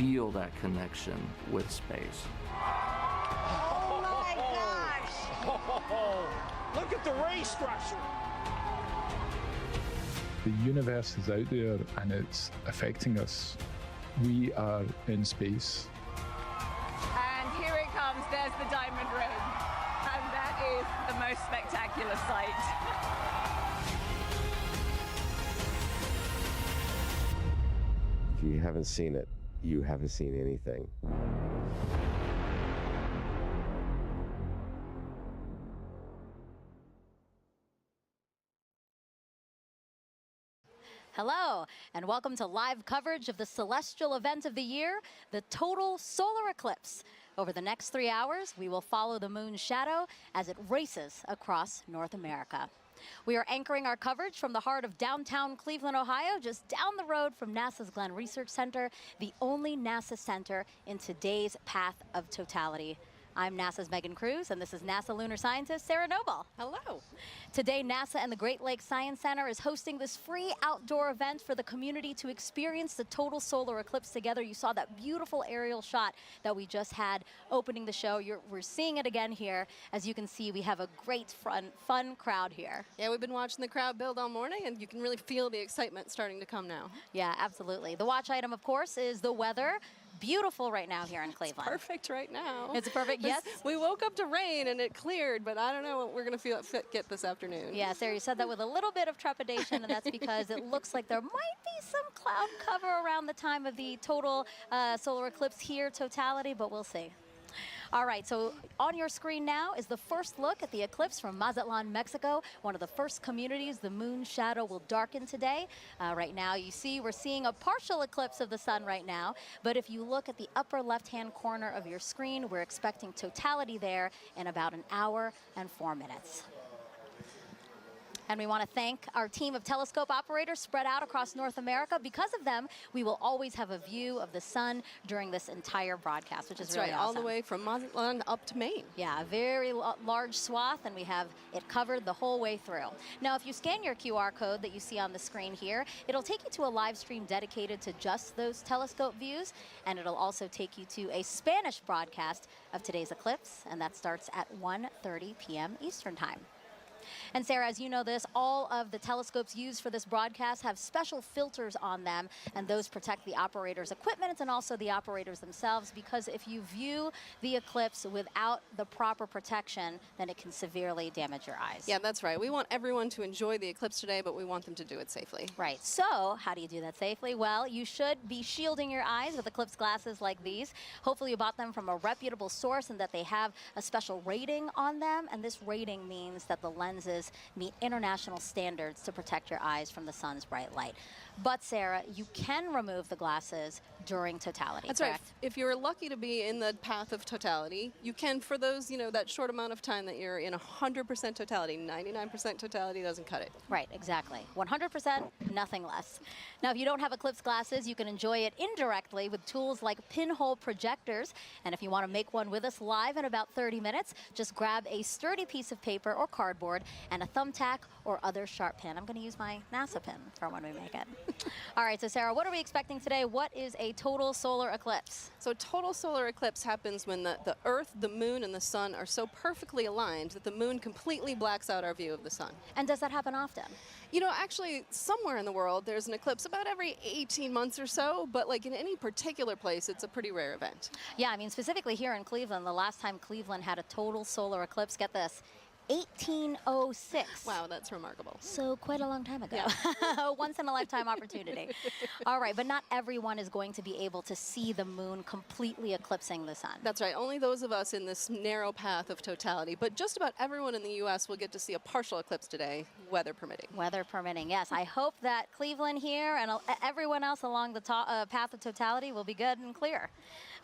feel that connection with space. Oh my gosh! Oh, look at the ray structure. The universe is out there and it's affecting us. We are in space. And here it comes, there's the diamond ring. And that is the most spectacular sight. If you haven't seen it, you haven't seen anything. Hello, and welcome to live coverage of the celestial event of the year, the total solar eclipse. Over the next 3 hours, we will follow the moon's shadow as it races across North America. We are anchoring our coverage from the heart of downtown Cleveland, Ohio, just down the road from NASA's Glenn Research Center, the only NASA center in today's path of totality. I'm NASA's Megan Cruz, and this is NASA lunar scientist Sarah Noble. Hello. Today, NASA and the Great Lakes Science Center is hosting this free outdoor event for the community to experience the total solar eclipse together. You saw that beautiful aerial shot that we just had opening the show. We're seeing it again here. As you can see, we have a great fun crowd here. Yeah, we've been watching the crowd build all morning, and you can really feel the excitement starting to come now. Yeah, absolutely. The watch item, of course, is the weather. Beautiful right now here in Cleveland. It's perfect right now. It's perfect, yes. We woke up to rain and it cleared, but I don't know what we're going to get this afternoon. Yeah, Sarah, you said that with a little bit of trepidation, and that's because it looks like there might be some cloud cover around the time of the total solar eclipse here, totality, but we'll see. All right, so on your screen now is the first look at the eclipse from Mazatlan, Mexico, one of the first communities the moon's shadow will darken today. Right now, you see we're seeing a partial eclipse of the sun right now, but if you look at the upper left-hand corner of your screen, we're expecting totality there in about 1 hour and 4 minutes. And we want to thank our team of telescope operators spread out across North America. Because of them, we will always have a view of the sun during this entire broadcast, which is really awesome. All the way from Mazatlan up to Maine. Yeah, a very large swath, and we have it covered the whole way through. Now, if you scan your QR code that you see on the screen here, it'll take you to a live stream dedicated to just those telescope views, and it'll also take you to a Spanish broadcast of today's eclipse, and that starts at 1:30 p.m. Eastern Time. And Sarah, as you know this, all of the telescopes used for this broadcast have special filters on them, and those protect the operators' equipment and also the operators themselves, because if you view the eclipse without the proper protection, then it can severely damage your eyes. Yeah, that's right. We want everyone to enjoy the eclipse today, but we want them to do it safely. Right. So how do you do that safely? Well, you should be shielding your eyes with eclipse glasses like these. Hopefully you bought them from a reputable source and that they have a special rating on them, and this rating means that the lenses meet international standards to protect your eyes from the sun's bright light. But Sarah, you can remove the glasses during totality, That's correct? right. If you're lucky to be in the path of totality, you can, for those, that short amount of time that you're in 100% totality. 99% totality doesn't cut it. Right, exactly. 100%, nothing less. Now, if you don't have eclipse glasses, you can enjoy it indirectly with tools like pinhole projectors. And if you want to make one with us live in about 30 minutes, just grab a sturdy piece of paper or cardboard and a thumbtack or other sharp pin. I'm going to use my NASA pin for when we make it. All right, so Sarah, what are we expecting today? What is a total solar eclipse? So total solar eclipse happens when the Earth, the moon, and the sun are so perfectly aligned that the moon completely blacks out our view of the sun. And does that happen often? Actually, somewhere in the world, there's an eclipse about every 18 months or so, but like in any particular place, it's a pretty rare event. Yeah, I mean, specifically here in Cleveland, the last time Cleveland had a total solar eclipse, get this, 1806. Wow, that's remarkable. So quite a long time ago. Yeah. Once in a lifetime opportunity. All right, but not everyone is going to be able to see the moon completely eclipsing the sun. That's right. Only those of us in this narrow path of totality. But just about everyone in the U.S. will get to see a partial eclipse today, weather permitting. Weather permitting, yes. I hope that Cleveland here and everyone else along the path of totality will be good and clear.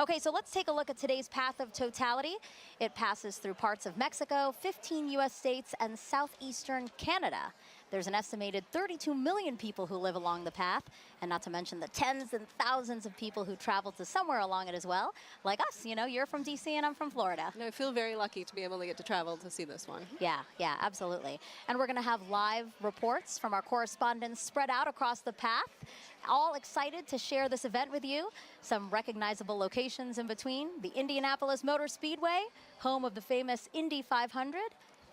Okay, so let's take a look at today's path of totality. It passes through parts of Mexico, 15 U.S. states, and southeastern Canada. There's an estimated 32 million people who live along the path, and not to mention the tens and thousands of people who travel to somewhere along it as well, like us. You know, you're from DC and I'm from Florida. And I feel very lucky to be able to get to travel to see this one. Yeah, absolutely. And we're going to have live reports from our correspondents spread out across the path, all excited to share this event with you. Some recognizable locations in between: the Indianapolis Motor Speedway, home of the famous Indy 500,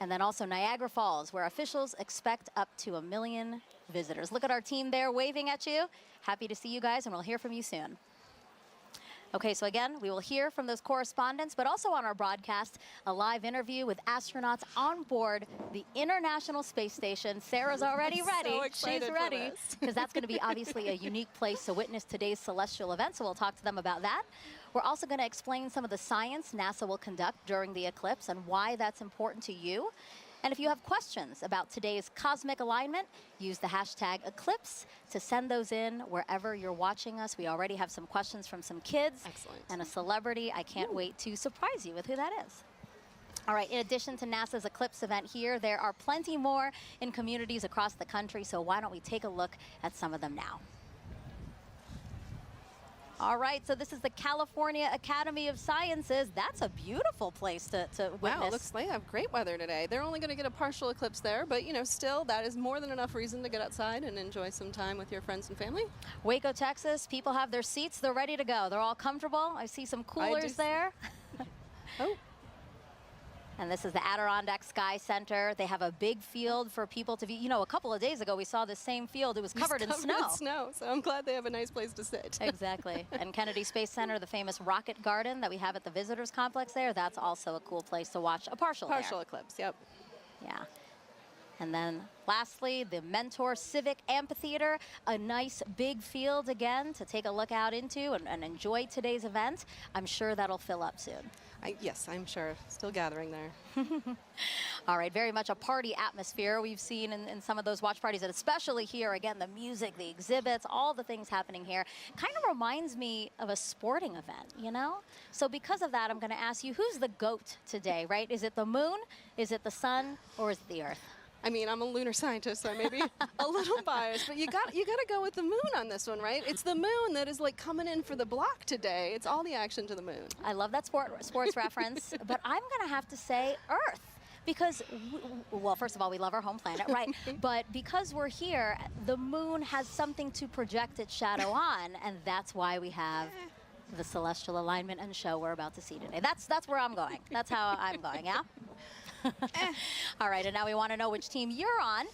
and then also Niagara Falls, where officials expect up to 1 million visitors. Look at our team there waving at you. Happy to see you guys, and we'll hear from you soon. Okay, so again, we will hear from those correspondents, but also on our broadcast, a live interview with astronauts on board the International Space Station. Sarah's already ready. So excited She's for ready, this. because that's going to be obviously a unique place to witness today's celestial event, so we'll talk to them about that. We're also going to explain some of the science NASA will conduct during the eclipse and why that's important to you. And if you have questions about today's cosmic alignment, use the hashtag eclipse to send those in wherever you're watching us. We already have some questions from some kids. Excellent. And a celebrity. I can't wait to surprise you with who that is. All right, in addition to NASA's eclipse event here, there are plenty more in communities across the country, so why don't we take a look at some of them now. All right, so this is the California Academy of Sciences. That's a beautiful place to witness. Wow, looks like they have great weather today. They're only going to get a partial eclipse there, but you know, still, that is more than enough reason to get outside and enjoy some time with your friends and family. Waco, Texas, people have their seats. They're ready to go. They're all comfortable. I see some coolers there. Oh. And this is the Adirondack Sky Center. They have a big field for people to be, you know, a couple of days ago we saw the same field. It was covered in snow. So I'm glad they have a nice place to sit. Exactly. And Kennedy Space Center, the famous rocket garden that we have at the visitors complex there, that's also a cool place to watch a partial eclipse, yep. Yeah. And then lastly, the Mentor Civic Amphitheater, a nice big field again to take a look out into and enjoy today's event. I'm sure that'll fill up soon. Yes, I'm sure. Still gathering there. All right, very much a party atmosphere we've seen in some of those watch parties, and especially here, again, the music, the exhibits, all the things happening here. Kind of reminds me of a sporting event, you know? So because of that, I'm going to ask you, who's the GOAT today, right? Is it the moon, is it the sun, or is it the earth? I mean, I'm a lunar scientist, so I may be a little biased, but you got to go with the moon on this one, right? It's the moon that is like coming in for the block today. It's all the action to the moon. I love that sports reference, but I'm going to have to say Earth. Because, well, first of all, we love our home planet, right? But because we're here, the moon has something to project its shadow on, and that's why we have the celestial alignment and show we're about to see today. That's where I'm going. That's how I'm going, yeah? All right, and now we want to know which team you're on.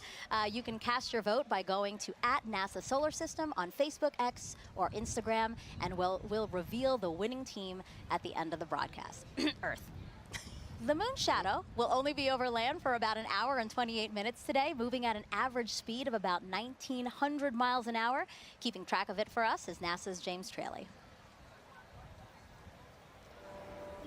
You can cast your vote by going to @NASA Solar System on Facebook, X, or Instagram, and we'll reveal the winning team at the end of the broadcast. Earth. The moon's shadow will only be over land for about 1 hour and 28 minutes today, moving at an average speed of about 1,900 miles an hour. Keeping track of it for us is NASA's James Traley.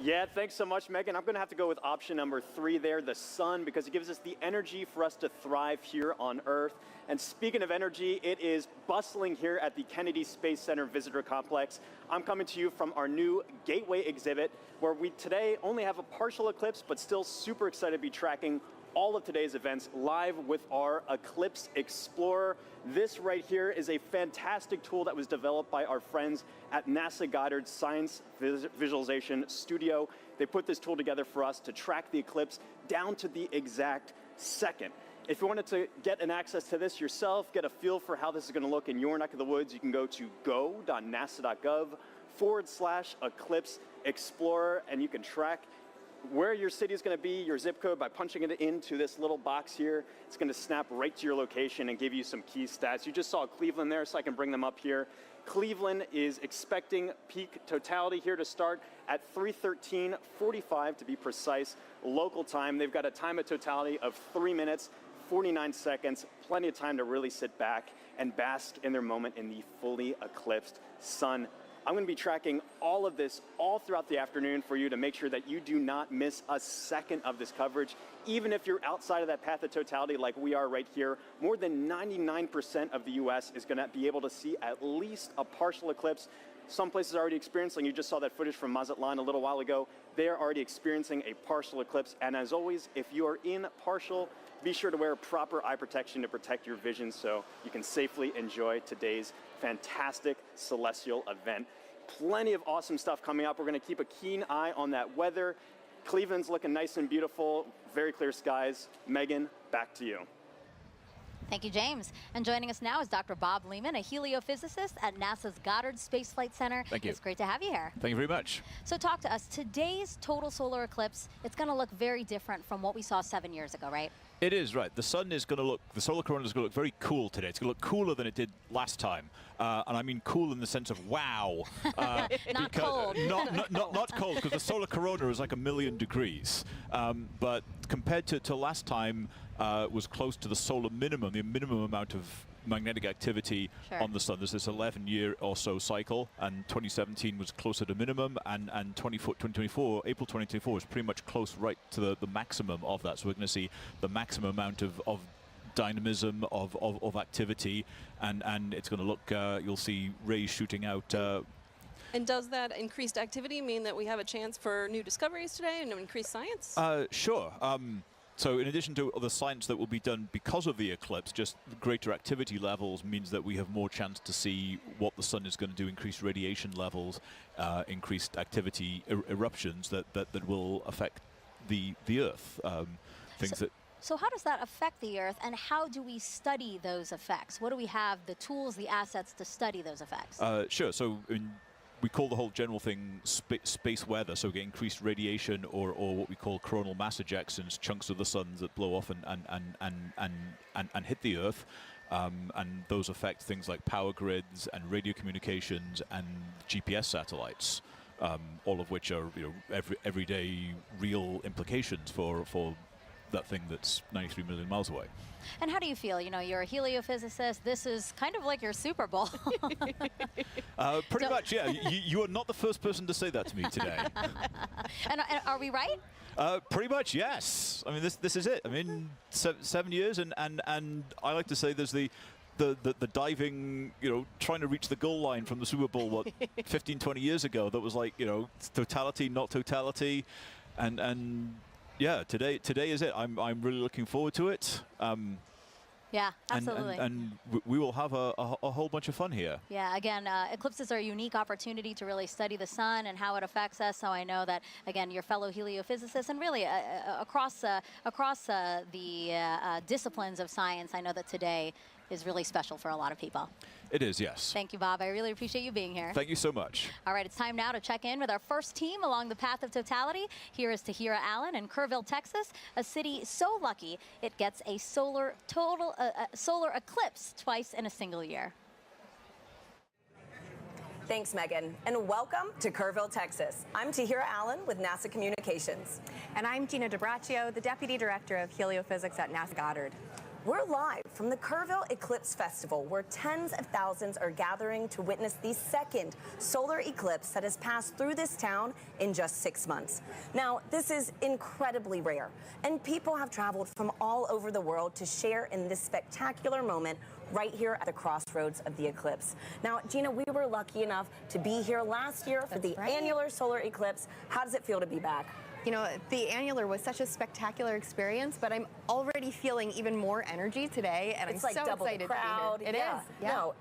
Yeah, thanks so much, Megan. I'm going to have to go with option number 3 there, the sun, because it gives us the energy for us to thrive here on Earth. And speaking of energy, it is bustling here at the Kennedy Space Center Visitor Complex. I'm coming to you from our new Gateway exhibit, where we today only have a partial eclipse, but still super excited to be tracking all of today's events live with our Eclipse Explorer. This right here is a fantastic tool that was developed by our friends at NASA Goddard Science Visualization Studio. They put this tool together for us to track the eclipse down to the exact second. If you wanted to get an access to this yourself, get a feel for how this is going to look in your neck of the woods, you can go to go.nasa.gov/Eclipse Explorer, and you can track where your city is going to be, your zip code, by punching it into this little box here. It's going to snap right to your location and give you some key stats. You just saw Cleveland there, so I can bring them up here. Cleveland is expecting peak totality here to start at 3:13:45 to be precise, local time. They've got a time of totality of 3 minutes, 49 seconds, plenty of time to really sit back and bask in their moment in the fully eclipsed sun. I'm going to be tracking all of this all throughout the afternoon for you to make sure that you do not miss a second of this coverage. Even if you're outside of that path of totality like we are right here, more than 99% of the U.S. is going to be able to see at least a partial eclipse. Some places are already experiencing, you just saw that footage from Mazatlan a little while ago, they are already experiencing a partial eclipse. And as always, if you are in partial, be sure to wear proper eye protection to protect your vision so you can safely enjoy today's fantastic celestial event. Plenty of awesome stuff coming up. We're going to keep a keen eye on that weather. Cleveland's looking nice and beautiful, very clear skies. Megan, back to you. Thank you, James. And joining us now is Dr. Bob Lehman, a heliophysicist at NASA's Goddard Space Flight Center. Thank you. It's great to have you here. Thank you very much. So talk to us. Today's total solar eclipse, it's going to look very different from what we saw 7 years ago, right? It is, right. The sun is going to look, the solar corona is going to look very cool today. It's going to look cooler than it did last time. And I mean cool in the sense of wow. Not cold. Not cold, because the solar corona is like 1,000,000 degrees. But compared to last time, was close to the solar minimum, the minimum amount of magnetic activity on the sun. There's this 11-year or so cycle, and 2017 was closer to minimum, and 2024, April 2024 is pretty much close right to the maximum of that. So we're going to see the maximum amount of dynamism, of activity, and it's going to look, you'll see rays shooting out. And does that increased activity mean that we have a chance for new discoveries today and increased science? Sure. So in addition to the science that will be done because of the eclipse, just greater activity levels means that we have more chance to see what the sun is going to do, increased radiation levels, increased activity eruptions that will affect the Earth. So how does that affect the Earth, and how do we study those effects? What do we have, the tools, the assets to study those effects? Sure. So we call the whole general thing space weather, so we get increased radiation or what we call coronal mass ejections, chunks of the sun that blow off and hit the Earth. And those affect things like power grids and radio communications and GPS satellites, all of which are everyday real implications for that thing that's 93 million miles away. And how do you feel? You know, you're a heliophysicist. This is kind of like your Super Bowl. Pretty much, yeah. You are not the first person to say that to me today. and are we right? Pretty much, yes. I mean, this is it. I mean, 7 years, and I like to say there's the diving, trying to reach the goal line from the Super Bowl, what, 15, 20 years ago. That was like, totality, not totality, and yeah, today is it. I'm really looking forward to it. Yeah, absolutely. And we will have a whole bunch of fun here. Yeah, again, eclipses are a unique opportunity to really study the sun and how it affects us. So I know that, again, your fellow heliophysicists and really across the disciplines of science, I know that today is really special for a lot of people. It is, yes. Thank you, Bob. I really appreciate you being here. Thank you so much. All right, it's time now to check in with our first team along the path of totality. Here is Tahira Allen in Kerrville, Texas, a city so lucky it gets a solar eclipse twice in a single year. Thanks, Megan, and welcome to Kerrville, Texas. I'm Tahira Allen with NASA Communications. And I'm Gina DiBraccio, the Deputy Director of Heliophysics at NASA Goddard. We're live from the Kerrville Eclipse Festival, where tens of thousands are gathering to witness the second solar eclipse that has passed through this town in just 6 months. Now, this is incredibly rare, and people have traveled from all over the world to share in this spectacular moment right here at the crossroads of the eclipse. Now, Gina, we were lucky enough to be here last year for the annular solar eclipse. How does it feel to be back? You know, the annular was such a spectacular experience, but I'm already feeling even more energy today, and it's I'm like so double excited the crowd. to be here. It is. Yeah. No,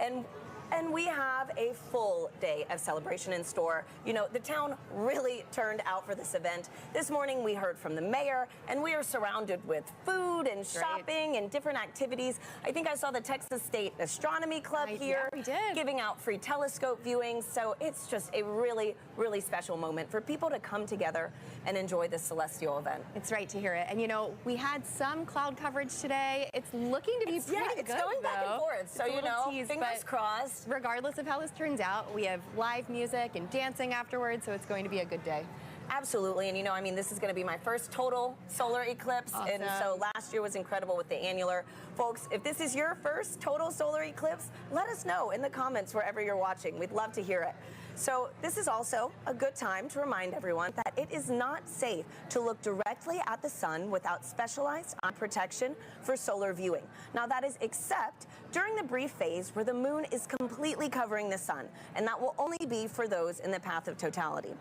and we have a full day of celebration in store. You know, the town really turned out for this event. This morning we heard from the mayor, and we are surrounded with food and shopping and different activities. I think I saw the Texas State Astronomy Club here giving out free telescope viewings. So it's just a really, really special moment for people to come together and enjoy this celestial event. It's right to hear it. And you know, we had some cloud coverage today. It's looking to be pretty good. It's going back and forth. So, you know, fingers crossed. Regardless of how this turns out, we have live music and dancing afterwards, so it's going to be a good day. Absolutely, and you know, I mean, this is going to be my first total solar eclipse, and so last year was incredible with the annular. Folks, if this is your first total solar eclipse, let us know in the comments wherever you're watching. We'd love to hear it. So this is also a good time to remind everyone that it is not safe to look directly at the sun without specialized eye protection for solar viewing. Now that is except during the brief phase where the moon is completely covering the sun, and that will only be for those in the path of totality.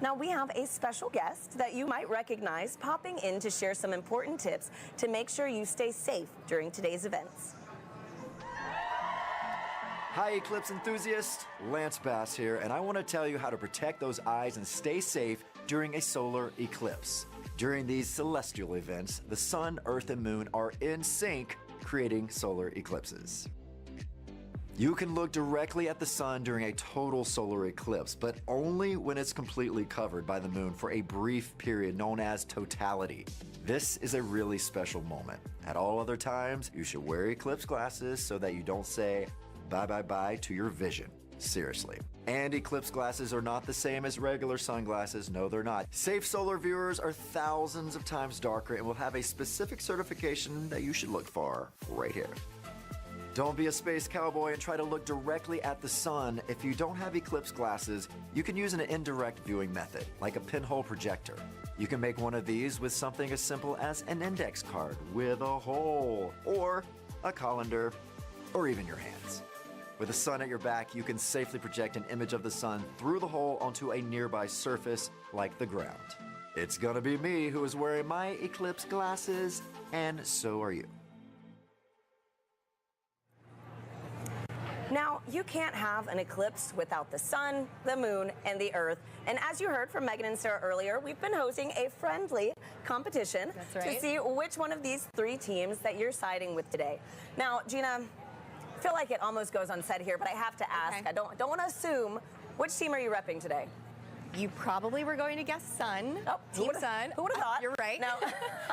Now we have a special guest that you might recognize popping in to share some important tips to make sure you stay safe during today's events. Hi eclipse enthusiasts, Lance Bass here, and I want to tell you how to protect those eyes and stay safe during a solar eclipse. During these celestial events, the sun, earth, and moon are in sync, creating solar eclipses. You can look directly at the sun during a total solar eclipse, but only when it's completely covered by the moon for a brief period known as totality. This is a really special moment. At all other times, you should wear eclipse glasses so that you don't say bye-bye-bye to your vision. Seriously. And eclipse glasses are not the same as regular sunglasses. No, they're not. Safe solar viewers are thousands of times darker and will have a specific certification that you should look for right here. Don't be a space cowboy and try to look directly at the sun. If you don't have eclipse glasses, you can use an indirect viewing method, like a pinhole projector. You can make one of these with something as simple as an index card with a hole, or a colander, or even your hands. With the sun at your back, you can safely project an image of the sun through the hole onto a nearby surface like the ground. It's gonna be me who is wearing my eclipse glasses, and so are you. Now, you can't have an eclipse without the sun, the moon, and the earth. And as you heard from Megan and Sarah earlier, we've been hosting a friendly competition to see which one of these three teams that you're siding with today. Now, Gina, I feel like it almost goes unsaid here, but I have to ask. I don't want to assume. Which team are you repping today? You probably were going to guess sun. Oh, Team sun. Who would have thought? You're right. No.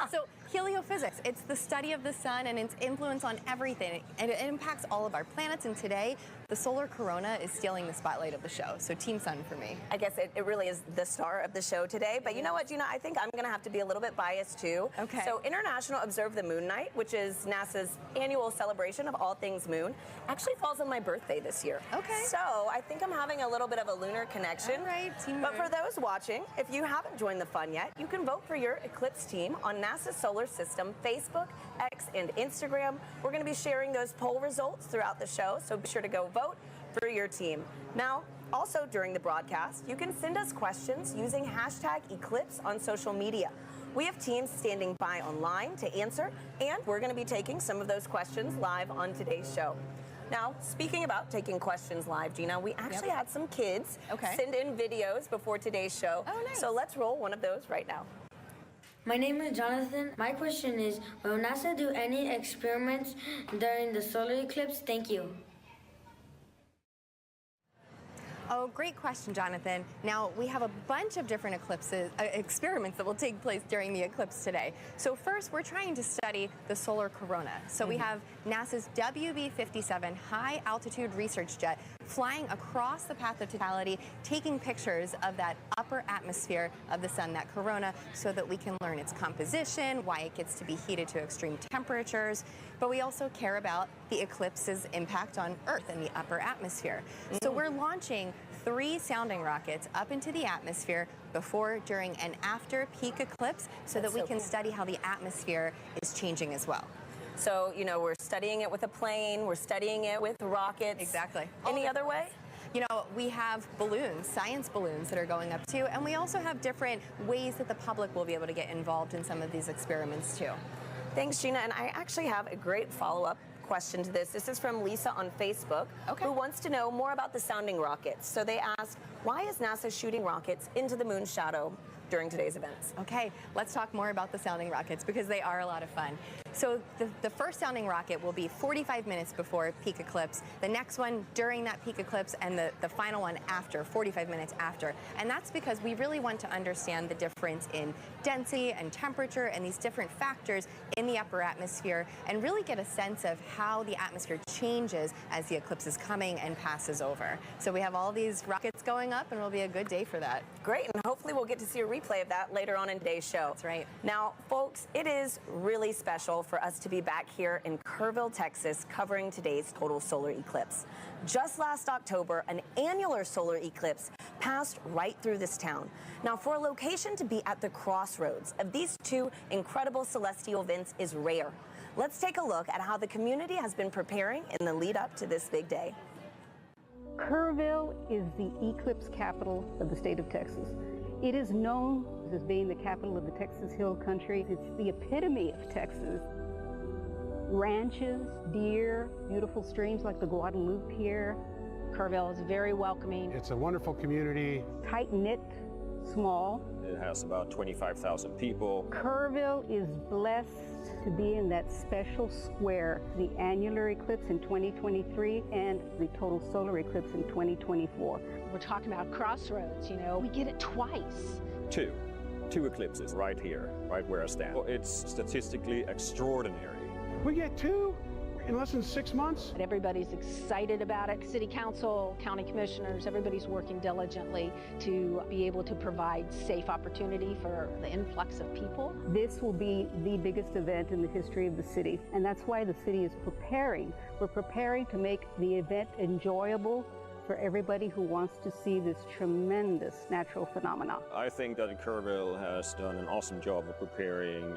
So heliophysics, it's the study of the sun and its influence on everything. And it impacts all of our planets. And today, the solar corona is stealing the spotlight of the show. So Team Sun for me. I guess it really is the star of the show today. But you know what, Gina? I think I'm going to have to be a little bit biased too. Okay. So International Observe the Moon Night, which is NASA's annual celebration of all things moon, actually falls on my birthday this year. Okay. So I think I'm having a little bit of a lunar connection. All right, Team But Moon. for those watching, if you haven't joined the fun yet, you can vote for your eclipse team on NASA's Solar System Facebook, X, and Instagram. We're going to be sharing those poll results throughout the show, so be sure to go vote for your team. Now, also during the broadcast, you can send us questions using #Eclipse on social media. We have teams standing by online to answer, and we're going to be taking some of those questions live on today's show. Now, speaking about taking questions live, Gina, we actually had some kids send in videos before today's show. Oh, nice. So let's roll one of those right now. My name is Jonathan. My question is, will NASA do any experiments during the solar eclipse? Thank you. Oh, great question, Jonathan. Now, we have a bunch of different experiments that will take place during the eclipse today. So first, we're trying to study the solar corona. So we have NASA's WB-57 high-altitude research jet flying across the path of totality, taking pictures of that upper atmosphere of the sun, that corona, so that we can learn its composition, why it gets to be heated to extreme temperatures. But we also care about the eclipse's impact on Earth and the upper atmosphere. So we're launching 3 sounding rockets up into the atmosphere before, during, and after peak eclipse so that we can study how the atmosphere is changing as well. So, you know, we're studying it with a plane, we're studying it with rockets. Exactly. Any other way? You know, we have balloons, science balloons that are going up too, and we also have different ways that the public will be able to get involved in some of these experiments too. Thanks, Gina. And I actually have a great follow-up question to this. This is from Lisa on Facebook, who wants to know more about the sounding rockets. So they ask, why is NASA shooting rockets into the moon's shadow during today's events? Okay, let's talk more about the sounding rockets because they are a lot of fun. So the first sounding rocket will be 45 minutes before peak eclipse, the next one during that peak eclipse, and the final one after, 45 minutes after. And that's because we really want to understand the difference in density and temperature and these different factors in the upper atmosphere and really get a sense of how the atmosphere changes as the eclipse is coming and passes over. So we have all these rockets going coming up, and it'll be a good day for that. Great, and hopefully we'll get to see a replay of that later on in today's show. That's right. Now, folks, it is really special for us to be back here in Kerrville, Texas, covering today's total solar eclipse. Just last October, an annular solar eclipse passed right through this town. Now, for a location to be at the crossroads of these two incredible celestial events is rare. Let's take a look at how the community has been preparing in the lead up to this big day. Kerrville is the eclipse capital of the state of Texas. It is known as being the capital of the Texas Hill Country. It's the epitome of Texas. Ranches, deer, beautiful streams like the Guadalupe here. Kerrville is very welcoming. It's a wonderful community. Tight-knit, small. It has about 25,000 people. Kerrville is blessed to be in that special square, the annular eclipse in 2023 and the total solar eclipse in 2024. We're talking about crossroads, you know, we get it twice. Two eclipses right here, right where I stand. It's statistically extraordinary. We get two in less than 6 months. Everybody's excited about it. City council, county commissioners, everybody's working diligently to be able to provide safe opportunity for the influx of people. This will be the biggest event in the history of the city, and that's why the city is preparing. We're preparing to make the event enjoyable for everybody who wants to see this tremendous natural phenomenon. I think that Kerrville has done an awesome job of preparing,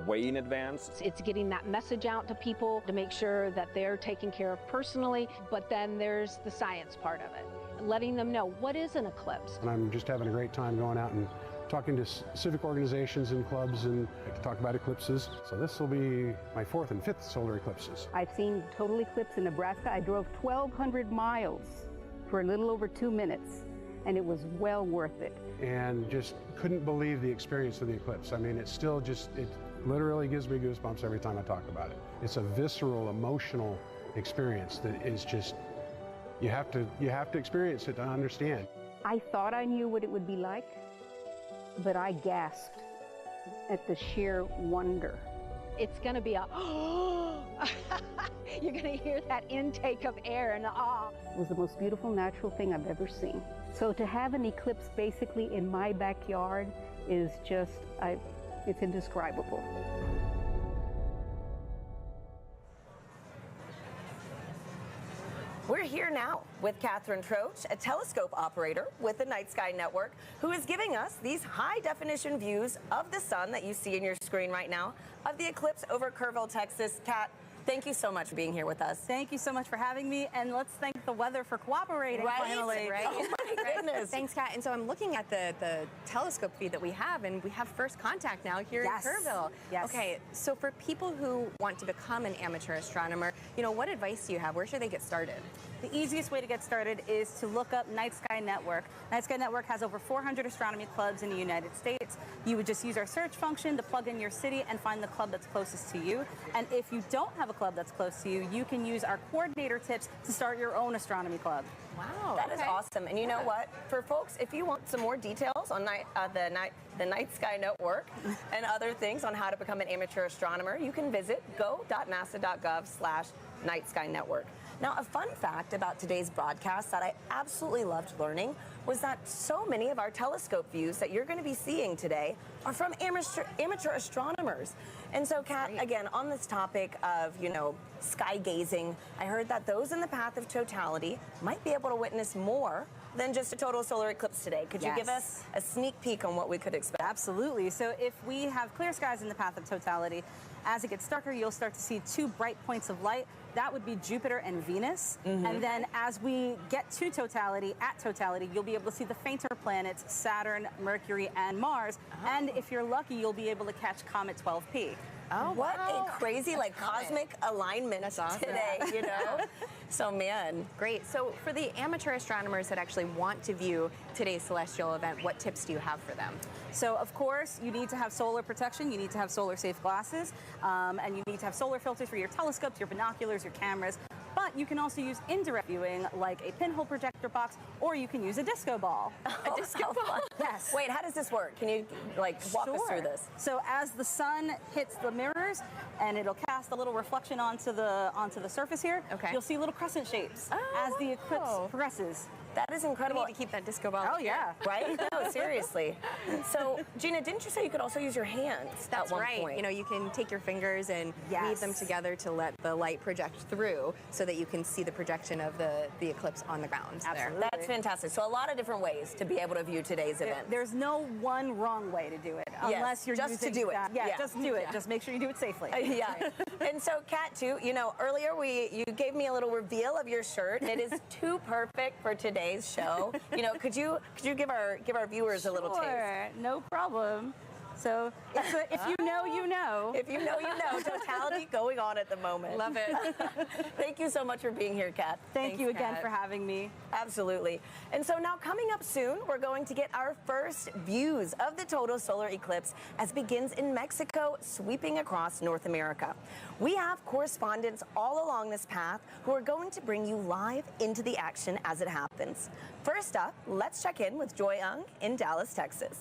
way in advance. It's getting that message out to people to make sure that they're taken care of personally, but then there's the science part of it, letting them know what is an eclipse. And I'm just having a great time going out and talking to civic organizations and clubs and to talk about eclipses. So this will be my 4th and 5th solar eclipses. I've seen total eclipse in Nebraska. I drove 1,200 miles for a little over 2 minutes, and it was well worth it. And just couldn't believe the experience of the eclipse. I mean, it literally gives me goosebumps every time I talk about it. It's a visceral, emotional experience that is just, you have to experience it to understand. I thought I knew what it would be like, but I gasped at the sheer wonder. It's going to be you're going to hear that intake of air and awe. It was the most beautiful natural thing I've ever seen. So to have an eclipse basically in my backyard is just, it's indescribable. We're here now with Catherine Troach, a telescope operator with the Night Sky Network, who is giving us these high-definition views of the sun that you see in your screen right now, of the eclipse over Kerrville, Texas. Kat, thank you so much for being here with us. Thank you so much for having me, and let's thank the weather for cooperating finally. Right? Oh my goodness. Thanks, Kat. And so I'm looking at the telescope feed that we have, and we have first contact now here in Kerrville. Yes. Okay, so for people who want to become an amateur astronomer, what advice do you have? Where should they get started? The easiest way to get started is to look up Night Sky Network. Night Sky Network has over 400 astronomy clubs in the United States. You would just use our search function to plug in your city and find the club that's closest to you. And if you don't have a club that's close to you, you can use our coordinator tips to start your own astronomy club. Wow, that is awesome. And you know what? For folks, if you want some more details on the Night Sky Network and other things on how to become an amateur astronomer, you can visit go.nasa.gov/Night Sky Network. Now, a fun fact about today's broadcast that I absolutely loved learning was that so many of our telescope views that you're going to be seeing today are from amateur astronomers. And so, Kat, again, on this topic of, sky gazing, I heard that those in the path of totality might be able to witness more than just a total solar eclipse today. Could you give us a sneak peek on what we could expect? Absolutely. So if we have clear skies in the path of totality, as it gets darker, you'll start to see 2 bright points of light. That would be Jupiter and Venus. And then as we get to totality, you'll be able to see the fainter planets, Saturn, Mercury, and Mars. And if you're lucky, you'll be able to catch Comet 12P. Oh, what a crazy, cosmic alignment today, So, man. Great. So, for the amateur astronomers that actually want to view today's celestial event, what tips do you have for them? So, of course, you need to have solar protection. You need to have solar-safe glasses. And you need to have solar filters for your telescopes, your binoculars, your cameras. But you can also use indirect viewing, like a pinhole projector box, or you can use a disco ball. A disco ball? Yes. Wait, how does this work? Can you, walk us through this? So as the sun hits the mirrors, and it'll cast a little reflection onto the surface here, you'll see little crescent shapes as the eclipse progresses. That is incredible. We need to keep that disco ball. Oh, yeah. Right? No, seriously. So, Gina, didn't you say you could also use your hands That's at one right. point? You know, you can take your fingers and weave them together to let the light project through so that you can see the projection of the eclipse on the ground. Absolutely. That's fantastic. So a lot of different ways to be able to view today's event. There's no one wrong way to do it, unless you're just using to do it. Yeah, just do it. Just make sure you do it safely. Yeah. And so, Kat, too, you know, earlier you gave me a little reveal of your shirt. It is too perfect for today's show. You know, could you give our viewers a little taste? Sure, no problem. So if you know, you know. If you know, you know. Totality going on at the moment. Love it. Thank you so much for being here, Kat. Thank you again for having me. Absolutely. And so now coming up soon, we're going to get our first views of the total solar eclipse as it begins in Mexico, sweeping across North America. We have correspondents all along this path who are going to bring you live into the action as it happens. First up, let's check in with Joy Ung in Dallas, Texas.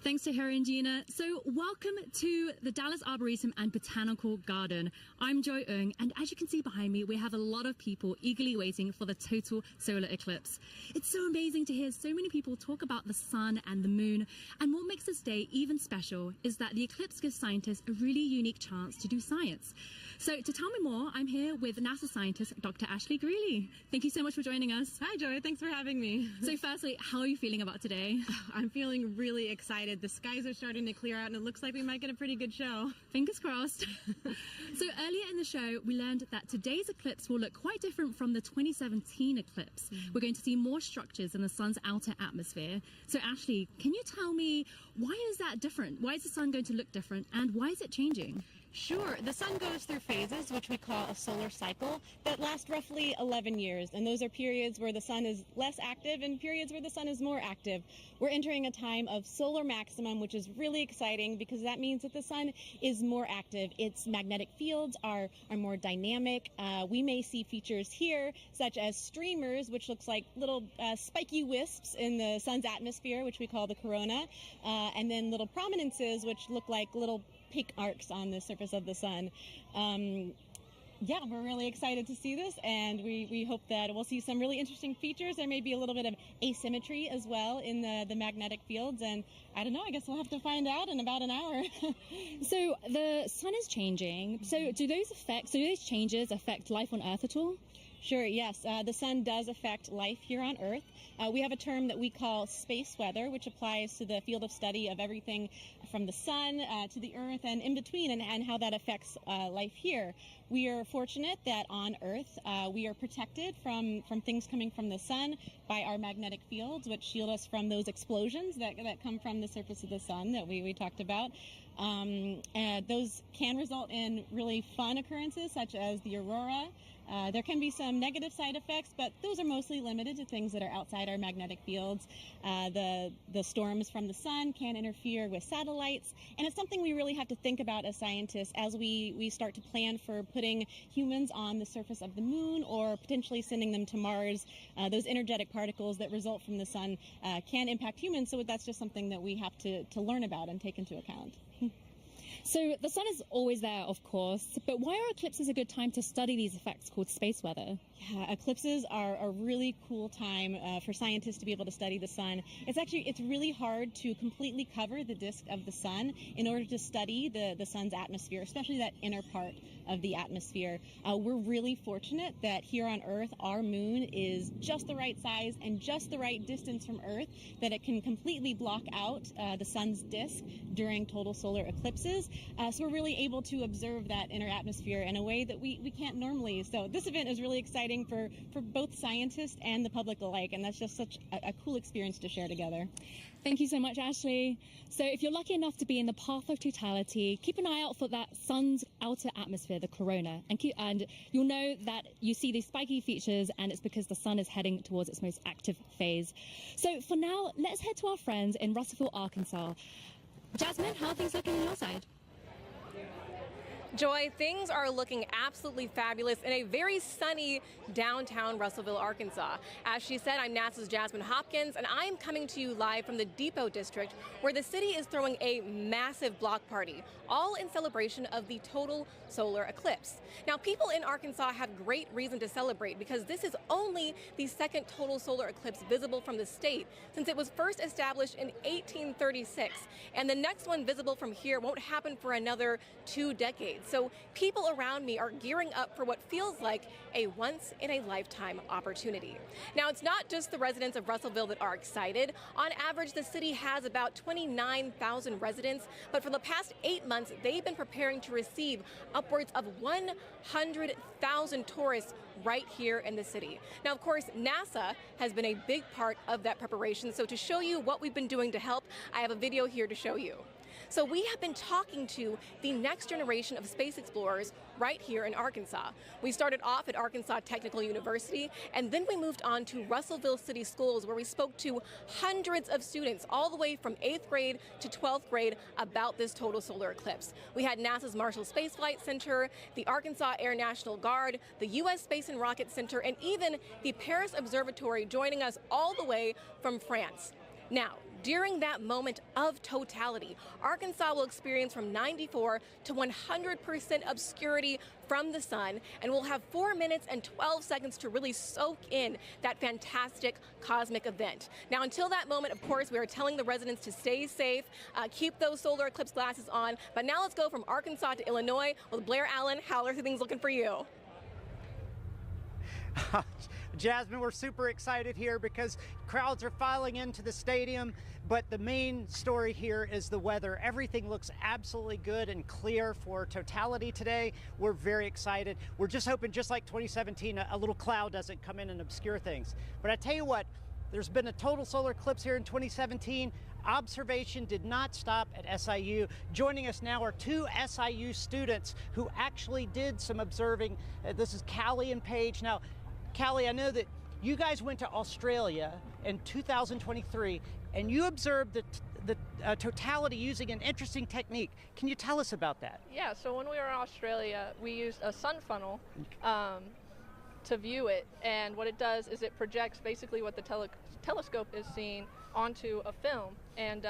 Thanks to Harry and Gina. So welcome to the Dallas Arboretum and Botanical Garden. I'm Joy Ung, and as you can see behind me, we have a lot of people eagerly waiting for the total solar eclipse. It's so amazing to hear so many people talk about the sun and the moon, and what makes this day even special is that the eclipse gives scientists a really unique chance to do science. So to tell me more, I'm here with NASA scientist, Dr. Ashley Greeley. Thank you so much for joining us. Hi, Joy. Thanks for having me. So firstly, how are you feeling about today? I'm feeling really excited. The skies are starting to clear out, and it looks like we might get a pretty good show. Fingers crossed. So earlier in the show, we learned that today's eclipse will look quite different from the 2017 eclipse. We're going to see more structures in the sun's outer atmosphere. So Ashley, can you tell me, why is that different? Why is the sun going to look different, and why is it changing? Sure. The sun goes through phases, which we call a solar cycle, that last roughly 11 years. And those are periods where the sun is less active and periods where the sun is more active. We're entering a time of solar maximum, which is really exciting because that means that the sun is more active. Its magnetic fields are more dynamic. We may see features here, such as streamers, which looks like little spiky wisps in the sun's atmosphere, which we call the corona, and then little prominences, which look like little pink arcs on the surface of the sun. Yeah, we're really excited to see this, and we hope that we'll see some really interesting features. There may be a little bit of asymmetry as well in the magnetic fields, and I don't know, I guess we'll have to find out in about an hour. So the sun is changing. So do those changes affect life on Earth at all? Sure, yes. The sun does affect life here on Earth. We have a term that we call space weather, which applies to the field of study of everything from the sun to the Earth and in between, and how that affects life here. We are fortunate that on Earth we are protected from things coming from the sun by our magnetic fields, which shield us from those explosions that come from the surface of the sun that we talked about. And those can result in really fun occurrences, such as the aurora. There can be some negative side effects, but those are mostly limited to things that are outside our magnetic fields. The storms from the sun can interfere with satellites, and it's something we really have to think about as scientists as we start to plan for putting humans on the surface of the moon or potentially sending them to Mars. Those energetic particles that result from the sun can impact humans, so that's just something that we have to learn about and take into account. So the sun is always there, of course, but why are eclipses a good time to study these effects called space weather? Yeah, eclipses are a really cool time for scientists to be able to study the sun. It's really hard to completely cover the disk of the sun in order to study the sun's atmosphere, especially that inner part of the atmosphere. We're really fortunate that here on Earth, our moon is just the right size and just the right distance from Earth that it can completely block out the sun's disk during total solar eclipses. So we're really able to observe that inner atmosphere in a way that we can't normally. So this event is really exciting for both scientists and the public alike, and that's just such a cool experience to share together. Thank you so much, Ashley. So if you're lucky enough to be in the path of totality, keep an eye out for that sun's outer atmosphere, the corona, and you'll know that you see these spiky features, and it's because the sun is heading towards its most active phase. So for now, let's head to our friends in Russellville, Arkansas. Jasmine, how are things looking on your side? Joy, things are looking absolutely fabulous in a very sunny downtown Russellville, Arkansas. As she said, I'm NASA's Jasmine Hopkins, and I'm coming to you live from the Depot District, where the city is throwing a massive block party, all in celebration of the total solar eclipse. Now, people in Arkansas have great reason to celebrate because this is only the second total solar eclipse visible from the state since it was first established in 1836, and the next one visible from here won't happen for another 2 decades. So people around me are gearing up for what feels like a once-in-a-lifetime opportunity. Now, it's not just the residents of Russellville that are excited. On average, the city has about 29,000 residents, but for the past 8 months, they've been preparing to receive upwards of 100,000 tourists right here in the city. Now, of course, NASA has been a big part of that preparation, so to show you what we've been doing to help, I have a video here to show you. So we have been talking to the next generation of space explorers right here in Arkansas. We started off at Arkansas Technical University, and then we moved on to Russellville City Schools, where we spoke to hundreds of students all the way from 8th grade to 12th grade about this total solar eclipse. We had NASA's Marshall Space Flight Center, the Arkansas Air National Guard, the U.S. Space and Rocket Center, and even the Paris Observatory joining us all the way from France. Now, during that moment of totality, Arkansas will experience from 94 to 100% obscurity from the sun, and we'll have 4 minutes and 12 seconds to really soak in that fantastic cosmic event. Now, until that moment, of course, we are telling the residents to stay safe, keep those solar eclipse glasses on. But now let's go from Arkansas to Illinois with Blair Allen. How are things looking for you? Jasmine, we're super excited here because crowds are filing into the stadium, but the main story here is the weather. Everything looks absolutely good and clear for totality today. We're very excited. We're just hoping, just like 2017, a little cloud doesn't come in and obscure things. But I tell you what, there's been a total solar eclipse here in 2017. Observation did not stop at SIU. Joining us now are 2 SIU students who actually did some observing. This is Callie and Paige. Now, Callie, I know that you guys went to Australia in 2023 and you observed the totality using an interesting technique. Can you tell us about that? Yeah, so when we were in Australia, we used a sun funnel to view it, and what it does is it projects basically what the telescope is seeing onto a film. And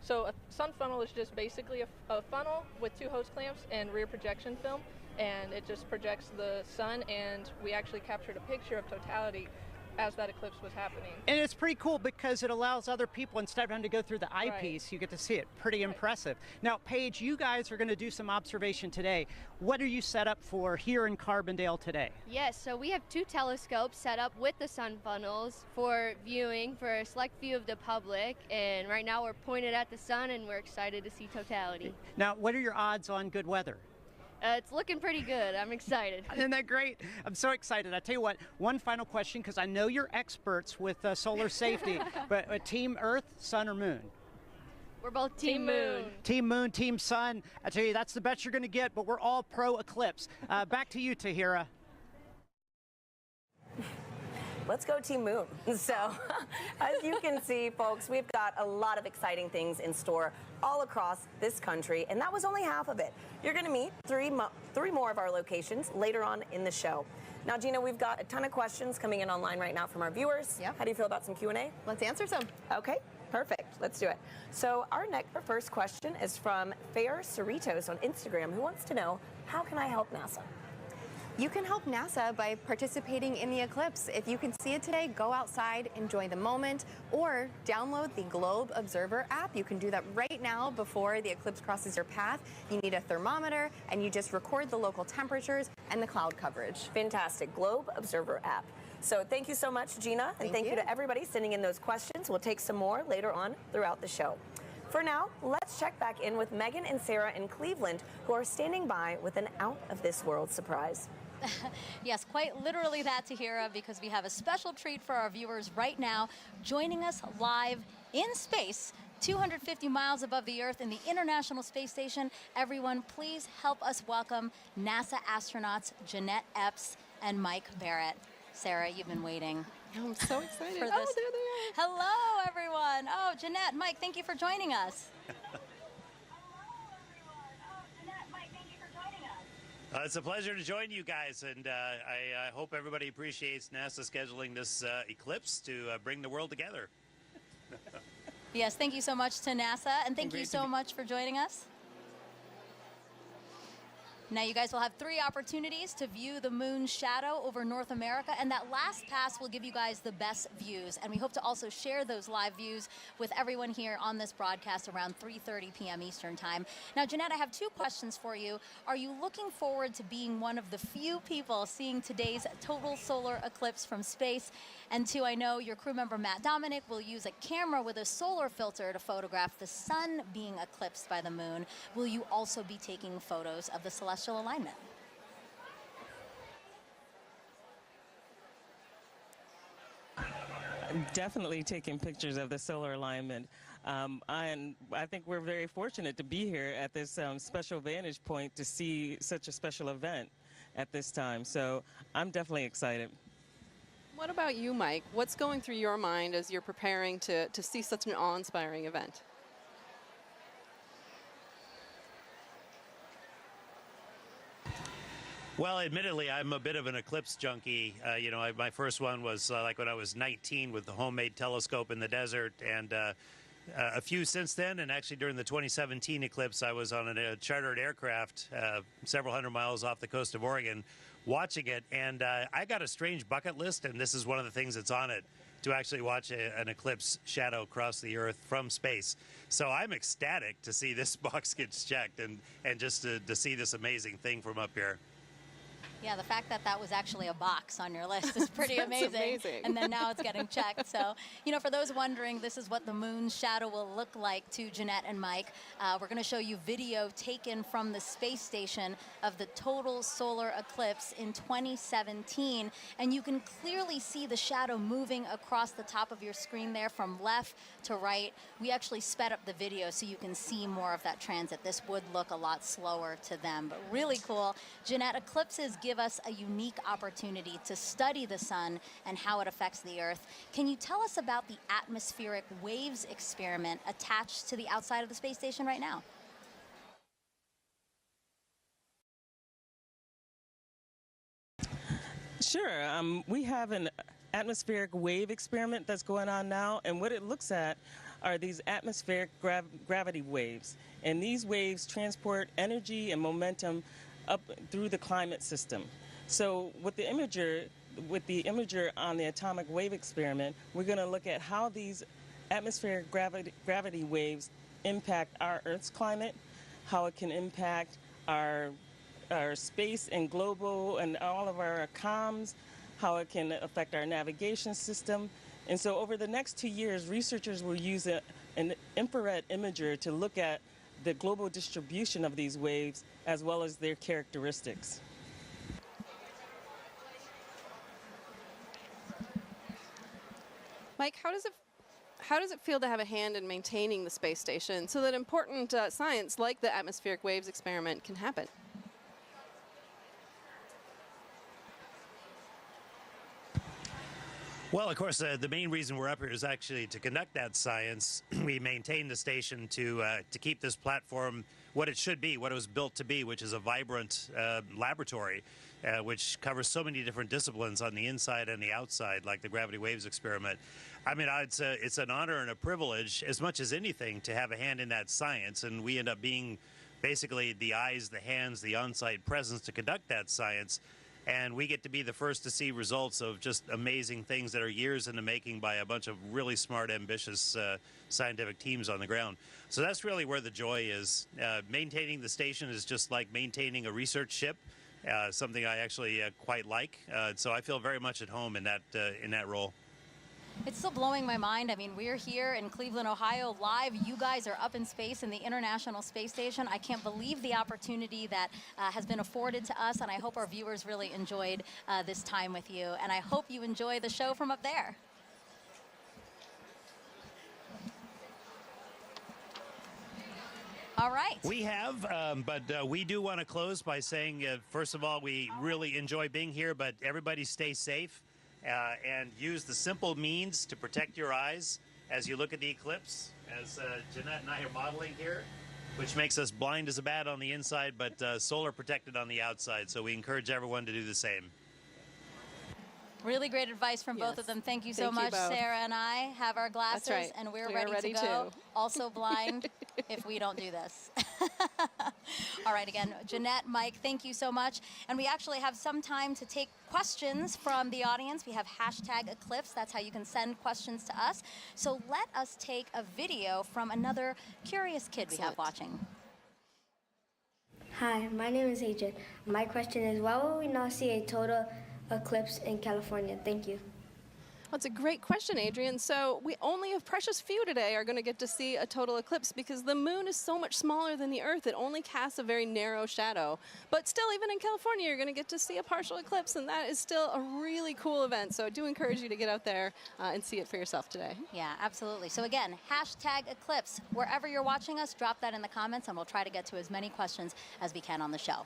so a sun funnel is just basically a funnel with 2 hose clamps and rear projection film, and it just projects the sun, and we actually captured a picture of totality as that eclipse was happening. And it's pretty cool because it allows other people, instead of having to go through the eyepiece, you get to see it. Pretty impressive. Now, Paige, you guys are going to do some observation today. What are you set up for here in Carbondale today? Yes, so we have 2 telescopes set up with the sun funnels for viewing for a select view of the public, and right now we're pointed at the sun and we're excited to see totality. Now, what are your odds on good weather? It's looking pretty good. I'm excited. Isn't that great? I'm so excited. I tell you what, one final question, because I know you're experts with solar safety, but Team Earth, Sun, or Moon? We're both Team Moon. Team Moon, Team Sun. I tell you, that's the best you're going to get, but we're all pro eclipse. Back to you, Tahira. Let's go Team Moon. So, as you can see, folks, we've got a lot of exciting things in store all across this country, and that was only half of it. You're going to meet three more of our locations later on in the show. Now, Gina, we've got a ton of questions coming in online right now from our viewers. Yep. How do you feel about some Q&A? Let's answer some. Okay, perfect. Let's do it. So our first question is from Fair Cerritos on Instagram, who wants to know, how can I help NASA? You can help NASA by participating in the eclipse. If you can see it today, go outside, enjoy the moment, or download the Globe Observer app. You can do that right now before the eclipse crosses your path. You need a thermometer, and you just record the local temperatures and the cloud coverage. Fantastic. Globe Observer app. So thank you so much, Gina, and thank you to everybody sending in those questions. We'll take some more later on throughout the show. For now, let's check back in with Megan and Sarah in Cleveland, who are standing by with an out-of-this-world surprise. Yes, quite literally that, Tahira, because we have a special treat for our viewers right now, joining us live in space, 250 miles above the Earth in the International Space Station. Everyone, please help us welcome NASA astronauts Jeanette Epps and Mike Barrett. Sarah, you've been waiting. I'm so excited. For this. Oh, there they are. Hello, everyone. Oh, Jeanette, Mike, thank you for joining us. It's a pleasure to join you guys, and I hope everybody appreciates NASA scheduling this eclipse to bring the world together. Yes, thank you so much to NASA, and thank you so much for joining us. Now you guys will have 3 opportunities to view the moon's shadow over North America, and that last pass will give you guys the best views. And we hope to also share those live views with everyone here on this broadcast around 3:30 p.m. Eastern Time. Now, Jeanette, I have 2 questions for you. Are you looking forward to being one of the few people seeing today's total solar eclipse from space? And 2, I know your crew member Matt Dominic will use a camera with a solar filter to photograph the sun being eclipsed by the moon. Will you also be taking photos of the celestial alignment? I'm definitely taking pictures of the solar alignment. And I think we're very fortunate to be here at this special vantage point to see such a special event at this time. So I'm definitely excited. What about you, Mike? What's going through your mind as you're preparing to see such an awe-inspiring event? Well, admittedly, I'm a bit of an eclipse junkie. You know, my first one was like when I was 19 with the homemade telescope in the desert, and a few since then. And actually, during the 2017 eclipse, I was on a chartered aircraft several hundred miles off the coast of Oregon watching it. And I got a strange bucket list, and this is one of the things that's on it, to actually watch an eclipse shadow cross the Earth from space. So I'm ecstatic to see this box gets checked and just to see this amazing thing from up here. Yeah, the fact that that was actually a box on your list is pretty amazing. And then now it's getting checked. So, you know, for those wondering, this is what the moon's shadow will look like to Jeanette and Mike. We're going to show you video taken from the space station of the total solar eclipse in 2017. And you can clearly see the shadow moving across the top of your screen there from left to right. We actually sped up the video so you can see more of that transit. This would look a lot slower to them, but really cool. Jeanette, eclipses give us a unique opportunity to study the sun and how it affects the Earth. Can you tell us about the atmospheric waves experiment attached to the outside of the space station right now? Sure. We have an atmospheric wave experiment that's going on now, and what it looks at are these atmospheric gravity waves. And these waves transport energy and momentum up through the climate system. So with the imager on the atomic wave experiment, we're going to look at how these atmospheric gravity waves impact our Earth's climate, how it can impact our space and global and all of our comms, how it can affect our navigation system. And so over the next 2 years, researchers will use an infrared imager to look at the global distribution of these waves as well as their characteristics. Mike, how does it feel to have a hand in maintaining the space station so that important science like the atmospheric waves experiment can happen? Well, of course, the main reason we're up here is actually to conduct that science. We maintain the station to keep this platform what it should be, what it was built to be, which is a vibrant laboratory, which covers so many different disciplines on the inside and the outside, like the gravity waves experiment. I mean, it's an honor and a privilege, as much as anything, to have a hand in that science, and we end up being basically the eyes, the hands, the on-site presence to conduct that science. And we get to be the first to see results of just amazing things that are years in the making by a bunch of really smart, ambitious scientific teams on the ground. So that's really where the joy is. Maintaining the station is just like maintaining a research ship, something I actually quite like. So I feel very much at home in that role. It's still blowing my mind. I mean, we're here in Cleveland, Ohio, live. You guys are up in space in the International Space Station. I can't believe the opportunity that has been afforded to us, and I hope our viewers really enjoyed this time with you. And I hope you enjoy the show from up there. All right. We have, but we do want to close by saying, first of all, we really enjoy being here, but everybody stay safe. And use the simple means to protect your eyes as you look at the eclipse, as Jeanette and I are modeling here. Which makes us blind as a bat on the inside, but solar protected on the outside. So we encourage everyone to do the same. Really great advice from both of them. Thank you so Thank you much. both. Sarah and I have our glasses, That's right. and we're We are ready to ready go. too. Also blind if we don't do this. All right, again, Jeanette, Mike, thank you so much. And we actually have some time to take questions from the audience. We have #Eclipse. That's how you can send questions to us. So let us take a video from another curious kid we have watching. Hi, my name is Adrian. My question is, why will we not see a total eclipse in California? Thank you. That's a great question, Adrian. So we only a precious few today are going to get to see a total eclipse because the moon is so much smaller than the Earth. It only casts a very narrow shadow. But still, even in California, you're going to get to see a partial eclipse, and that is still a really cool event. So I do encourage you to get out there and see it for yourself today. Yeah, absolutely. So again, #Eclipse. Wherever you're watching us, drop that in the comments, and we'll try to get to as many questions as we can on the show.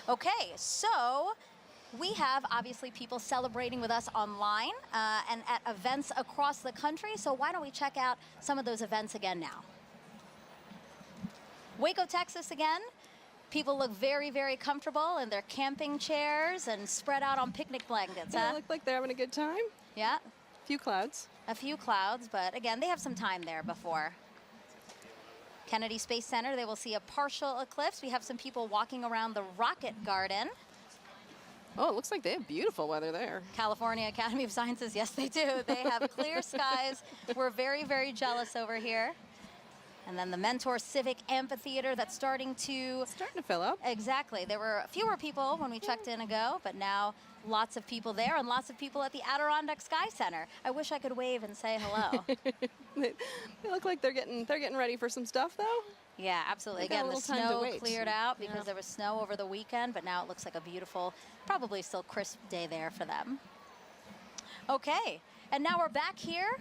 Okay, so we have obviously people celebrating with us online and at events across the country. So why don't we check out some of those events again now? Waco, Texas again. People look very, very comfortable in their camping chairs and spread out on picnic blankets. They look like they're having a good time. Yeah. A few clouds. A few clouds, but again, they have some time there before. Kennedy Space Center, they will see a partial eclipse. We have some people walking around the Rocket Garden. Oh, it looks like they have beautiful weather there. California Academy of Sciences, yes, they do. They have clear skies. We're very, very jealous over here. And then the Mentor Civic Amphitheater that's starting to fill up. Exactly. There were fewer people when we checked in ago, but now lots of people there and lots of people at the Adirondack Sky Center. I wish I could wave and say hello. They look like they're getting ready for some stuff, though. Yeah, absolutely. They got a Again, the little time to snow wait. cleared out because there was snow over the weekend, but now it looks like a beautiful, probably still crisp day there for them. Okay, and now we're back here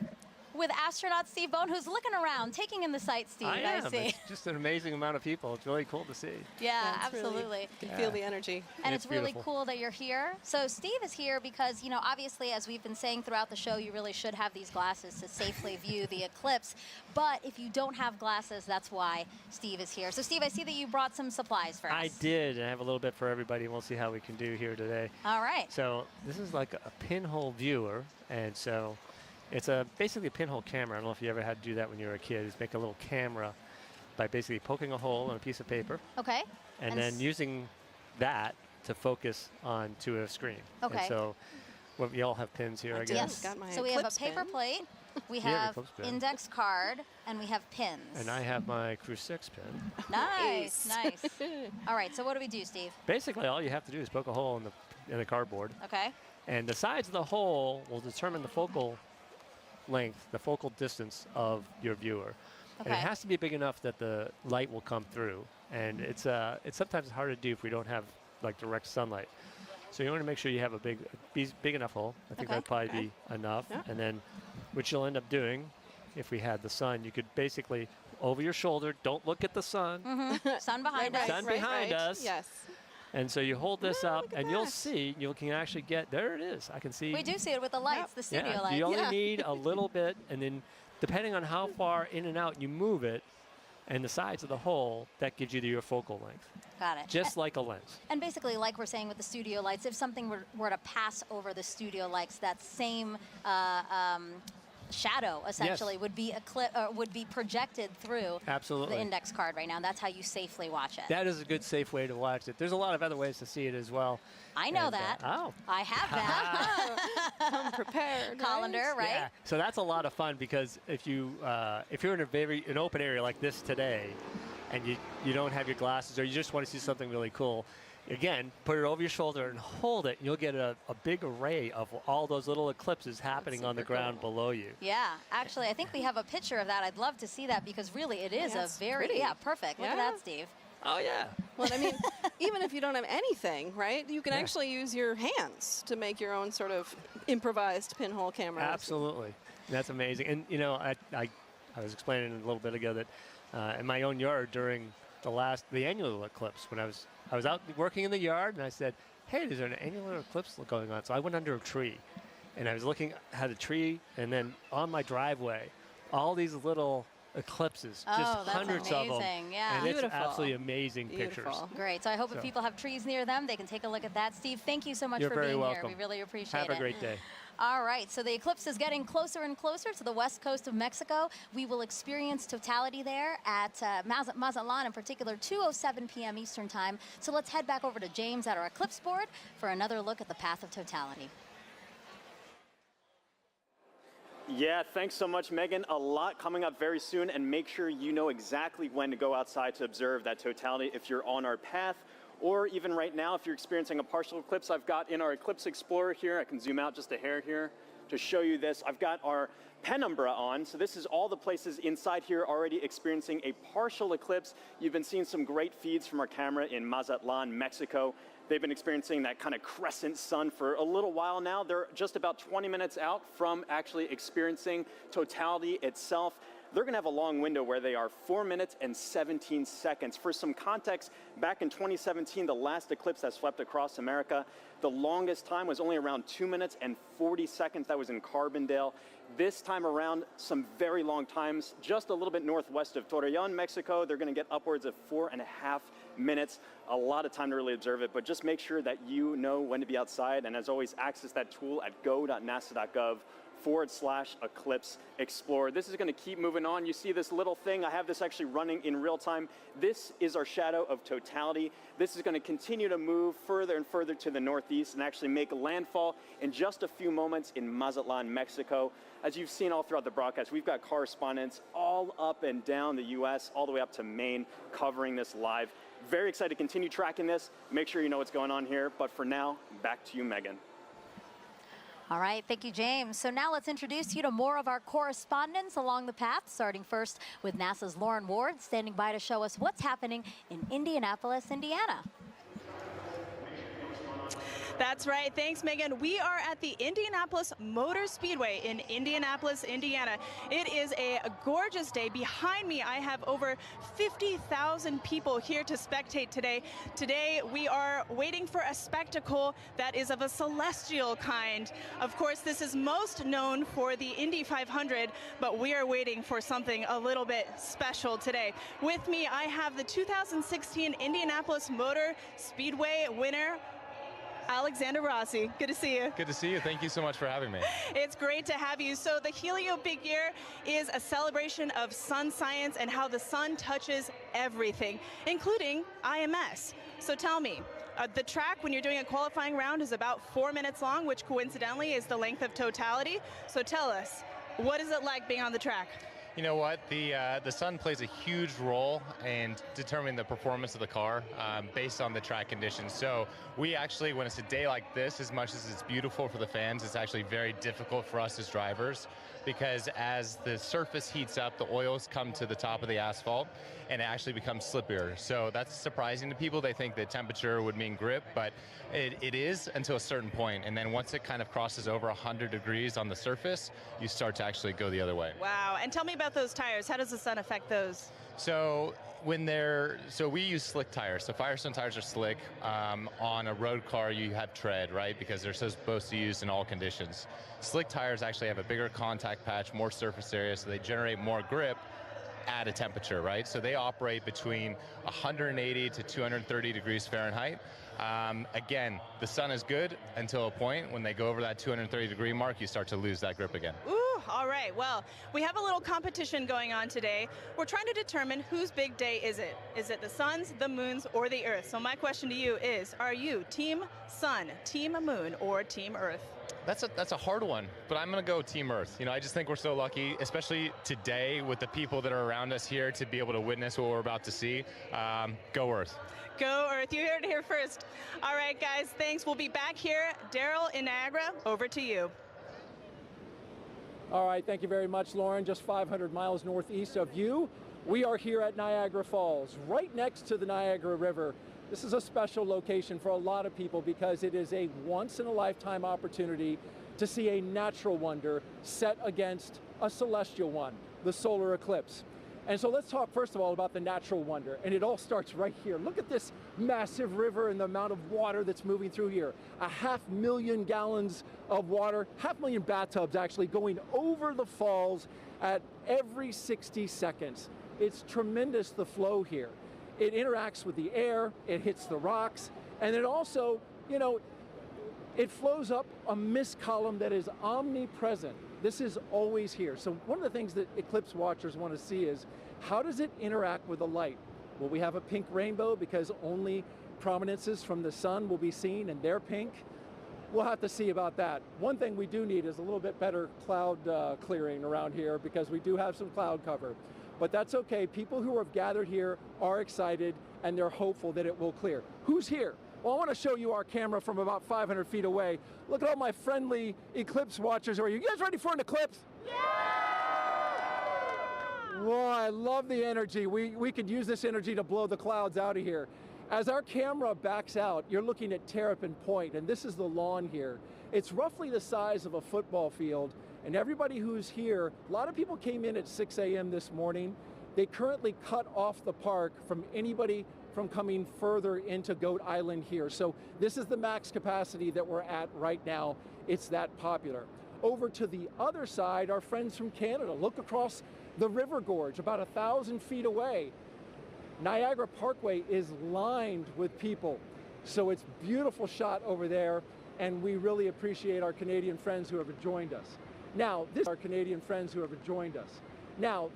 with astronaut Steve Bone, who's looking around, taking in the sights, Steve. I am. see. It's just an amazing amount of people. It's really cool to see. Yeah, it's really- absolutely. you can feel the energy. And it's really beautiful. cool that you're here. So Steve is here because, you know, obviously, as we've been saying throughout the show, you really should have these glasses to safely view the eclipse. But if you don't have glasses, that's why Steve is here. So Steve, I see that you brought some supplies for us. I did. I have a little bit for everybody, and we'll see how we can do here today. All right. So this is like a pinhole viewer, and so it's basically a pinhole camera. I don't know if you ever had to do that when you were a kid. Is make a little camera by basically poking a hole in a piece of paper. Okay. And then using that to focus onto a screen. Okay. And so we all have pins here, I guess. Yes. So we have a paper plate, we Yeah, your have eclipse pin. index card, and we have pins. And I have my Cruise 6 pin. Nice, nice. All right, so what do we do, Steve? Basically, all you have to do is poke a hole in the cardboard. Okay. And the sides of the hole will determine the focal length, the focal distance of your viewer. And it Okay. has to be big enough that the light will come through. And it's sometimes hard to do if we don't have like direct sunlight. So you want to make sure you have a big enough hole. I think Okay. that'd probably be enough. Yeah. And then what you'll end up doing, if we had the sun, you could basically over your shoulder, don't look at the sun. Sun behind us. Sun behind us. Yes. And so you hold this up, and you'll see, you can actually get, there it is. I can see. We do see it with the lights, the studio lights. You only need a little bit, and then depending on how far in and out you move it, and the sides of the hole, that gives you your focal length. Got it. Just like a lens. And basically, like we're saying with the studio lights, if something were to pass over the studio lights, that same shadow essentially would be projected through Absolutely. the index card right now. That's how you safely watch it. That is a good, safe way to watch it. There's a lot of other ways to see it as well. I know And, that. Oh. I have that. Come prepared. Colander, right? Yeah. So that's a lot of fun because if you're in an open area like this today, and you don't have your glasses or you just want to see something really cool, again, put it over your shoulder and hold it. And you'll get a big array of all those little eclipses happening on the ground below you. Yeah, actually, I think we have a picture of that. I'd love to see that because really it is Yeah, a it's very, pretty. perfect. Look at Yeah. that, Steve. Oh, yeah. Well, I mean, even if you don't have anything, right, you can Yeah. actually use your hands to make your own sort of improvised pinhole camera. Absolutely. That's amazing. And, you know, I was explaining a little bit ago that in my own yard during the annual eclipse, when I was out working in the yard, and I said, hey, there's an annular eclipse going on. So I went under a tree, and I was looking at a tree, and then on my driveway, all these little eclipses, Oh, just that's hundreds of them. amazing. Yeah. And Beautiful. it's absolutely amazing pictures. Great. So I hope if So- people have trees near them, they can take a look at that. Steve, thank you so much You're for very being welcome. here. We really appreciate it. Have a great day. All right, so the eclipse is getting closer and closer to the west coast of Mexico. We will experience totality there at Mazatlan, in particular, 2:07 p.m. Eastern Time. So let's head back over to James at our eclipse board for another look at the path of totality. Yeah, thanks so much, Megan. A lot coming up very soon, and make sure you know exactly when to go outside to observe that totality if you're on our path. Or even right now, if you're experiencing a partial eclipse, I've got in our Eclipse Explorer here, I can zoom out just a hair here to show you this. I've got our penumbra on, so this is all the places inside here already experiencing a partial eclipse. You've been seeing some great feeds from our camera in Mazatlan, Mexico. They've been experiencing that kind of crescent sun for a little while now. They're just about 20 minutes out from actually experiencing totality itself. They're going to have a long window where they are 4 minutes and 17 seconds. For some context, back in 2017, the last eclipse that swept across America, the longest time was only around 2 minutes and 40 seconds. That was in Carbondale. This time around, some very long times, just a little bit northwest of Torreon, Mexico. They're going to get upwards of 4.5 minutes. A lot of time to really observe it, but just make sure that you know when to be outside. And as always, access that tool at go.nasa.gov/eclipse explorer. This is going to keep moving on. You see this little thing. I have this actually running in real time. This is our shadow of totality. This is going to continue to move further and further to the northeast and actually make landfall in just a few moments in Mazatlan, Mexico. As you've seen all throughout the broadcast, we've got correspondents all up and down the U.S., all the way up to Maine, covering this live. Very excited to continue tracking this. Make sure you know what's going on here. But for now, back to you, Megan. All right, thank you, James. So now let's introduce you to more of our correspondents along the path, starting first with NASA's Lauren Ward, standing by to show us what's happening in Indianapolis, Indiana. That's right. Thanks, Megan. We are at the Indianapolis Motor Speedway in Indianapolis, Indiana. It is a gorgeous day. Behind me, I have over 50,000 people here to spectate today. Today, we are waiting for a spectacle that is of a celestial kind. Of course, this is most known for the Indy 500, but we are waiting for something a little bit special today. With me, I have the 2016 Indianapolis Motor Speedway winner, Alexander Rossi. Good to see you. Good to see you. Thank you so much for having me. It's great to have you. So the Helio Big Year is a celebration of sun science and how the sun touches everything, including IMS. So tell me, the track when you're doing a qualifying round is about 4 minutes long, which coincidentally is the length of totality. So tell us, what is it like being on the track? You know what? The sun plays a huge role in determining the performance of the car based on the track conditions. So we actually, when it's a day like this, as much as it's beautiful for the fans, it's actually very difficult for us as drivers, because as the surface heats up, the oils come to the top of the asphalt and it actually becomes slippier. So that's surprising to people. They think that temperature would mean grip, but it is until a certain point. And then once it kind of crosses over 100 degrees on the surface, you start to actually go the other way. Wow. And tell me about those tires. How does the sun affect those? So we use slick tires. So Firestone tires are slick. On a road car, you have tread, right? Because they're supposed to use in all conditions. Slick tires actually have a bigger contact patch, more surface area, so they generate more grip at a temperature, right? So they operate between 180 to 230 degrees Fahrenheit. Again, the sun is good until a point. When they go over that 230 degree mark, you start to lose that grip again. Ooh, all right. Well, we have a little competition going on today. We're trying to determine whose big day is it. Is it the sun's, the moon's, or the Earth? So my question to you is, are you Team Sun, Team Moon, or Team Earth? That's a hard one, but I'm going to go Team Earth. You know, I just think we're so lucky, especially today with the people that are around us here, to be able to witness what we're about to see. Go Earth. Go Earth. You heard it here first. All right, guys, thanks. We'll be back here. Daryl in Niagara, over to you. All right, thank you very much, Lauren. Just 500 miles northeast of you, we are here at Niagara Falls, right next to the Niagara River. This is a special location for a lot of people because it is a once-in-a-lifetime opportunity to see a natural wonder set against a celestial one, the solar eclipse. And so let's talk first of all about the natural wonder, and it all starts right here. Look at this massive river and the amount of water that's moving through here. 500,000 gallons of water, 500,000 bathtubs actually going over the falls at every 60 seconds. It's tremendous, the flow here. It interacts with the air, it hits the rocks, and it also, you know, it flows up a mist column that is omnipresent. This is always here. So one of the things that eclipse watchers want to see is, how does it interact with the light? Will we have a pink rainbow because only prominences from the sun will be seen and they're pink? We'll have to see about that. One thing we do need is a little bit better cloud clearing around here, because we do have some cloud cover. But that's okay. People who have gathered here are excited and they're hopeful that it will clear. Who's here? Well, I want to show you our camera from about 500 feet away. Look at all my friendly eclipse watchers. Are you guys ready for an eclipse? Yeah! Whoa, I love the energy. We could use this energy to blow the clouds out of here. As our camera backs out, you're looking at Terrapin Point, and this is the lawn here. It's roughly the size of a football field, and everybody who's here, a lot of people came in at 6 a.m. this morning. They currently cut off the park from anybody from coming further into Goat Island here. So this is the max capacity that we're at right now. It's that popular. Over to the other side, our friends from Canada. Look across the river gorge, about 1,000 feet away. Niagara Parkway is lined with people. So it's a beautiful shot over there, and we really appreciate our Canadian friends who have joined us. Now,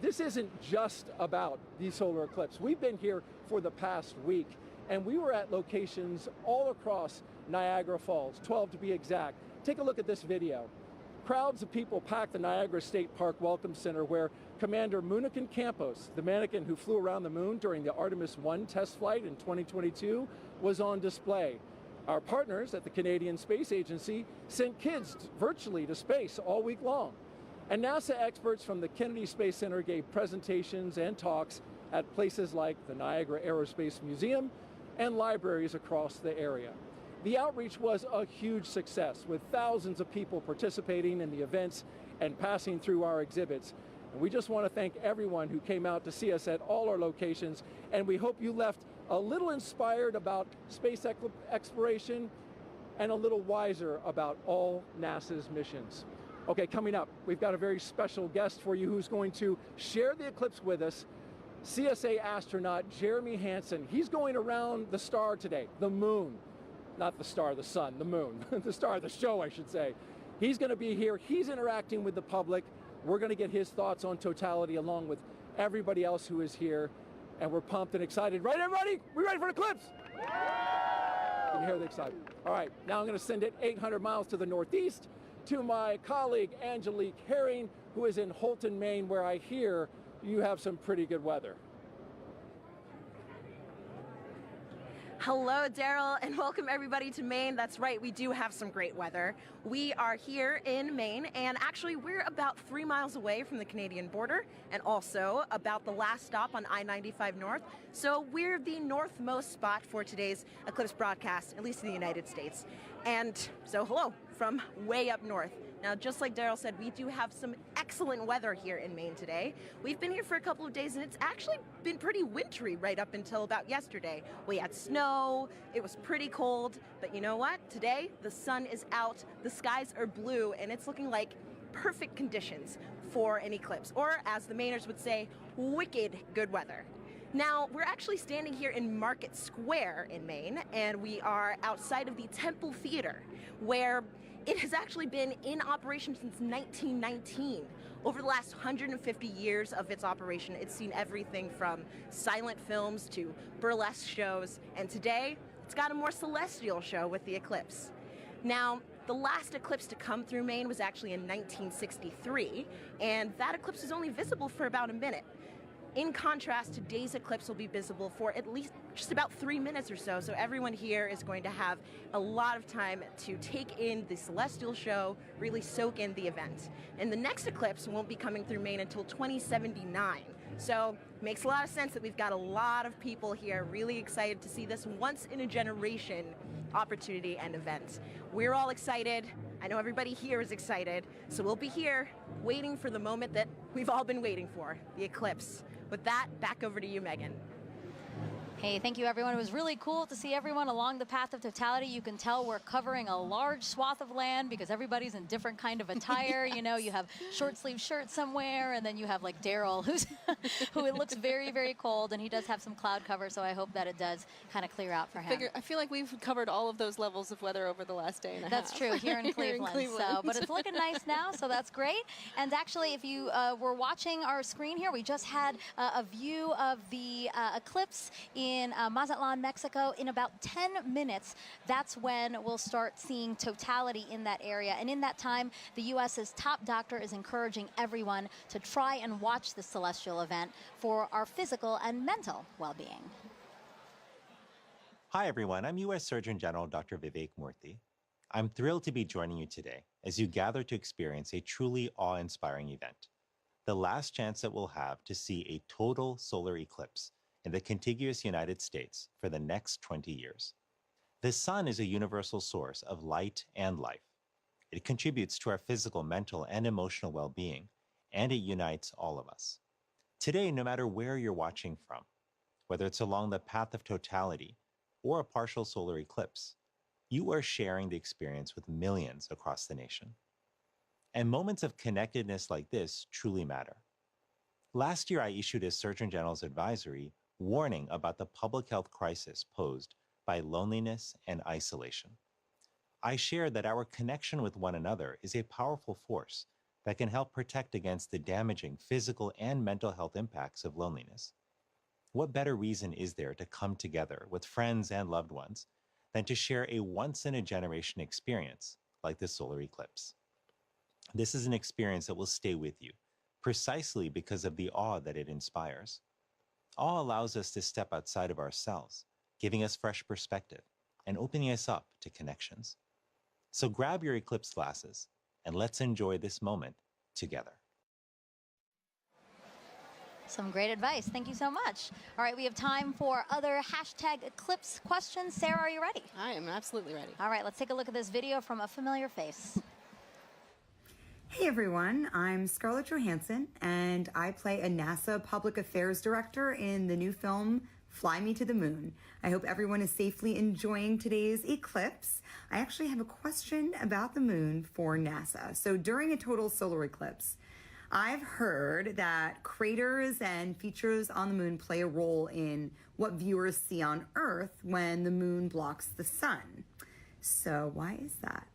this isn't just about the solar eclipse. We've been here for the past week, and we were at locations all across Niagara Falls, 12 to be exact. Take a look at this video. Crowds of people packed the Niagara State Park Welcome Center, where Commander Munikin Campos, the mannequin who flew around the moon during the Artemis 1 test flight in 2022, was on display. Our partners at the Canadian Space Agency sent kids virtually to space all week long. And NASA experts from the Kennedy Space Center gave presentations and talks at places like the Niagara Aerospace Museum and libraries across the area. The outreach was a huge success, with thousands of people participating in the events and passing through our exhibits. And we just want to thank everyone who came out to see us at all our locations, and we hope you left a little inspired about space exploration and a little wiser about all NASA's missions. Okay, coming up, we've got a very special guest for you who's going to share the eclipse with us, CSA astronaut Jeremy Hansen. He's going around the star today, the moon. Not the star, the sun, the moon. The star of the show, I should say. He's going to be here. He's interacting with the public. We're going to get his thoughts on totality along with everybody else who is here. And we're pumped and excited. Right, everybody? We ready for an eclipse? Can you hear the excitement? All right, now I'm going to send it 800 miles to the northeast to my colleague Angelique Herring, who is in Holton, Maine, where I hear you have some pretty good weather. Hello, Daryl, and welcome everybody to Maine. That's right, we do have some great weather. We are here in Maine, and actually we're about 3 miles away from the Canadian border, and also about the last stop on I-95 North. So we're the northmost spot for today's eclipse broadcast, at least in the United States. And so hello from way up north. Now, just like Daryl said, we do have some excellent weather here in Maine today. We've been here for a couple of days, and it's actually been pretty wintry right up until about yesterday. We had snow, it was pretty cold, but you know what? Today, the sun is out, the skies are blue, and it's looking like perfect conditions for an eclipse, or as the Mainers would say, wicked good weather. Now, we're actually standing here in Market Square in Maine, and we are outside of the Temple Theater, where it has actually been in operation since 1919. Over the last 150 years of its operation, it's seen everything from silent films to burlesque shows, and today, it's got a more celestial show with the eclipse. Now, the last eclipse to come through Maine was actually in 1963, and that eclipse was only visible for about a minute. In contrast, today's eclipse will be visible for at least just about 3 minutes or so, so everyone here is going to have a lot of time to take in the celestial show, really soak in the event. And the next eclipse won't be coming through Maine until 2079. So it makes a lot of sense that we've got a lot of people here really excited to see this once-in-a-generation opportunity and event. We're all excited. I know everybody here is excited, so we'll be here waiting for the moment that we've all been waiting for, the eclipse. With that, back over to you, Megan. Hey, thank you, everyone. It was really cool to see everyone along the path of totality. You can tell we're covering a large swath of land because everybody's in different kind of attire. You know, you have short sleeve shirts somewhere, and then you have like Daryl, who it looks very, very cold, and he does have some cloud cover, so I hope that it does kind of clear out for him. I feel like we've covered all of those levels of weather over the last day and a half. That's true, here in Cleveland. So, but it's looking nice now, so that's great. And actually, if you were watching our screen here, we just had a view of the eclipse in Mazatlan, Mexico. In about 10 minutes, that's when we'll start seeing totality in that area. And in that time, the U.S.'s top doctor is encouraging everyone to try and watch the celestial event for our physical and mental well-being. Hi, everyone. I'm U.S. Surgeon General Dr. Vivek Murthy. I'm thrilled to be joining you today as you gather to experience a truly awe-inspiring event, the last chance that we'll have to see a total solar eclipse in the contiguous United States for the next 20 years. The sun is a universal source of light and life. It contributes to our physical, mental, and emotional well-being, and it unites all of us. Today, no matter where you're watching from, whether it's along the path of totality or a partial solar eclipse, you are sharing the experience with millions across the nation. And moments of connectedness like this truly matter. Last year, I issued a Surgeon General's advisory warning about the public health crisis posed by loneliness and isolation. I shared that our connection with one another is a powerful force that can help protect against the damaging physical and mental health impacts of loneliness. What better reason is there to come together with friends and loved ones than to share a once-in-a-generation experience like the solar eclipse? This is an experience that will stay with you, precisely because of the awe that it inspires. Awe allows us to step outside of ourselves, giving us fresh perspective and opening us up to connections. So grab your eclipse glasses and let's enjoy this moment together. Some great advice. Thank you so much. All right, we have time for other hashtag eclipse questions. Sarah, are you ready? I am absolutely ready. All right, let's take a look at this video from a familiar face. Hey everyone, I'm Scarlett Johansson, and I play a NASA Public Affairs Director in the new film, Fly Me to the Moon. I hope everyone is safely enjoying today's eclipse. I actually have a question about the moon for NASA. So during a total solar eclipse, I've heard that craters and features on the moon play a role in what viewers see on Earth when the moon blocks the sun. So why is that?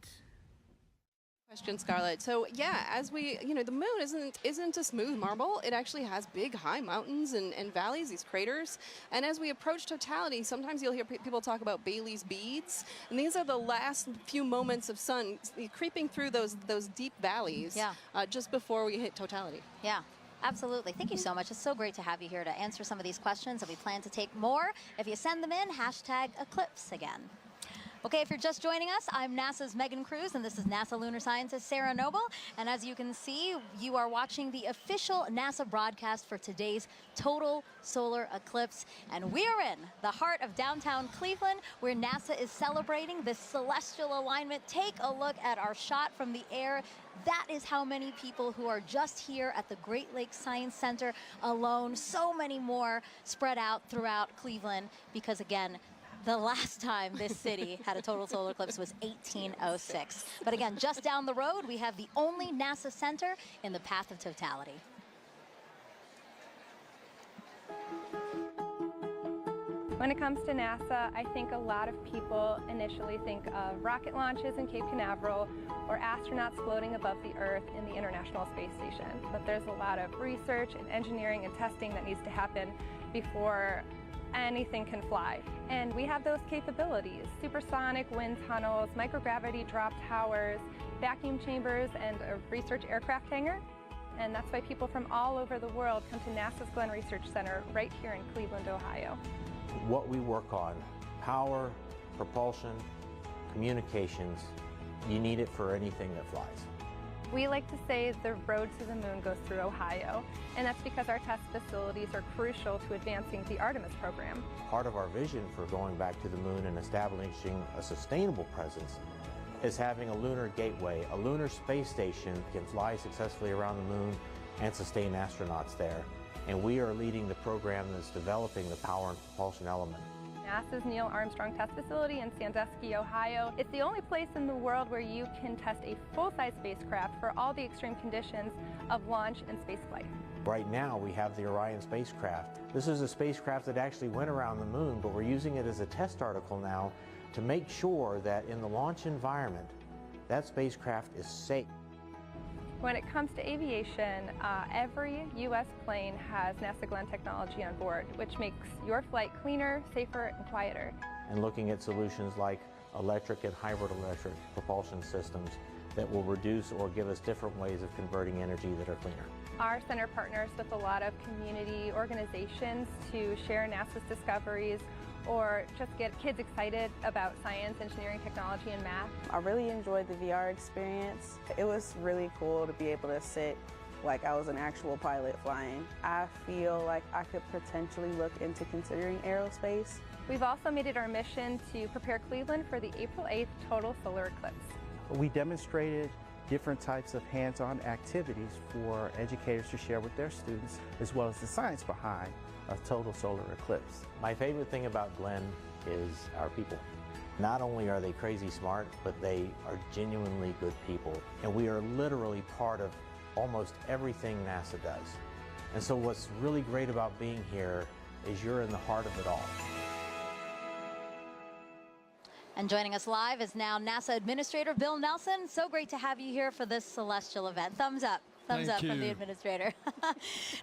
Question, Scarlett. So yeah, as we, the moon isn't a smooth marble. It actually has big, high mountains and valleys, these craters. And as we approach totality, sometimes you'll hear people talk about Bailey's beads, and these are the last few moments of sun creeping through those deep valleys. Yeah. Just before we hit totality. Yeah. Absolutely. Thank you so much. It's so great to have you here to answer some of these questions, and we plan to take more. If you send them in, hashtag eclipse again. Okay, if you're just joining us, I'm NASA's Megan Cruz, and this is NASA lunar scientist Sarah Noble. And as you can see, you are watching the official NASA broadcast for today's total solar eclipse. And we are in the heart of downtown Cleveland, where NASA is celebrating this celestial alignment. Take a look at our shot from the air. That is how many people who are just here at the Great Lakes Science Center alone. So many more spread out throughout Cleveland, because again, the last time this city had a total solar eclipse was 1806. But again, just down the road, we have the only NASA center in the path of totality. When it comes to NASA, I think a lot of people initially think of rocket launches in Cape Canaveral or astronauts floating above the Earth in the International Space Station. But there's a lot of research and engineering and testing that needs to happen before anything can fly. And we have those capabilities: supersonic wind tunnels, microgravity drop towers, vacuum chambers, and a research aircraft hangar. And that's why people from all over the world come to NASA's Glenn Research Center right here in Cleveland, Ohio. What we work on: power, propulsion, communications. You need it for anything that flies. We like to say the road to the moon goes through Ohio, and that's because our test facilities are crucial to advancing the Artemis program. Part of our vision for going back to the moon and establishing a sustainable presence is having a lunar gateway. A lunar space station can fly successfully around the moon and sustain astronauts there. and we are leading the program that's developing the power and propulsion element. NASA's Neil Armstrong Test Facility in Sandusky, Ohio. It's the only place in the world where you can test a full-size spacecraft for all the extreme conditions of launch and spaceflight. Right now we have the Orion spacecraft. This is a spacecraft that actually went around the moon, but we're using it as a test article now to make sure that in the launch environment, that spacecraft is safe. When it comes to aviation, every U.S. plane has NASA Glenn technology on board, which makes your flight cleaner, safer, and quieter. And looking at solutions like electric and hybrid electric propulsion systems that will reduce or give us different ways of converting energy that are cleaner. Our center partners with a lot of community organizations to share NASA's discoveries or just get kids excited about science, engineering, technology, and math. I really enjoyed the VR experience. It was really cool to be able to sit like I was an actual pilot flying. I feel like I could potentially look into considering aerospace. We've also made it our mission to prepare Cleveland for the April 8th total solar eclipse. We demonstrated different types of hands-on activities for educators to share with their students, as well as the science behind a total solar eclipse. My favorite thing about Glenn is our people. Not only are they crazy smart, but they are genuinely good people. And we are literally part of almost everything NASA does. And so what's really great about being here is you're in the heart of it all. And joining us live is now NASA Administrator Bill Nelson. So great to have you here for this celestial event. Thumbs up. Thumbs up from the Administrator.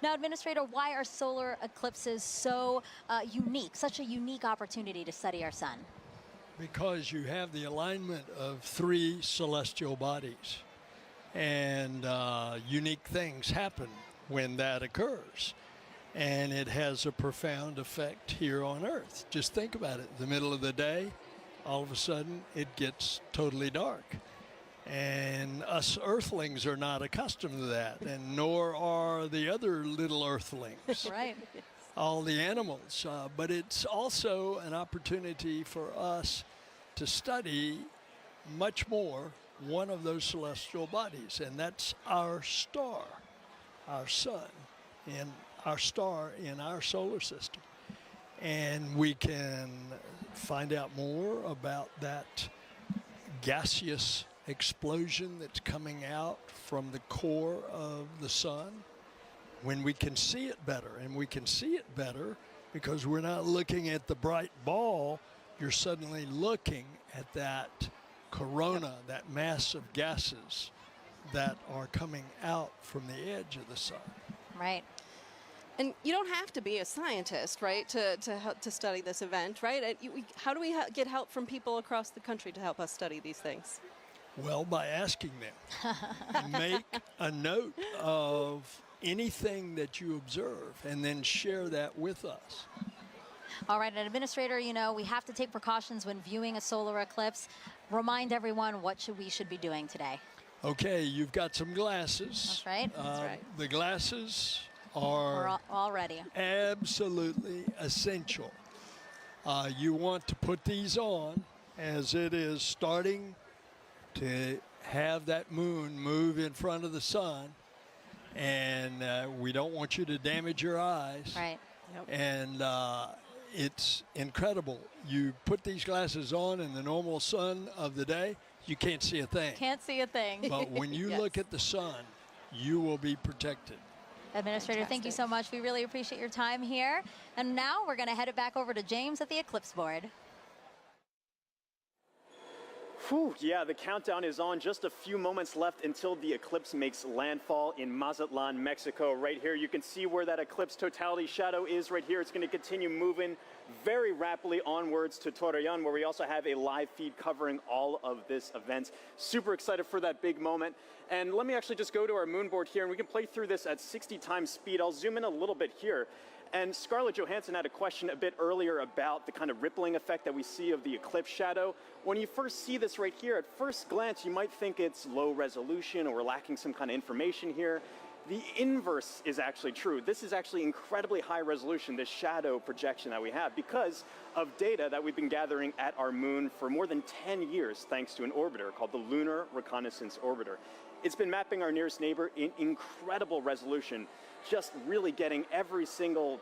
Now, Administrator, why are solar eclipses so unique, such a unique opportunity to study our sun? Because you have the alignment of three celestial bodies, and unique things happen when that occurs. And it has a profound effect here on Earth. Just think about it. The middle of the day, all of a sudden, it gets totally dark. And us Earthlings are not accustomed to that, and nor are the other little Earthlings. Right. All the animals. But it's also an opportunity for us to study much more one of those celestial bodies, and that's our star, our sun, and our star in our solar system. And we can find out more about that gaseous explosion that's coming out from the core of the sun when we can see it better. And we can see it better because we're not looking at the bright ball. You're suddenly looking at that corona, that mass of gases that are coming out from the edge of the sun. Right. And you don't have to be a scientist, right, to study this event, right? How do we get help from people across the country to help us study these things? Well, by asking them. Make a note of anything that you observe and then share that with us. All right, and Administrator, you know, we have to take precautions when viewing a solar eclipse. Remind everyone what we should be doing today. Okay, you've got some glasses. That's right. That's right. The glasses are all ready. Absolutely essential. You want to put these on as it is starting to have that moon move in front of the sun, and we don't want you to damage your eyes. Right. Yep. And it's incredible. You put these glasses on in the normal sun of the day, you can't see a thing. Can't see a thing. But when you look at the sun, you will be protected. Administrator, thank you so much. We really appreciate your time here. And now we're going to head it back over to James at the eclipse board. Whew, yeah, the countdown is on. Just a few moments left until the eclipse makes landfall in Mazatlan, Mexico. Right here, you can see where that eclipse totality shadow is right here. It's going to continue moving very rapidly onwards to Torreon, where we also have a live feed covering all of this event. Super excited for that big moment. And let me actually just go to our moon board here, and we can play through this at 60 times speed. I'll zoom in a little bit here. And Scarlett Johansson had a question a bit earlier about the kind of rippling effect that we see of the eclipse shadow. When you first see this right here, at first glance, you might think it's low resolution or we're lacking some kind of information here. The inverse is actually true. This is actually incredibly high resolution, this shadow projection that we have, because of data that we've been gathering at our moon for more than 10 years, thanks to an orbiter called the Lunar Reconnaissance Orbiter. It's been mapping our nearest neighbor in incredible resolution, just really getting every single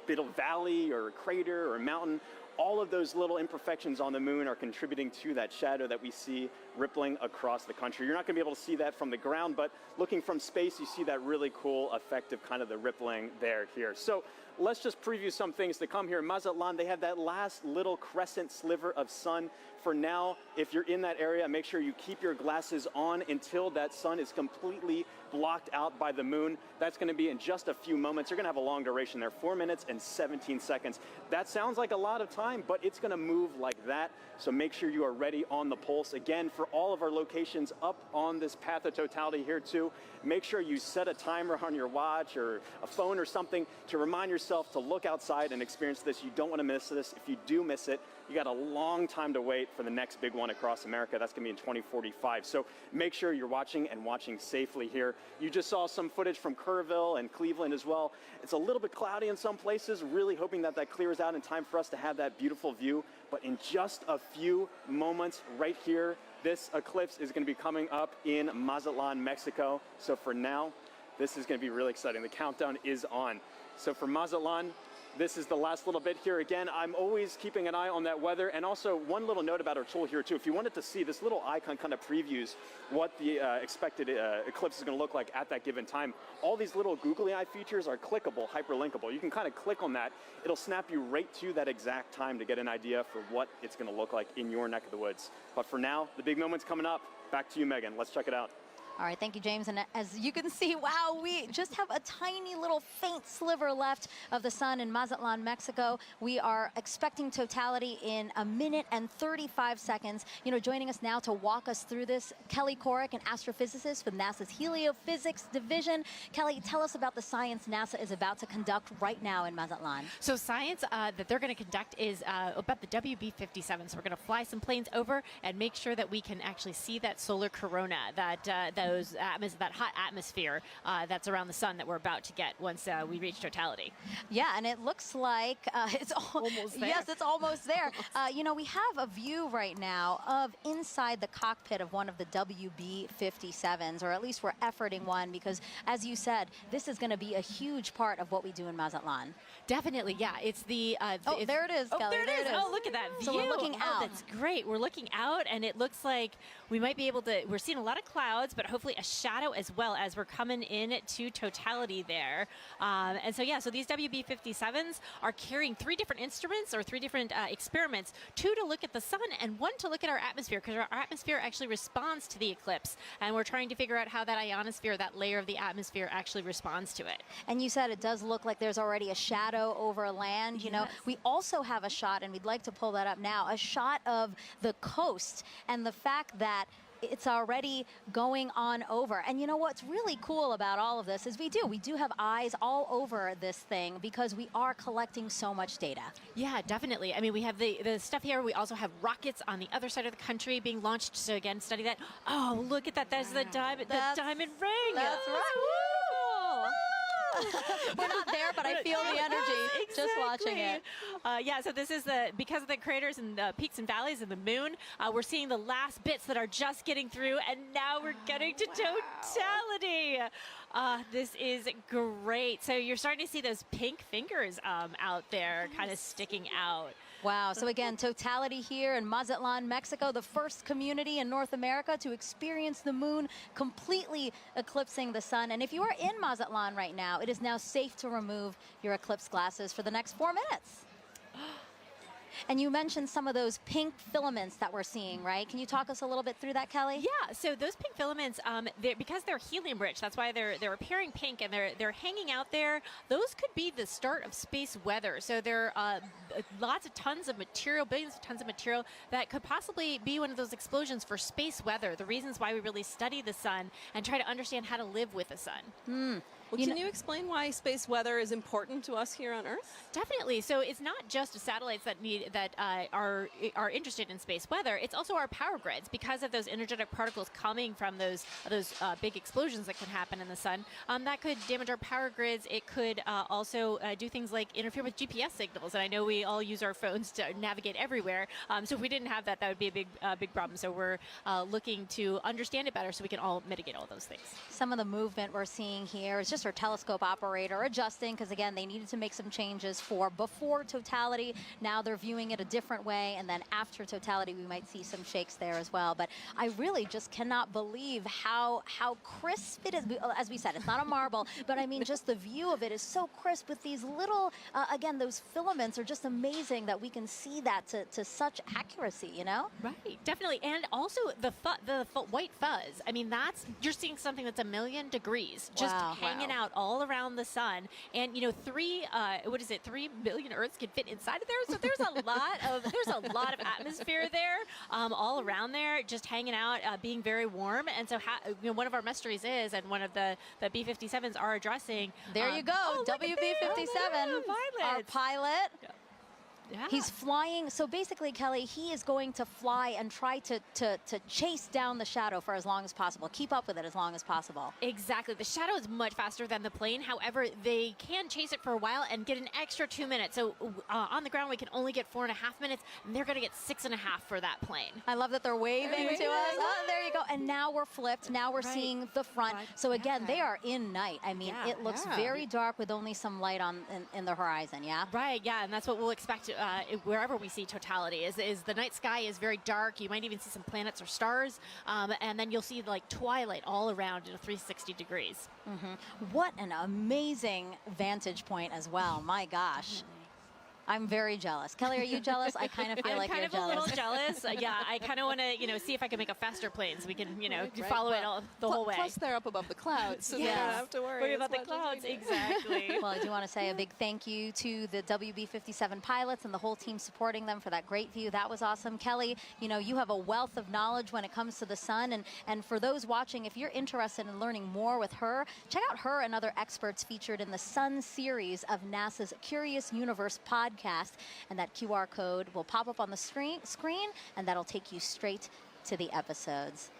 bit of valley or crater or mountain. All of those little imperfections on the moon are contributing to that shadow that we see rippling across the country. You're not going to be able to see that from the ground, but looking from space, you see that really cool effect of kind of the rippling there here. So let's just preview some things to come here. In Mazatlan, they have that last little crescent sliver of sun. For now, if you're in that area, make sure you keep your glasses on until that sun is completely blocked out by the moon. That's going to be in just a few moments. You're going to have a long duration there, 4 minutes and 17 seconds. That sounds like a lot of time, but it's going to move like that. So make sure you are ready on the pulse. Again, for all of our locations up on this path of totality here too, make sure you set a timer on your watch or a phone or something to remind yourself to look outside and experience this. You don't want to miss this. If you do miss it, you got a long time to wait for the next big one across America. That's going to be in 2045. So make sure you're watching and watching safely here. You just saw some footage from Kerrville and Cleveland as well. It's a little bit cloudy in some places, really hoping that that clears out in time for us to have that beautiful view. But in just a few moments right here, this eclipse is going to be coming up in Mazatlan, Mexico. So for now, this is going to be really exciting. The countdown is on. So for Mazatlan, this is the last little bit here. Again, I'm always keeping an eye on that weather. And also one little note about our tool here too. If you wanted to see, this little icon kind of previews what the expected eclipse is going to look like at that given time. All these little googly eye features are clickable, hyperlinkable. You can kind of click on that. It'll snap you right to that exact time to get an idea for what it's going to look like in your neck of the woods. But for now, the big moment's coming up. Back to you, Megan. Let's check it out. All right, thank you, James. And as you can see, wow, we just have a tiny little faint sliver left of the sun in Mazatlan, Mexico. We are expecting totality in 1 minute and 35 seconds. You know, joining us now to walk us through this, Kelly Korrick, an astrophysicist from NASA's Heliophysics Division. Kelly, tell us about the science NASA is about to conduct right now in Mazatlan. So science that they're going to conduct is about the WB-57. So we're going to fly some planes over and make sure that we can actually see that solar corona, that that hot atmosphere that's around the sun that we're about to get once we reach totality. Yeah, and it looks like it's almost there. Yes, it's almost there. You know, we have a view right now of inside the cockpit of one of the WB-57s, or at least we're efforting one, because as you said, this is going to be a huge part of what we do in Mazatlan. Definitely, yeah. It's the oh, there it is, Kelly. There it is. Oh, look at that view. So we're looking out. That's great. We're looking out, and it looks like we might be able to. We're seeing a lot of clouds, but hopefully a shadow as well as we're coming in to totality there. And so, yeah, so these WB-57s are carrying 3 different instruments or 3 different experiments, 2 to look at the sun and 1 to look at our atmosphere, because our atmosphere actually responds to the eclipse. And we're trying to figure out how that ionosphere, that layer of the atmosphere, actually responds to it. And you said it does look like there's already a shadow over land. You know, we also have a shot, and we'd like to pull that up now, a shot of the coast and the fact that it's already going on over. And you know what's really cool about all of this is we do have eyes all over this thing because we are collecting so much data. Yeah, definitely. I mean, we have the stuff here. We also have rockets on the other side of the country being launched. So again, study that. Oh, look at that. There's the diamond ring. That's right. We're not there, but I feel the energy just watching it. Yeah, so this is because of the craters and the peaks and valleys of the moon, we're seeing the last bits that are just getting through, and now we're getting to totality. This is great. So you're starting to see those pink fingers out there kind of sticking out. Wow. So again, totality here in Mazatlan, Mexico, the first community in North America to experience the moon completely eclipsing the sun. And if you are in Mazatlan right now, it is now safe to remove your eclipse glasses for the next 4 minutes. And you mentioned some of those pink filaments that we're seeing, right? Can you talk us a little bit through that, Kelly? Yeah, so those pink filaments, because they're helium-rich, that's why they're appearing pink and they're hanging out there. Those could be the start of space weather. So there are lots of tons of material, billions of tons of material that could possibly be one of those explosions for space weather, the reasons why we really study the sun and try to understand how to live with the sun. Well, can you explain why space weather is important to us here on Earth? Definitely. So it's not just satellites that are interested in space weather. It's also our power grids because of those energetic particles coming from those big explosions that can happen in the sun. That could damage our power grids. It could also do things like interfere with GPS signals. And I know we all use our phones to navigate everywhere. So if we didn't have that, that would be a big problem. So we're looking to understand it better so we can all mitigate all those things. Some of the movement we're seeing here is just our telescope operator adjusting because, again, they needed to make some changes for before totality. Now they're viewing it a different way, and then after totality, we might see some shakes there as well. But I really just cannot believe how crisp it is. As we said, it's not a marble, but I mean, just the view of it is so crisp with these little, again, those filaments are just amazing that we can see that to such accuracy, you know? Right, definitely. And also the white fuzz. I mean, you're seeing something that's 1,000,000 degrees just hanging out all around the sun. And, you know, 3 billion Earths can fit inside of there. So there's a lot of atmosphere there, all around there, just hanging out, being very warm. And so, one of our mysteries is, and one of the B-57s are addressing. There you go, WB-57, our pilot. Yeah. He's flying. So basically, Kelly, he is going to fly and try to chase down the shadow for as long as possible, keep up with it as long as possible. Exactly. The shadow is much faster than the plane. However, they can chase it for a while and get an extra 2 minutes. So on the ground, we can only get 4.5 minutes, and they're going to get 6.5 for that plane. I love that they're waving to us. Oh, there you go. And now we're flipped. Now we're seeing the front. So again, they are in night. I mean, it looks very dark with only some light in the horizon, yeah? Right, yeah, and that's what we'll expect wherever we see totality is the night sky is very dark. You might even see some planets or stars, and then you'll see like twilight all around in 360 degrees. What an amazing vantage point as well. My gosh. I'm very jealous. Kelly, are you jealous? I kind of feel like you're jealous. I'm kind of a little jealous. Yeah, I kind of want to, see if I can make a faster plane so we can, follow it the whole way. Plus, they're up above the clouds, so they don't have to worry about the clouds. Exactly. Well, I do want to say a big thank you to the WB-57 pilots and the whole team supporting them for that great view. That was awesome. Kelly, you have a wealth of knowledge when it comes to the sun. And for those watching, if you're interested in learning more with her, check out her and other experts featured in the Sun series of NASA's Curious Universe podcast. And that QR code will pop up on the screen, and that'll take you straight to the episodes.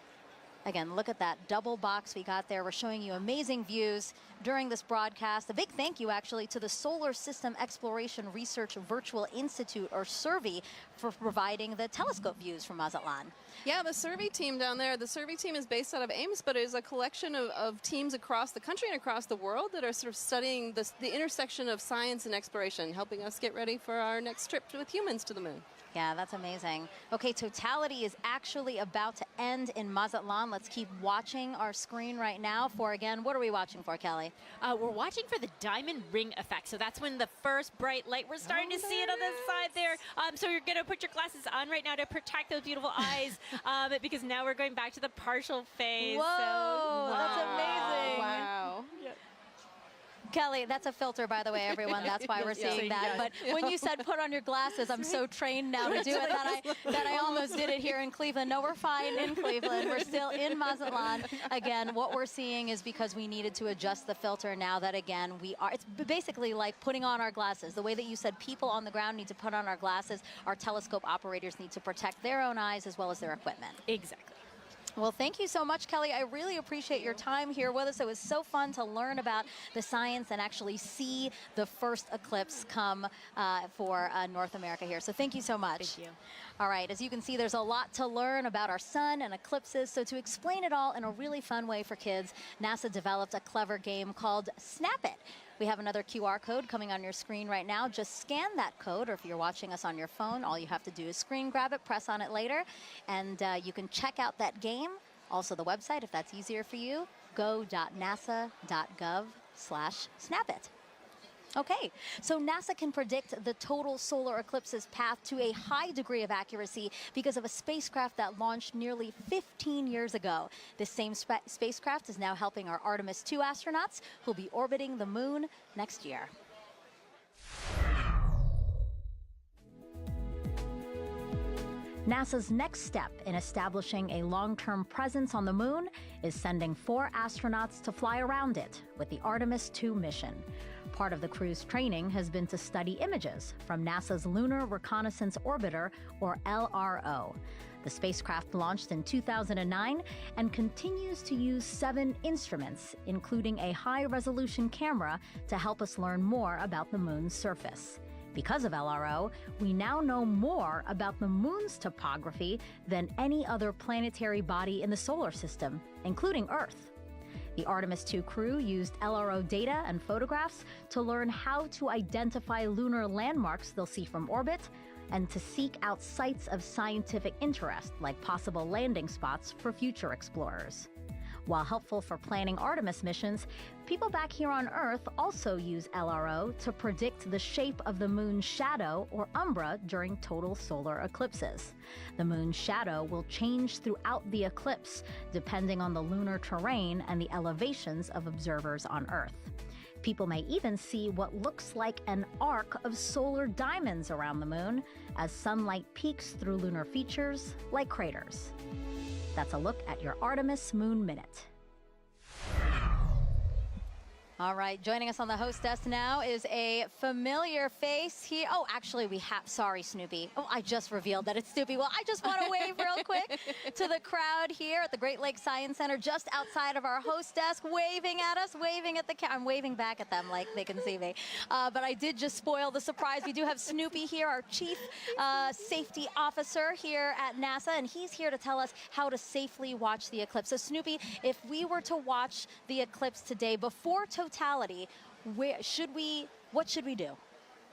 Again, look at that double box we got there. We're showing you amazing views during this broadcast. A big thank you, actually, to the Solar System Exploration Research Virtual Institute, or SERVI, for providing the telescope views from Mazatlan. Yeah, the SERVI team down there, the SERVI team is based out of Ames, but it is a collection of teams across the country and across the world that are sort of studying the intersection of science and exploration, helping us get ready for our next trip with humans to the moon. Yeah, that's amazing. Okay, totality is actually about to end in Mazatlan. Let's keep watching our screen right now for, again, what are we watching for, Kelly? We're watching for the diamond ring effect. So that's when the first bright light, we're starting to see it on this side there. So you're going to put your glasses on right now to protect those beautiful eyes, because now we're going back to the partial phase. Whoa, that's amazing. Wow. Yep. Kelly, that's a filter, by the way, everyone. That's why we're seeing that. But when you said put on your glasses, I'm so trained now to do it that I almost did it here in Cleveland. No, we're fine in Cleveland. We're still in Mazatlan. Again, what we're seeing is because we needed to adjust the filter now that, again, it's basically like putting on our glasses. The way that you said people on the ground need to put on our glasses, our telescope operators need to protect their own eyes as well as their equipment. Exactly. Well, thank you so much, Kelly. I really appreciate your time here with us. It was so fun to learn about the science and actually see the first eclipse come for North America here. So thank you so much. Thank you. All right, as you can see, there's a lot to learn about our sun and eclipses. So to explain it all in a really fun way for kids, NASA developed a clever game called Snap It. We have another QR code coming on your screen right now. Just scan that code, or if you're watching us on your phone, all you have to do is screen grab it, press on it later, and you can check out that game. Also the website, if that's easier for you, go.nasa.gov/snapit. Okay, so NASA can predict the total solar eclipse's path to a high degree of accuracy because of a spacecraft that launched nearly 15 years ago. This same spacecraft is now helping our Artemis II astronauts who'll be orbiting the moon next year. NASA's next step in establishing a long-term presence on the moon is sending 4 astronauts to fly around it with the Artemis II mission. Part of the crew's training has been to study images from NASA's Lunar Reconnaissance Orbiter, or LRO. The spacecraft launched in 2009 and continues to use 7 instruments, including a high-resolution camera, to help us learn more about the moon's surface. Because of LRO, we now know more about the moon's topography than any other planetary body in the solar system, including Earth. The Artemis II crew used LRO data and photographs to learn how to identify lunar landmarks they'll see from orbit and to seek out sites of scientific interest, like possible landing spots for future explorers. While helpful for planning Artemis missions, people back here on Earth also use LRO to predict the shape of the moon's shadow, or umbra, during total solar eclipses. The moon's shadow will change throughout the eclipse, depending on the lunar terrain and the elevations of observers on Earth. People may even see what looks like an arc of solar diamonds around the moon as sunlight peeks through lunar features like craters. That's a look at your Artemis Moon Minute. All right, joining us on the host desk now is a familiar face here. Oh, actually, we have, sorry, Snoopy. Oh, I just revealed that it's Snoopy. Well, I just want to wave real quick to the crowd here at the Great Lakes Science Center, just outside of our host desk, waving at us, waving at the camera. I'm waving back at them like they can see me. But I did just spoil the surprise. We do have Snoopy here, our Chief Safety Officer here at NASA, and he's here to tell us how to safely watch the eclipse. So, Snoopy, if we were to watch the eclipse today before totality, what should we do?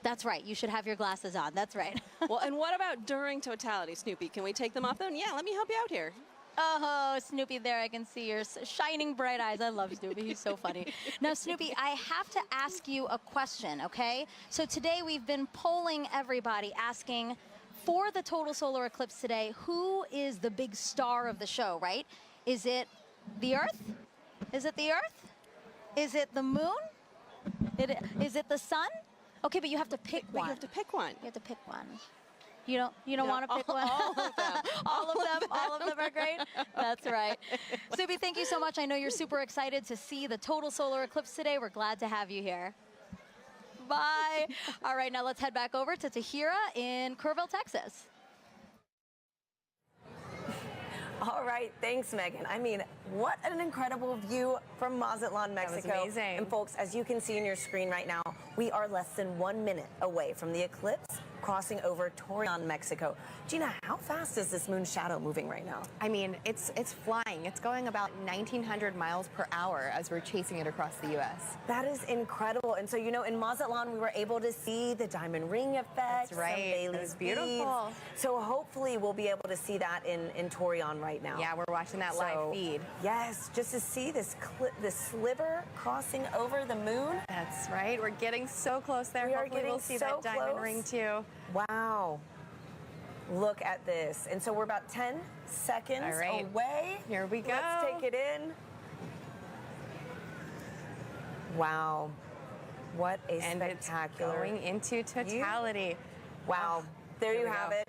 That's right, you should have your glasses on, that's right. Well, and what about during totality, Snoopy? Can we take them off then? Yeah, let me help you out here. Oh, Snoopy, there I can see your shining bright eyes. I love Snoopy, he's so funny. Now, Snoopy, I have to ask you a question, okay? So today we've been polling everybody, asking for the total solar eclipse today, who is the big star of the show, right? Is it the Earth? Is it the Earth? Is it the moon? Is it the sun? Okay, but you have to pick one. You have to pick one. You have to pick one. You don't want to pick one? All of them. All of them are great? That's right. Snoopy, thank you so much. I know you're super excited to see the total solar eclipse today. We're glad to have you here. Bye. All right, now let's head back over to Tahira in Kerrville, Texas. All right, thanks, Megan. I mean, what an incredible view from Mazatlan, Mexico. That was amazing. And folks, as you can see in your screen right now, we are less than 1 minute away from the eclipse crossing over Torreon, Mexico. Gina, how fast is this moon shadow moving right now? I mean, it's flying. It's going about 1,900 miles per hour as we're chasing it across the U.S. That is incredible. And so, you know, in Mazatlan, we were able to see the diamond ring effect. That's right. It was beautiful. Beads. So hopefully we'll be able to see that in Torreon right now. Yeah, we're watching that live feed. Yes, just to see this sliver crossing over the moon. That's right. We're getting so close there. We are Hopefully getting we'll see so that diamond close. ring too. Wow. Look at this. And so we're about 10 seconds away. Here we go. Let's take it in. Wow. What a spectacular. Going into totality. Wow. There you have it.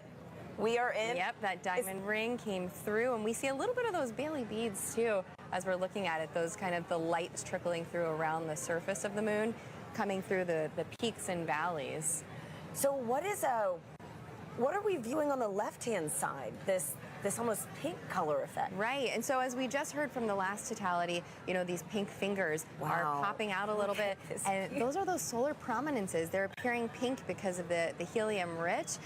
We are in. Yep, that diamond ring came through, and we see a little bit of those Bailey beads too as we're looking at it. Those kind of the lights trickling through around the surface of the moon, coming through the peaks and valleys. So what are we viewing on the left-hand side? This almost pink color effect. Right, and so as we just heard from the last totality, you know, these pink fingers are popping out a little bit, and those are those solar prominences. They're appearing pink because of the helium rich,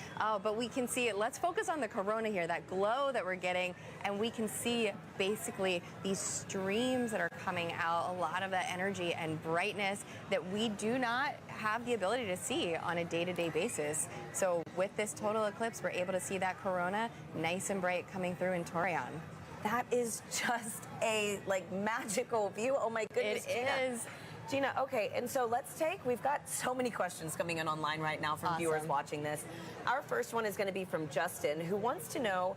but we can see it. Let's focus on the corona here, that glow that we're getting, and we can see basically these streams that are coming out, a lot of that energy and brightness that we do not have the ability to see on a day-to-day basis. So with this total eclipse, we're able to see that corona nice and bright coming through in Torreon. That is just a magical view. Oh my goodness. It is. Gina, okay, and so we've got so many questions coming in online right now from viewers watching this. Our first one is going to be from Justin, who wants to know,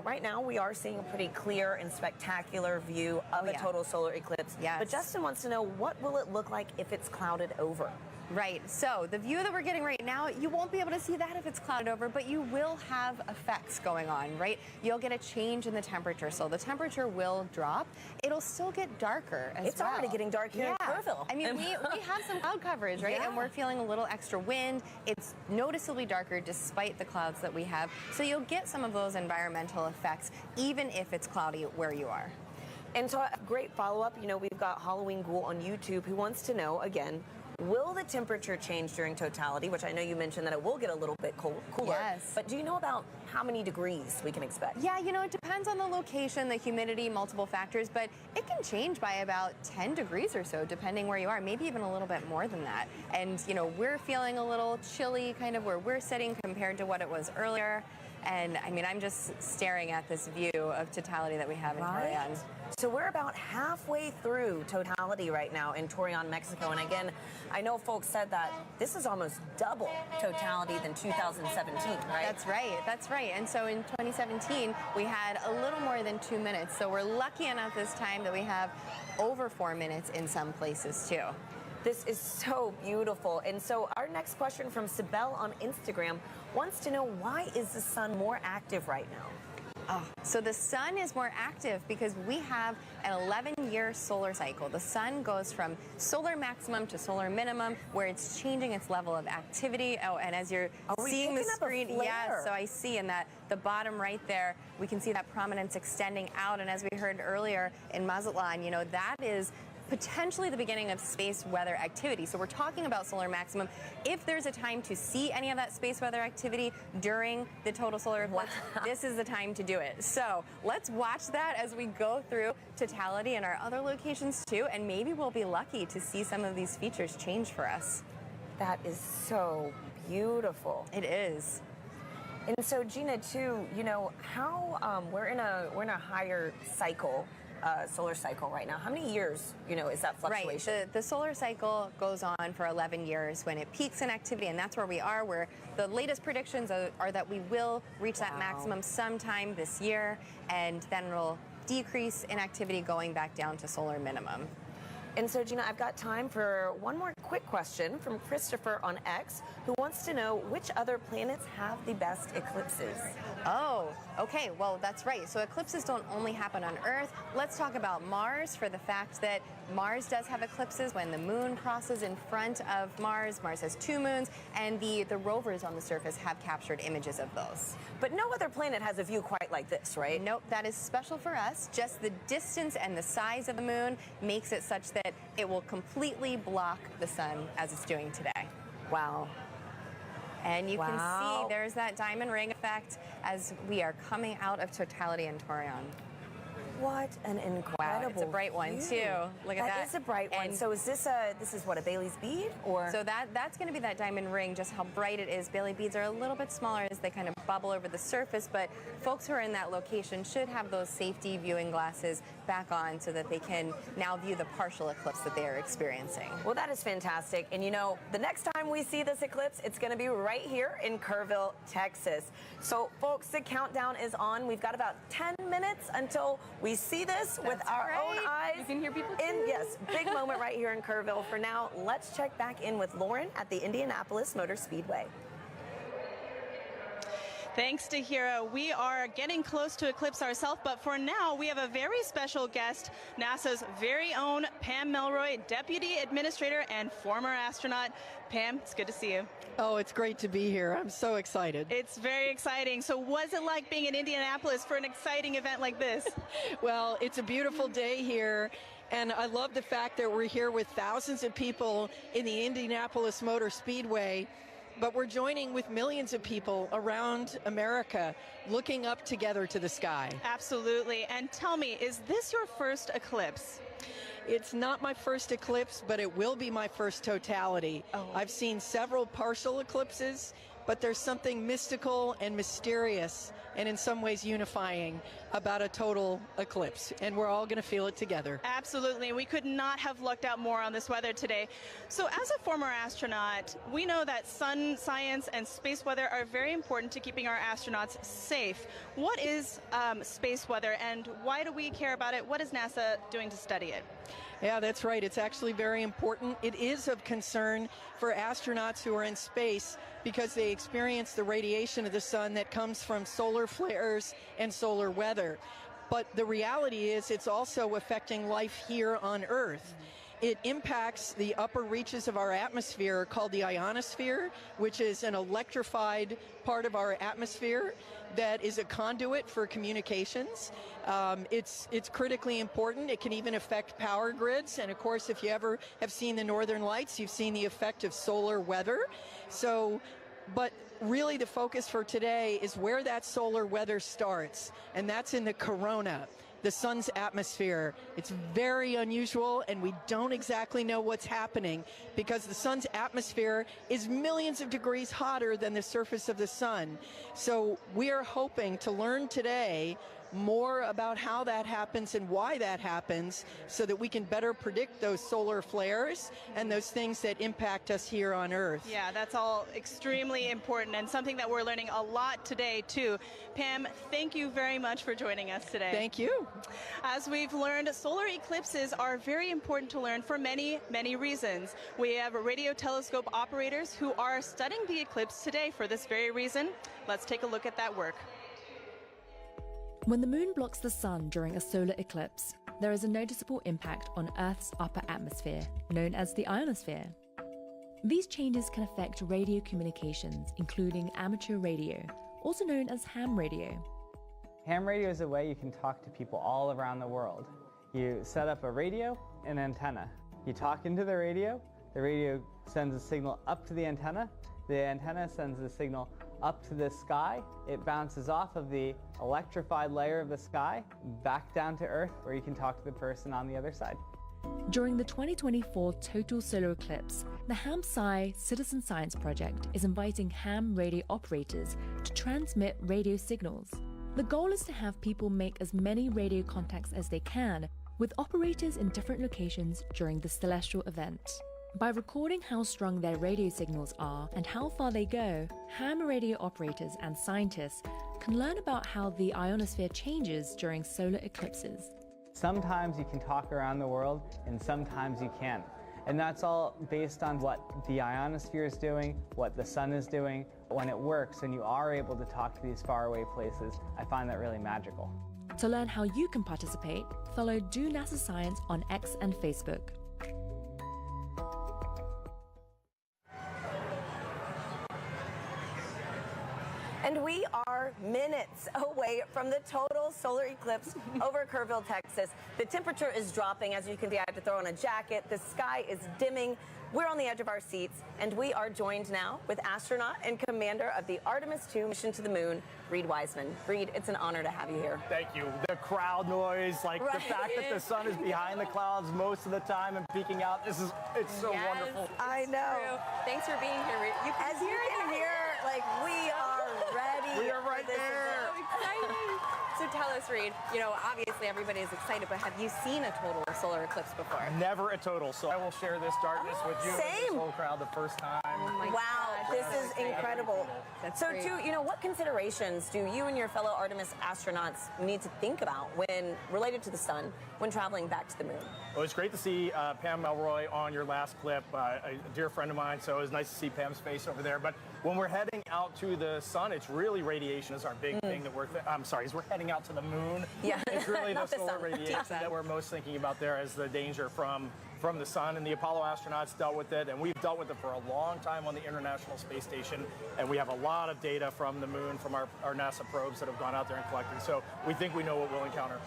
right now we are seeing a pretty clear and spectacular view of a total solar eclipse. Yes. But Justin wants to know, what will it look like if it's clouded over? Right, so the view that we're getting right now, you won't be able to see that if it's clouded over, but you will have effects going on, right? You'll get a change in the temperature, so the temperature will drop. It'll still get darker as well. It's already getting dark here in Kerrville. I mean, we have some cloud coverage, right? And we're feeling a little extra wind. It's noticeably darker despite the clouds that we have, so you'll get some of those environmental effects, even if it's cloudy where you are. And so a great follow-up, we've got Halloween Ghoul on YouTube who wants to know, again, will the temperature change during totality, which I know you mentioned that it will get a little bit cooler. Yes. But do you know about how many degrees we can expect? Yeah, it depends on the location, the humidity, multiple factors, but it can change by about 10 degrees or so, depending where you are, maybe even a little bit more than that. And, we're feeling a little chilly kind of where we're sitting compared to what it was earlier. And I mean, I'm just staring at this view of totality that we have in Torreon. So we're about halfway through totality right now in Torreon, Mexico. And again, I know folks said that this is almost double totality than 2017, right? That's right. And so in 2017, we had a little more than 2 minutes. So we're lucky enough this time that we have over 4 minutes in some places too. This is so beautiful. And so our next question from Sibel on Instagram wants to know, why is the sun more active right now? So the sun is more active because we have an 11-year solar cycle. The sun goes from solar maximum to solar minimum, where it's changing its level of activity. And as you're seeing the screen, so I see in that the bottom right there, we can see that prominence extending out. And as we heard earlier in Mazatlan, that is potentially the beginning of space weather activity. So we're talking about solar maximum. If there's a time to see any of that space weather activity during the total solar eclipse, this is the time to do it. So let's watch that as we go through totality in our other locations too, and maybe we'll be lucky to see some of these features change for us. That is so beautiful. It is. And so Gina, too, how we're in a higher cycle. Solar cycle right now. How many years, is that fluctuation? Right. The solar cycle goes on for 11 years when it peaks in activity, and that's where we are, where the latest predictions are that we will reach that maximum sometime this year, and then we'll decrease in activity going back down to solar minimum. And so, Gina, I've got time for one more quick question from Christopher on X, who wants to know which other planets have the best eclipses. Oh, okay. Well, that's right. So eclipses don't only happen on Earth. Let's talk about Mars, for the fact that Mars does have eclipses when the moon crosses in front of Mars. Mars has 2 moons, and the rovers on the surface have captured images of those. But no other planet has a view quite like this, right? Nope, that is special for us. Just the distance and the size of the moon makes it such that it will completely block the sun as it's doing today. Wow. And you can see there's that diamond ring effect as we are coming out of totality in Torreon. What an incredible Wow, it's a bright one too. Look at that. That is a bright one. So is this a Bailey's bead, or? So that's going to be that diamond ring, just how bright it is. Bailey beads are a little bit smaller as they kind of bubble over the surface, but folks who are in that location should have those safety viewing glasses back on so that they can now view the partial eclipse that they are experiencing. Well, that is fantastic. And the next time we see this eclipse, it's going to be right here in Kerrville, Texas. So folks, the countdown is on. We've got about 10 minutes until we see this with our own eyes. You can hear people too. Yes, big moment right here in Kerrville. For now, let's check back in with Lauren at the Indianapolis Motor Speedway. Thanks to Hira. We are getting close to eclipse ourselves, but for now, we have a very special guest, NASA's very own Pam Melroy, Deputy Administrator and former astronaut. Pam, it's good to see you. Oh, it's great to be here. I'm so excited. It's very exciting. So what's it like being in Indianapolis for an exciting event like this? Well, it's a beautiful day here. And I love the fact that we're here with thousands of people in the Indianapolis Motor Speedway. But we're joining with millions of people around America looking up together to the sky. Absolutely. And tell me, is this your first eclipse? It's not my first eclipse, but it will be my first totality. I've seen several partial eclipses, but there's something mystical and mysterious and in some ways unifying about a total eclipse. And we're all going to feel it together. Absolutely. We could not have lucked out more on this weather today. So as a former astronaut, we know that sun science and space weather are very important to keeping our astronauts safe. What is space weather, and why do we care about it? What is NASA doing to study it? Yeah, that's right. It's actually very important. It is of concern for astronauts who are in space because they experience the radiation of the sun that comes from solar flares and solar weather. But the reality is it's also affecting life here on Earth. It impacts the upper reaches of our atmosphere called the ionosphere, which is an electrified part of our atmosphere that is a conduit for communications. It's critically important. It can even affect power grids. And of course, if you ever have seen the Northern Lights, you've seen the effect of solar weather. So, but really the focus for today is where that solar weather starts, and that's in the corona, the sun's atmosphere. It's very unusual, and we don't exactly know what's happening because the sun's atmosphere is millions of degrees hotter than the surface of the sun. So we are hoping to learn today more about how that happens and why that happens so that we can better predict those solar flares and those things that impact us here on Earth. Yeah, that's all extremely important and something that we're learning a lot today too. Pam, thank you very much for joining us today. Thank you. As we've learned, solar eclipses are very important to learn for many, many reasons. We have radio telescope operators who are studying the eclipse today for this very reason. Let's take a look at that work. When the moon blocks the sun during a solar eclipse, there is a noticeable impact on Earth's upper atmosphere, known as the ionosphere. These changes can affect radio communications, including amateur radio, also known as ham radio. Ham radio is a way you can talk to people all around the world. You set up a radio and antenna. You talk into the radio sends a signal up to the antenna sends the signal up to the sky. It bounces off of the electrified layer of the sky back down to Earth, where you can talk to the person on the other side. During the 2024 total solar eclipse, the Ham-Sci Citizen Science Project is inviting ham radio operators to transmit radio signals. The goal is to have people make as many radio contacts as they can with operators in different locations during the celestial event. By recording how strong their radio signals are and how far they go, ham radio operators and scientists can learn about how the ionosphere changes during solar eclipses. Sometimes you can talk around the world and sometimes you can't. And that's all based on what the ionosphere is doing, what the sun is doing. When it works and you are able to talk to these faraway places, I find that really magical. To learn how you can participate, follow Do NASA Science on X and Facebook. And we are minutes away from the total solar eclipse over Kerrville, Texas. The temperature is dropping. As you can see, I have to throw on a jacket. The sky is dimming. We're on the edge of our seats, and we are joined now with astronaut and commander of the Artemis II mission to the moon, Reed Wiseman. Reed, it's an honor to have you here. Thank you. The crowd noise, like the fact that the sun is behind the clouds most of the time and peeking out, it's so wonderful. I know. True. Thanks for being here, Reed. As you can hear, like, we are ready. We are right there. So exciting. So tell us, Reed, obviously everybody is excited, but have you seen a total solar eclipse before? Never a total, so I will share this darkness with you and this whole crowd the first time. Oh my wow, gosh, this is incredible. That's so great. too, what considerations do you and your fellow Artemis astronauts need to think about when related to the sun when traveling back to the moon? Well, it's great to see Pam Melroy on your last clip, a dear friend of mine, so it was nice to see Pam's face over there. But when we're heading out to the sun, it's really radiation is our big thing that we're as we're heading out to the moon. Yeah. It's really the solar sun. radiation that we're most thinking about there as the danger from the sun, and the Apollo astronauts dealt with it, and we've dealt with it for a long time on the International Space Station, and we have a lot of data from the moon, from our NASA probes that have gone out there and collected, so we think we know what we'll encounter.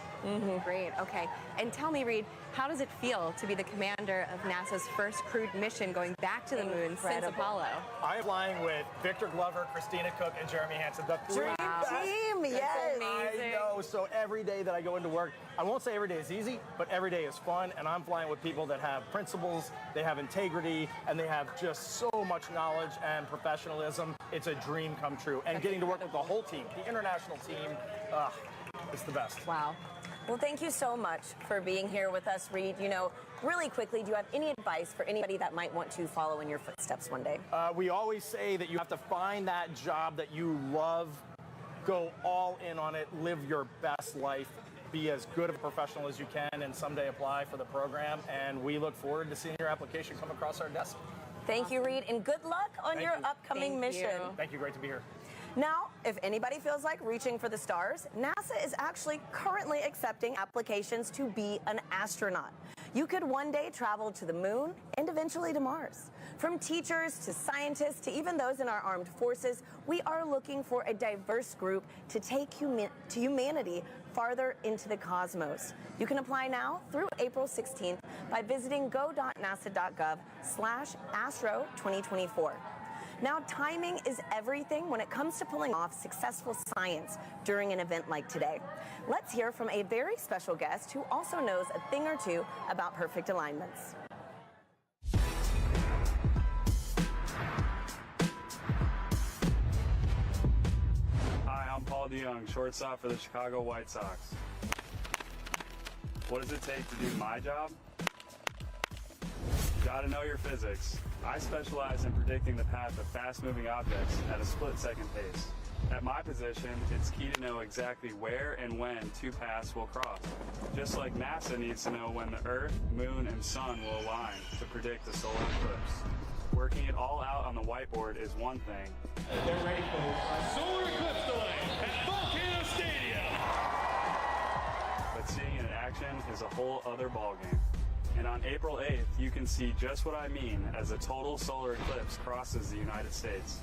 Great, okay. And tell me, Reed, how does it feel to be the commander of NASA's first crewed mission going back to the moon since Apollo? I am flying with Victor Glover, Christina Cook, and Jeremy Hansen. The Dream team, yes. I know, so every day that I go into work, I won't say every day is easy, but every day is fun, and I'm flying with people that have principles, they have integrity, and they have just so much knowledge and professionalism. It's a dream come true. And getting to work with the whole team, the international team, it's the best. Wow. Well, thank you so much for being here with us, Reed. You know, really quickly, do you have any advice for anybody that might want to follow in your footsteps one day? We always say that you have to find that job that you love, go all in on it, live your best life, be as good of a professional as you can, and someday apply for the program. And we look forward to seeing your application come across our desk. Thank you, Reed, and good luck on your upcoming mission. Thank you. Great to be here. Now, if anybody feels like reaching for the stars, NASA is actually currently accepting applications to be an astronaut. You could one day travel to the moon and eventually to Mars. From teachers to scientists to even those in our armed forces, we are looking for a diverse group to take humanity farther into the cosmos. You can apply now through April 16th by visiting go.nasa.gov/astro2024. Now, timing is everything when it comes to pulling off successful science during an event like today. Let's hear from a very special guest who also knows a thing or two about perfect alignments. Hi, I'm Paul DeYoung, shortstop for the Chicago White Sox. What does it take to do my job? Gotta know your physics. I specialize in predicting the path of fast-moving objects at a split-second pace. At my position, it's key to know exactly where and when two paths will cross. Just like NASA needs to know when the Earth, Moon, and Sun will align to predict the solar eclipse. Working it all out on the whiteboard is one thing. They're ready for a solar eclipse delay at Volcano Stadium. But seeing it in action is a whole other ballgame. And on April 8th, you can see just what I mean as a total solar eclipse crosses the United States.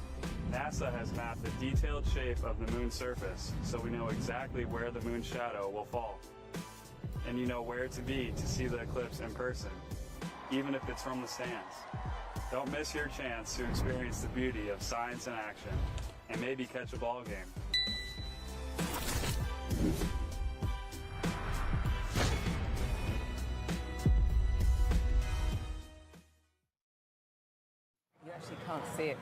NASA has mapped the detailed shape of the moon's surface, so we know exactly where the moon's shadow will fall. And you know where to be to see the eclipse in person, even if it's from the stands. Don't miss your chance to experience the beauty of science in action, and maybe catch a ball game. You actually can't see it.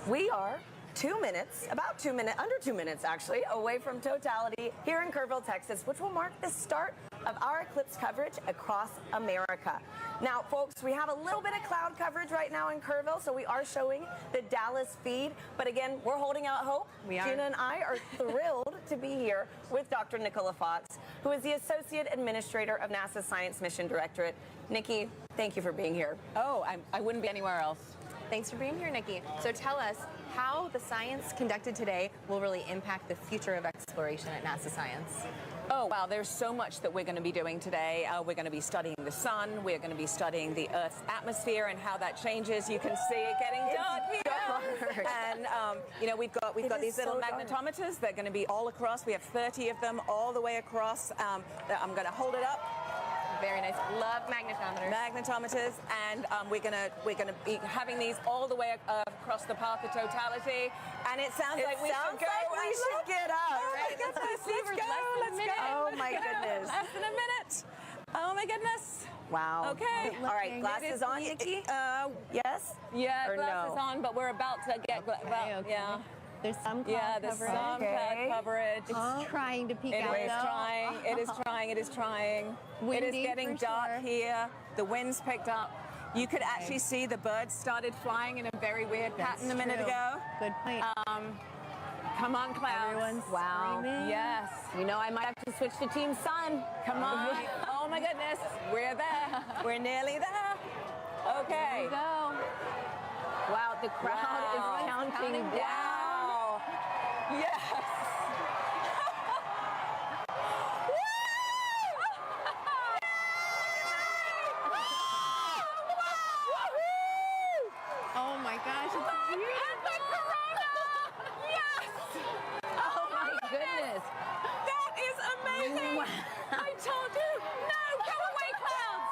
We are under 2 minutes actually, away from totality here in Kerrville, Texas, which will mark the start of our eclipse coverage across America. Now, folks, we have a little bit of cloud coverage right now in Kerrville, so we are showing the Dallas feed. But again, we're holding out hope. Gina and I are thrilled to be here with Dr. Nicola Fox, who is the Associate Administrator of NASA's Science Mission Directorate. Nikki, thank you for being here. Oh, I wouldn't be anywhere else. Thanks for being here, Nikki. So tell us how the science conducted today will really impact the future of exploration at NASA Science. Oh, wow, there's so much that we're going to be doing today. We're going to be studying the sun. We're going to be studying the Earth's atmosphere and how that changes. You can see it getting dark here. And, you know, we've got these little magnetometers. They're going to be all across. We have 30 of them all the way across. I'm going to hold it up. Very nice. Love magnetometers. Magnetometers, and we're gonna be having these all the way across the path of totality. And it sounds like we should go. We should get up. Oh my goodness! Let's go! Oh my goodness! Less than a minute. Oh my goodness! Wow. Okay. All right. Glasses on, Nikki. Yes. Yeah, or glasses no? on, but we're about to get. Yeah. There's some cloud Yeah, there's coverage. some cloud coverage. It's trying to peek out. It is trying. It is trying. It is trying. Windy it is getting for dark sure. here. The wind's picked up. You could actually see the birds started flying in a very weird pattern a minute ago. Good point. Come on, clouds. Everyone's wow. screaming. Yes. You know, I might have to switch to Team Sun. Come on. Oh my goodness. We're there. We're nearly there. Okay. Here we go. Wow, the crowd is counting down. Wow. Yes. Oh my gosh, it's beautiful. Yes. Oh my goodness. That is amazing. Wow. I told you. No, go away, clouds.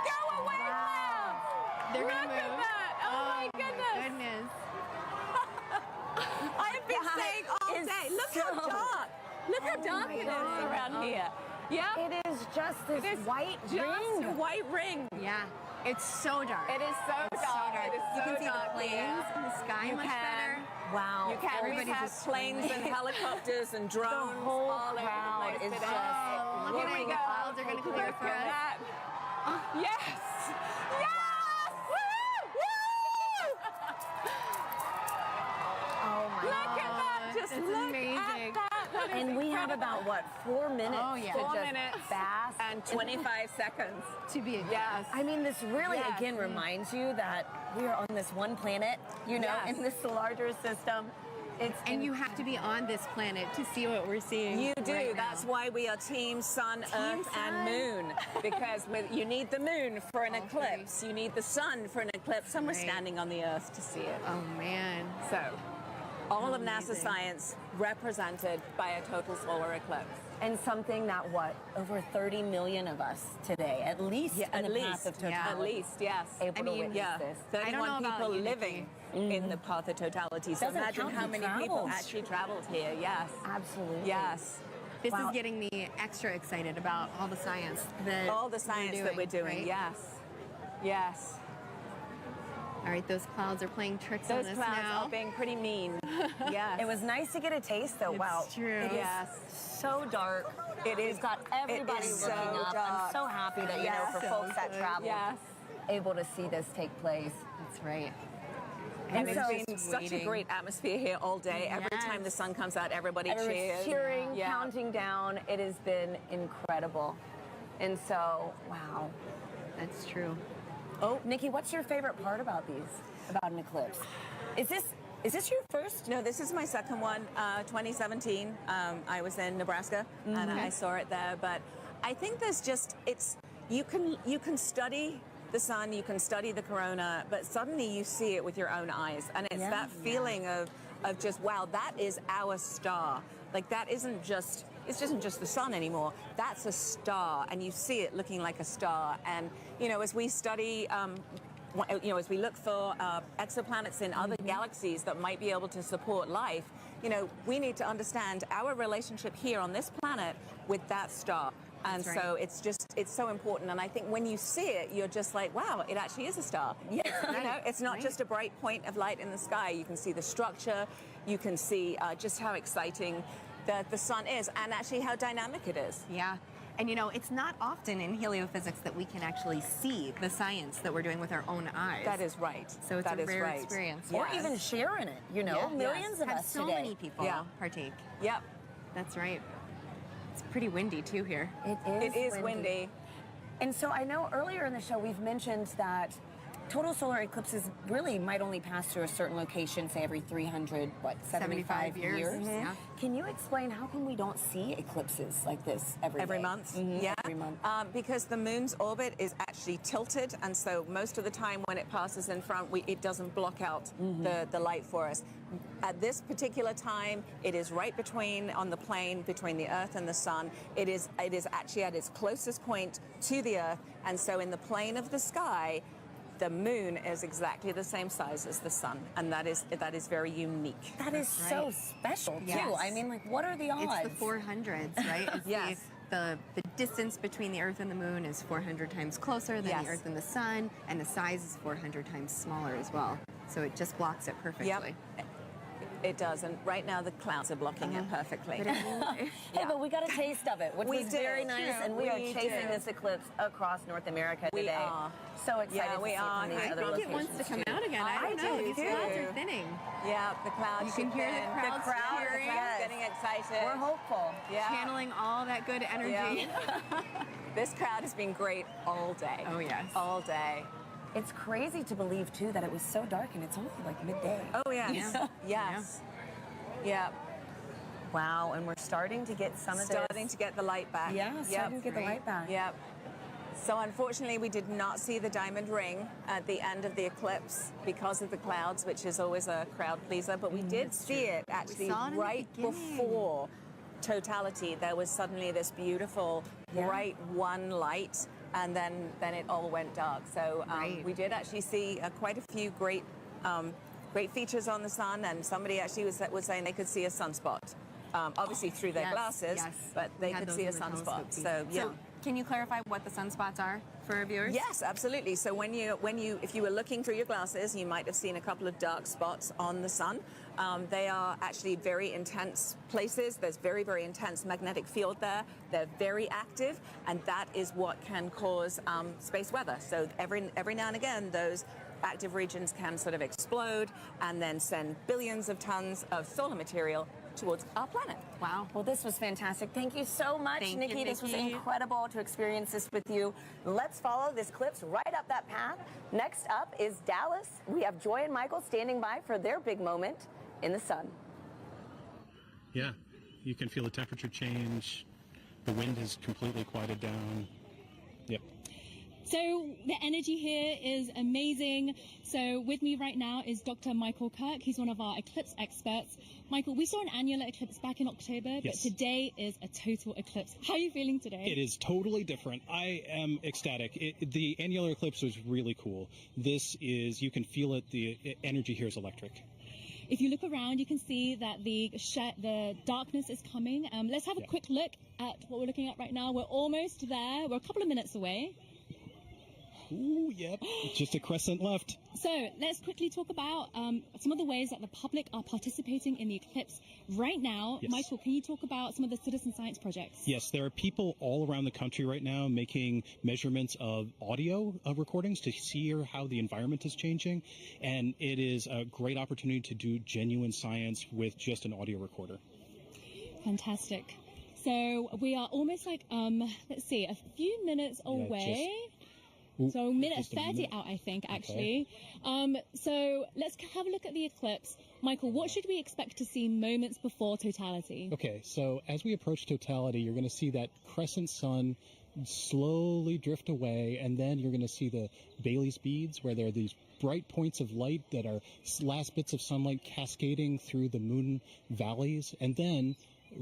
Go away, clouds. They're Look gonna at move. that. Oh my goodness. I have been saying all day. Look how dark. Look how dark it is around here. Yeah. It is just this white ring. Just a white ring. Yeah. It's so dark. It is so dark. It is so you can see dark. the planes and the sky much better. Wow. You can. Everybody's We have just planes and helicopters and drones. The whole all over crowd the place is today. just Look looking at the up. clouds are going to clear for us. Yes! Yes! Woo! Woo! Oh my Look at that! Just It's look amazing. at that. That is And we have incredible. about, what, 4 minutes Oh, yeah. to 4 just minutes bask. and 25 seconds. To be Yes. I mean, this really, Yes. again, reminds you that we are on this one planet, you know, Yes. in this larger system. And you have to be on this planet to see what we're seeing. You do. right That's now. why we are Team Sun, Earth, Sun. and Moon. Because you need the moon for an eclipse. You need the sun for an eclipse. And we're Right. standing on the Earth to see it. Oh, man. So, all of Amazing. NASA science represented by a total solar eclipse. And something that, what, over 30 million of us today, at least in the path of totality. At least, yes. Able to witness yeah. this. 31 people living in the path of totality. So Doesn't imagine count how who many people travels. actually traveled here. Yes. Absolutely. Yes. This Wow. is getting me extra excited about all the science that All the science that we're doing. right? Yes. Yes. All right, those clouds are playing tricks Those on us clouds now. are being pretty mean. Yes. It was nice to get a taste, though. It's Wow. true. It is Yes. so dark. It is. We've got everybody is looking so up. dark. I'm so happy that, you know, for So folks that good. travel, Yes. able to see this take place. That's right. And so- it's been such a great atmosphere here all day. Every time the sun comes out, everybody Everyone's cheers. cheering, Yeah. counting down. It has been incredible. And so, wow. That's true. Oh, Nikki, what's your favorite part about these? About an eclipse? Is this your first? No, this is my second one. 2017. I was in Nebraska and I saw it there. But I think there's just you can study the sun, you can study the corona, but suddenly you see it with your own eyes, and it's that feeling of just wow, that is our star. Like that isn't just the sun anymore. That's a star, and you see it looking like a star. And you know, as we study. You know, as we look for exoplanets in other galaxies that might be able to support life, you know, we need to understand our relationship here on this planet with that star. And That's so it's so important. And I think when you see it, you're just like, wow, it actually is a star. Yeah. You know, it's not just a bright point of light in the sky. You can see the structure. You can see just how exciting the sun is and actually how dynamic it is. Yeah. And you know, it's not often in heliophysics that we can actually see the science that we're doing with our own eyes. That is right. So it's That a is rare right. experience. Or even share in it, you know? Yeah. Millions of Have us so today. many people partake. Yep. That's right. It's pretty windy too here. It is windy. And so I know earlier in the show we've mentioned that total solar eclipses really might only pass through a certain location, say every 375 years. Yeah. Can you explain how come we don't see eclipses like this every day? month? Yeah. Every month. Because the moon's orbit is actually tilted, and so most of the time when it passes in front, it doesn't block out the light for us. At this particular time, it is right on the plane between the Earth and the Sun. It is actually at its closest point to the Earth, and so in the plane of the sky, the moon is exactly the same size as the sun, and that is very unique. That is so special, too. I mean, like, what are the odds? It's the 400s, right? It's Yes. The distance between the Earth and the Moon is 400 times closer than the Earth and the Sun, and the size is 400 times smaller as well. So it just blocks it perfectly. Yep. It does, and right now the clouds are blocking it perfectly. Hey, but we got a taste of it, which was very nice, and we are chasing this eclipse across North America today. We are. So excited Yeah, to we see it are. from these I other think it locations, wants to come too. out again. I don't know. These clouds are thinning. Yeah, the clouds. You can hear the crowds cheering. getting excited. We're hopeful. Yeah. Channeling all that good energy. Yeah. This crowd has been great all day. Oh, yes. All day. It's crazy to believe, too, that it was so dark and it's only like midday. Oh, yes. Yes. Yeah. Wow, and we're starting to get some of this. Starting to get the light back. Yeah, starting to get the light back. Yep. So unfortunately, we did not see the diamond ring at the end of the eclipse because of the clouds, which is always a crowd pleaser. But we did see it actually saw it in the right beginning. before totality. There was suddenly this beautiful bright one light, and then it all went dark. So we did actually see quite a few great features on the sun, and somebody actually was saying they could see a sunspot. Obviously through their glasses, but they could see a sunspot. So yeah. Can you clarify what the sunspots are for our viewers? Yes, absolutely. So if you were looking through your glasses, you might have seen a couple of dark spots on the sun. They are actually very intense places. There's very, very intense magnetic field there. They're very active, and that is what can cause space weather. So every now and again, those active regions can sort of explode and then send billions of tons of solar material towards our planet. Wow. Well, this was fantastic. Thank you so much, Nikki. This was incredible to experience this with you. Let's follow this eclipse right up that path. Next up is Dallas. We have Joy and Michael standing by for their big moment in the sun. Yeah, you can feel the temperature change. The wind has completely quieted down. Yep. So the energy here is amazing. So with me right now is Dr. Michael Kirk. He's one of our eclipse experts. Michael, we saw an annular eclipse back in October, but today is a total eclipse. How are you feeling today? It is totally different. I am ecstatic. The annular eclipse was really cool. This is, you can feel it, the energy here is electric. If you look around, you can see that the darkness is coming. Let's have a quick look at what we're looking at right now. We're almost there. We're a couple of minutes away. Ooh, yep. Just a crescent left. So let's quickly talk about some of the ways that the public are participating in the eclipse right now. Yes. Michael, can you talk about some of the citizen science projects? Yes, there are people all around the country right now making measurements of audio recordings to see how the environment is changing. And it is a great opportunity to do genuine science with just an audio recorder. Fantastic. So we are almost like, let's see, a few minutes away. So minute 30 out, I think, actually. Okay. So let's have a look at the eclipse. Michael, what should we expect to see moments before totality? Okay, so as we approach totality, you're going to see that crescent sun slowly drift away, and then you're going to see the Bailey's beads, where there are these bright points of light that are last bits of sunlight cascading through the moon valleys, and then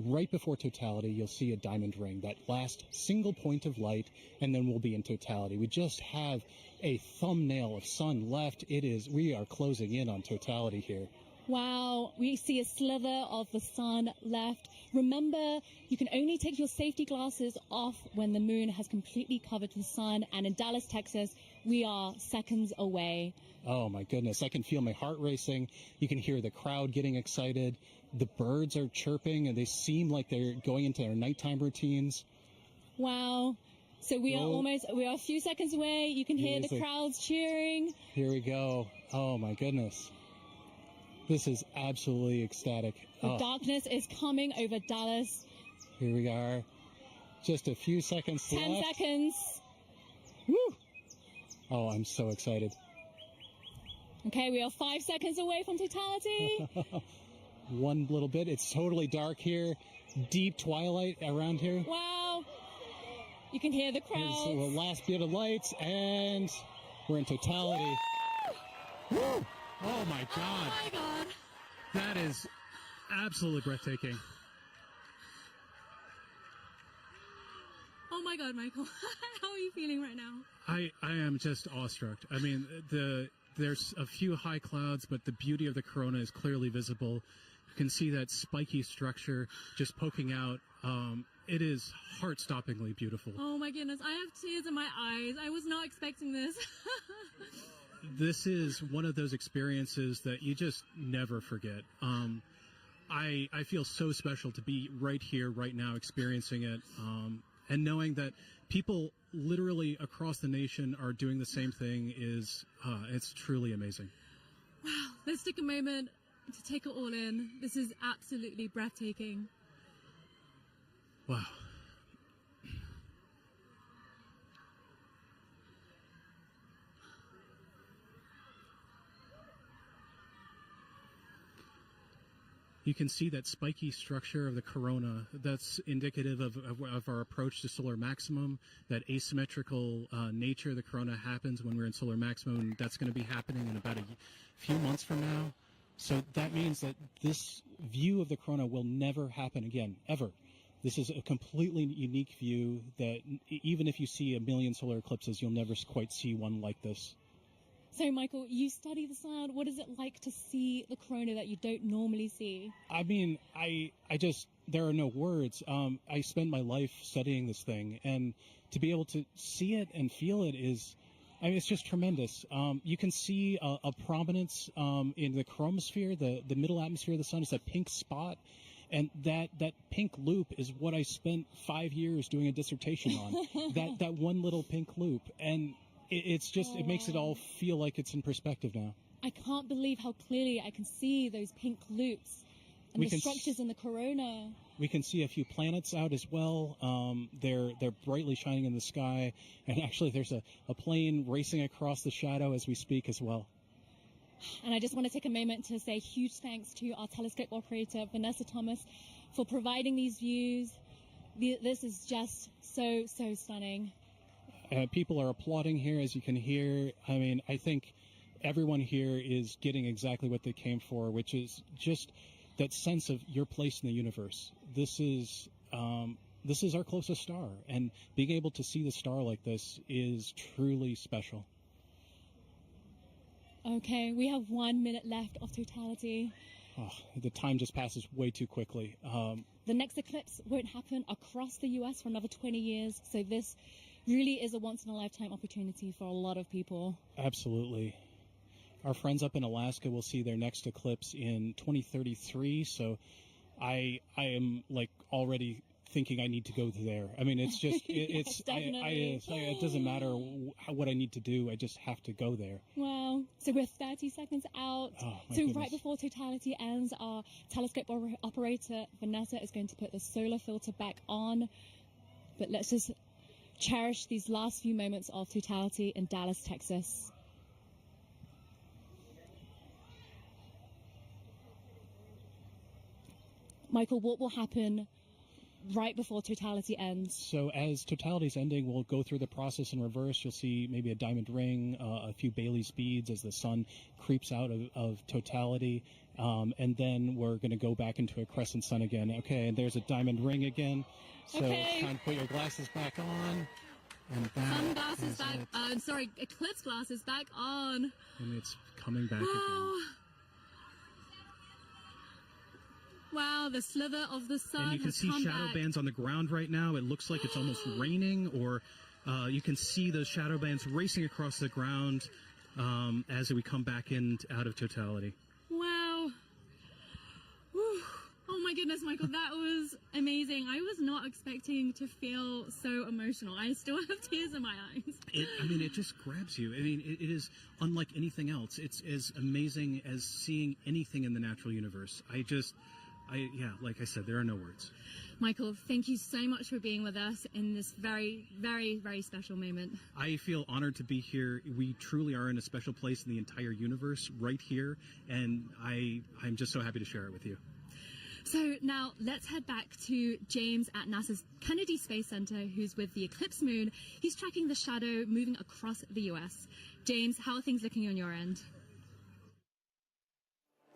right before totality, you'll see a diamond ring, that last single point of light, and then we'll be in totality. We just have a thumbnail of sun left. We are closing in on totality here. Wow, we see a slither of the sun left. Remember, you can only take your safety glasses off when the moon has completely covered the sun, and in Dallas, Texas, we are seconds away. Oh my goodness, I can feel my heart racing. You can hear the crowd getting excited. The birds are chirping, and they seem like they're going into their nighttime routines. Wow. So we are a few seconds away. You can hear the crowds cheering. Here we go. Oh my goodness. This is absolutely ecstatic. The darkness is coming over Dallas. Here we are. Just a few seconds left. 10 seconds. Woo! Oh, I'm so excited. Okay, we are 5 seconds away from totality. One little bit. It's totally dark here. Deep twilight around here. Wow. You can hear the crowds. Here's the last bit of lights, and we're in totality. Woo! Oh my God. Oh my God. That is absolutely breathtaking. Oh my God, Michael. How are you feeling right now? I am just awestruck. I mean, there's a few high clouds, but the beauty of the corona is clearly visible. You can see that spiky structure just poking out. It is heart-stoppingly beautiful. Oh my goodness, I have tears in my eyes. I was not expecting this. This is one of those experiences that you just never forget. I feel so special to be right here, right now, experiencing it, and knowing that people literally across the nation are doing the same thing it's truly amazing. Wow, let's take a moment to take it all in. This is absolutely breathtaking. Wow. You can see that spiky structure of the corona. That's indicative of our approach to solar maximum, that asymmetrical nature of the corona happens when we're in solar maximum, and that's going to be happening in about a few months from now. So that means that this view of the corona will never happen again, ever. This is a completely unique view that even if you see a million solar eclipses, you'll never quite see one like this. So, Michael, you study the sun. What is it like to see the corona that you don't normally see? I mean, I just, there are no words. I spend my life studying this thing, and to be able to see it and feel it is, I mean, it's just tremendous. You can see a prominence in the chromosphere, the middle atmosphere of the sun is a pink spot. And that pink loop is what I spent 5 years doing a dissertation on. that one little pink loop. And it makes it all feel like it's in perspective now. I can't believe how clearly I can see those pink loops and the structures in the corona. We can see a few planets out as well. They're brightly shining in the sky. And actually there's a plane racing across the shadow as we speak as well. And I just want to take a moment to say huge thanks to our telescope operator, Vanessa Thomas, for providing these views. This is just so stunning. People are applauding here, as you can hear. I mean, I think everyone here is getting exactly what they came for, which is just that sense of your place in the universe. This is our closest star, and being able to see the star like this is truly special. Okay, we have 1 minute left of totality. Oh, the time just passes way too quickly. The next eclipse won't happen across the U.S. for another 20 years, so this really is a once-in-a-lifetime opportunity for a lot of people. Absolutely. Our friends up in Alaska will see their next eclipse in 2033, so I am like already thinking I need to go there. I mean, it's just, Yes, definitely. it doesn't matter what I need to do. I just have to go there. Wow. So we're 30 seconds out. Oh, my so goodness. right before totality ends, our telescope operator, Vanessa, is going to put the solar filter back on. But let's just cherish these last few moments of totality in Dallas, Texas. Michael, what will happen right before totality ends? So as totality is ending, we'll go through the process in reverse. You'll see maybe a diamond ring, a few Bailey's beads as the sun creeps out of totality. And then we're going to go back into a crescent sun again. Okay, and there's a diamond ring again. So it's time to put your glasses back on. And Sunglasses back, eclipse glasses back on. And it's coming back again. Wow, the slither of the sun. And you can see shadow bands on the ground right now. It looks like it's almost raining, or you can see those shadow bands racing across the ground as we come back in out of totality. Wow. Whew. Oh my goodness, Michael, that was amazing. I was not expecting to feel so emotional. I still have tears in my eyes. It just grabs you. I mean, it is unlike anything else. It's as amazing as seeing anything in the natural universe. Like I said, there are no words. Michael, thank you so much for being with us in this very, very, very special moment. I feel honored to be here. We truly are in a special place in the entire universe right here, and I'm just so happy to share it with you. So now let's head back to James at NASA's Kennedy Space Center, who's with the eclipse moon. He's tracking the shadow moving across the U.S. James, how are things looking on your end?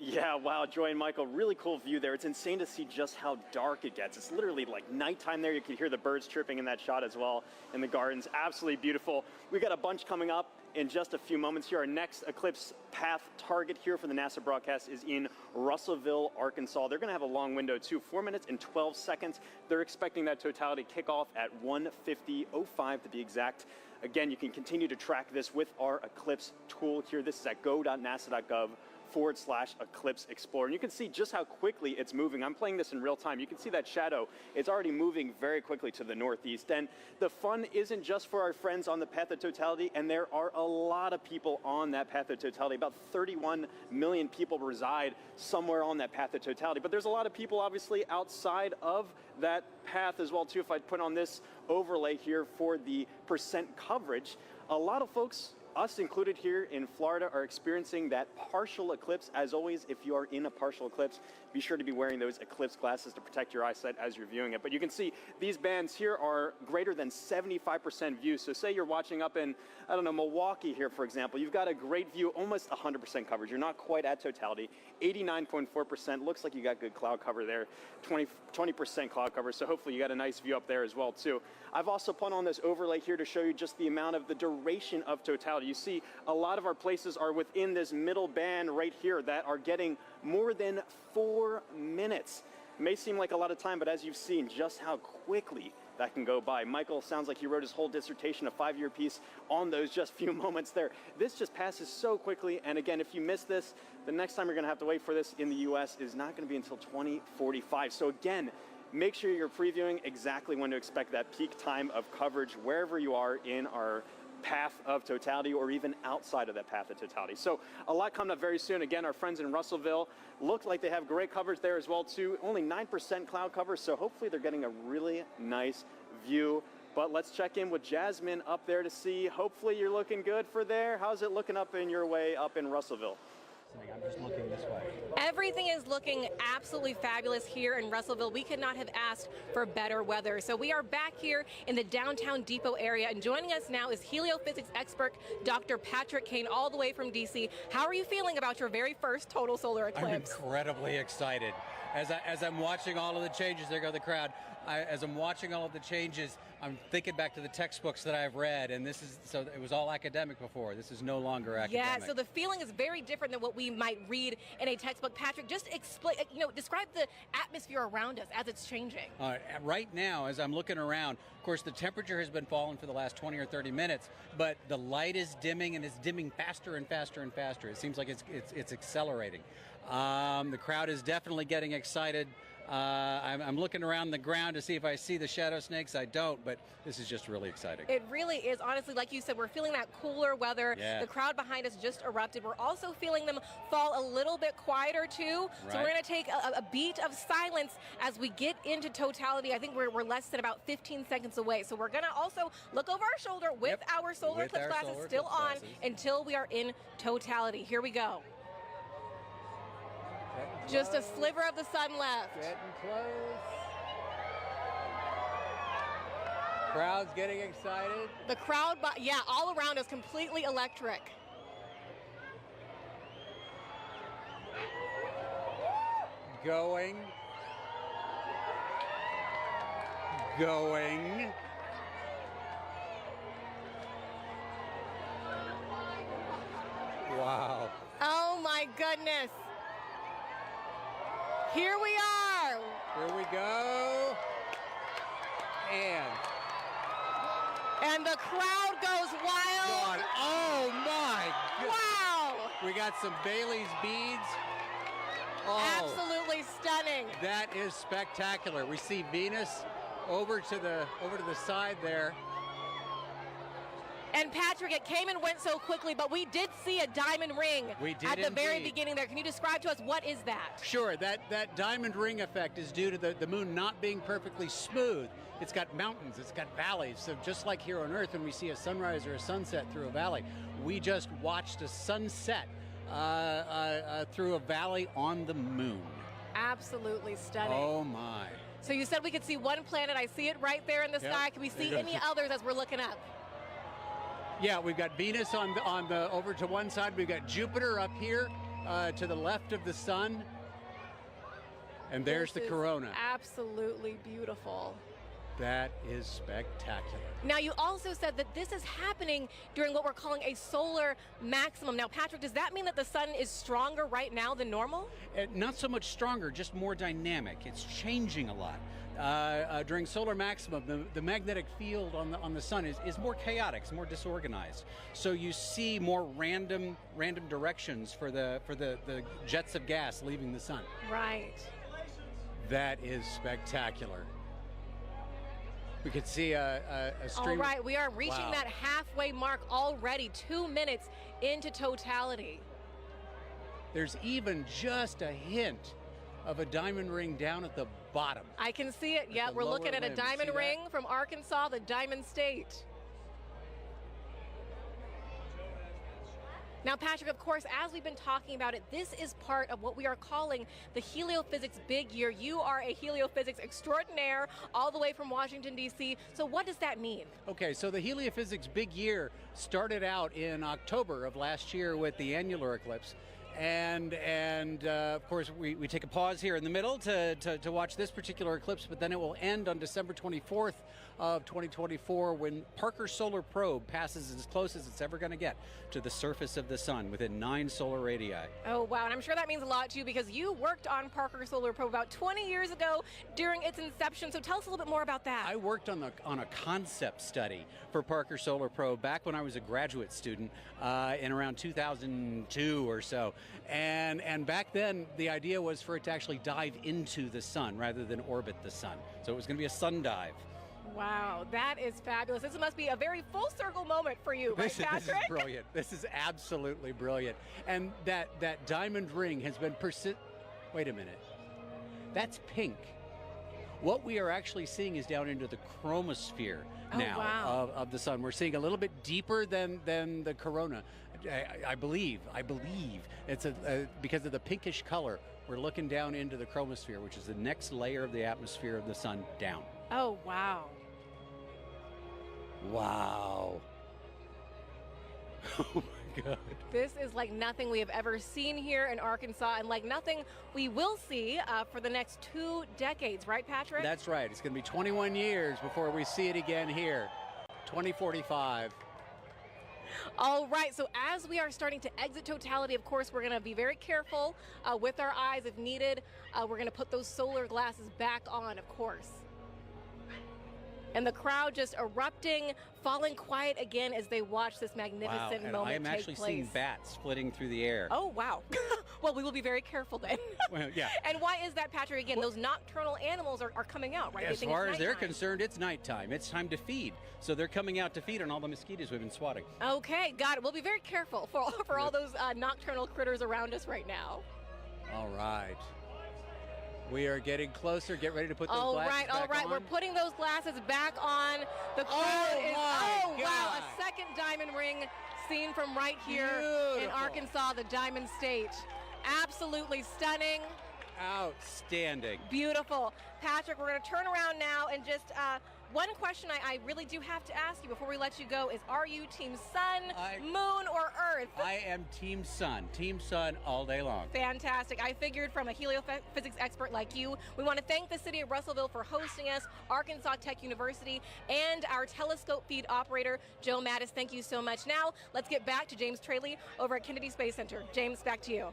Yeah, wow, Joy and Michael, really cool view there. It's insane to see just how dark it gets. It's literally like nighttime there. You can hear the birds chirping in that shot as well in the gardens. Absolutely beautiful. We got a bunch coming up in just a few moments here. Our next eclipse path target here for the NASA broadcast is in Russellville, Arkansas. They're going to have a long window too, 4 minutes and 12 seconds. They're expecting that totality kickoff at 1:50:05 to be exact. Again, you can continue to track this with our eclipse tool here. This is at go.nasa.gov/eclipse explorer. And you can see just how quickly it's moving. I'm playing this in real time. You can see that shadow. It's already moving very quickly to the northeast. And the fun isn't just for our friends on the path of totality, and there are a lot of people on that path of totality. About 31 million people reside somewhere on that path of totality. But there's a lot of people obviously outside of that path as well too. If I put on this overlay here for the percent coverage, a lot of folks, us included here in Florida, are experiencing that partial eclipse. As always, if you are in a partial eclipse, be sure to be wearing those eclipse glasses to protect your eyesight as you're viewing it. But you can see these bands here are greater than 75% view. So say you're watching up in, I don't know, Milwaukee here, for example. You've got a great view, almost 100% coverage. You're not quite at totality. 89.4%. Looks like you got good cloud cover there. 20% cloud cover. So hopefully you got a nice view up there as well, too. I've also put on this overlay here to show you just the amount of the duration of totality. You see a lot of our places are within this middle band right here that are getting more than 4 minutes. It may seem like a lot of time, but as you've seen just how quickly that can go by. Michael sounds like he wrote his whole dissertation, a 5-year piece on those just few moments there. This just passes so quickly, and again, if you miss this, the next time you're going to have to wait for this in the U.S. is not going to be until 2045. So again, make sure you're previewing exactly when to expect that peak time of coverage wherever you are in our path of totality or even outside of that path of totality. So a lot coming up very soon. Again, our friends in Russellville look like they have great coverage there as well too. Only 9% cloud cover, so hopefully they're getting a really nice view. But let's check in with Jasmine up there to see. Hopefully you're looking good for there. How's it looking up in your way up in Russellville? I'm just looking this way. Everything is looking absolutely fabulous here in Russellville. We could not have asked for better weather. So we are back here in the downtown depot area, and joining us now is heliophysics expert Dr. Patrick Kane, all the way from DC. How are you feeling about your very first total solar eclipse? I'm incredibly excited. As I'm watching all of the changes, there go the crowd. As I'm watching all of the changes, I'm thinking back to the textbooks that I've read, and so it was all academic before. This is no longer academic. Yeah, so the feeling is very different than what we might read in a textbook. Patrick, just explain, describe the atmosphere around us as it's changing. Right now, as I'm looking around, of course, the temperature has been falling for the last 20 or 30 minutes, but the light is dimming, and it's dimming faster and faster and faster. It seems like it's accelerating. The crowd is definitely getting excited. I'm looking around the ground to see if I see the shadow snakes. I don't, but this is just really exciting. It really is. Honestly, like you said, we're feeling that cooler weather. Yeah. The crowd behind us just erupted. We're also feeling them fall a little bit quieter, too. Right. So we're going to take a beat of silence as we get into totality. I think we're less than about 15 seconds away. So we're going to also look over our shoulder with our solar eclipse glasses still on until we are in totality. Here we go. Just a sliver of the sun left. Getting close. Crowd's getting excited. The crowd, yeah, all around us, completely electric. Going. Wow. Oh my goodness. Here we are. Here we go. And the crowd goes wild. God. Oh my God. Wow. We got some Bailey's beads. Oh, absolutely stunning. That is spectacular. We see Venus over to the side there. And Patrick, it came and went so quickly, but we did see a diamond ring at the very beginning there. Can you describe to us what is that? Sure, that diamond ring effect is due to the moon not being perfectly smooth. It's got mountains, it's got valleys. So just like here on Earth when we see a sunrise or a sunset through a valley, we just watched a sunset through a valley on the moon. Absolutely stunning. Oh my. So you said we could see one planet. I see it right there in the sky. Can we see any others as we're looking up? Yeah, we've got Venus on the over to one side. We've got Jupiter up here to the left of the sun. And there's the corona. Absolutely beautiful. That is spectacular. Now, you also said that this is happening during what we're calling a solar maximum. Now, Patrick, does that mean that the sun is stronger right now than normal? Not so much stronger, just more dynamic. It's changing a lot. During solar maximum, the magnetic field on the sun is more chaotic, it's more disorganized. So you see more random directions for the jets of gas leaving the sun. Right. That is spectacular. We could see a stream. All right, we are reaching that halfway mark already, 2 minutes into totality. There's even just a hint of a diamond ring down at the bottom. I can see it. Yeah, we're looking at a diamond ring from Arkansas, the Diamond State. Now, Patrick, of course, as we've been talking about it, this is part of what we are calling the heliophysics big year. You are a heliophysics extraordinaire all the way from Washington, D.C. So what does that mean? Okay, so the heliophysics big year started out in October of last year with the annular eclipse. And of course, we take a pause here in the middle to watch this particular eclipse, but then it will end on December 24th of 2024 when Parker's solar probe passes as close as it's ever going to get to the surface of the sun within 9 solar radii. Oh, wow. And I'm sure that means a lot to you because you worked on Parker's solar probe about 20 years ago during its inception. So tell us a little bit more about that. I worked on a concept study for Parker's solar probe back when I was a graduate student in around 2002 or so. And back then, the idea was for it to actually dive into the sun rather than orbit the sun. So it was going to be a sun dive. Wow, that is fabulous. This must be a very full circle moment for you, right, Patrick? This is brilliant. This is absolutely brilliant. And that diamond ring has been Wait a minute. That's pink. What we are actually seeing is down into the chromosphere now of the sun. We're seeing a little bit deeper than the corona. I believe it's because of the pinkish color. We're looking down into the chromosphere, which is the next layer of the atmosphere of the sun down. Oh, wow. Wow. Oh my God. This is like nothing we have ever seen here in Arkansas and like nothing we will see for the next 2 decades, right, Patrick? That's right. It's going to be 21 years before we see it again here. 2045. All right, so as we are starting to exit totality, of course, we're going to be very careful with our eyes if needed. We're going to put those solar glasses back on, of course. And the crowd just erupting, falling quiet again as they watch this magnificent moment take place. I am actually seeing bats flitting through the air. Oh, wow. Well, we will be very careful then. Well, yeah. And why is that, Patrick? Again, those nocturnal animals are coming out, right? As far as they're concerned, it's nighttime. It's time to feed. So they're coming out to feed on all the mosquitoes we've been swatting. Okay, got it. We'll be very careful for all those nocturnal critters around us right now. All right. We are getting closer. Get ready to put those glasses back on. All right. We're putting those glasses back on. The crowd is, wow, a second diamond ring seen from right here in Arkansas, the Diamond State. Absolutely stunning. Outstanding. Beautiful. Patrick, we're going to turn around now and just one question I really do have to ask you before we let you go is, are you team sun, moon, or earth? I am team sun. Team sun all day long. Fantastic. I figured from a heliophysics expert like you. We want to thank the city of Russellville for hosting us, Arkansas Tech University, and our telescope feed operator, Joe Mattis. Thank you so much. Now, let's get back to James Traley over at Kennedy Space Center. James, back to you.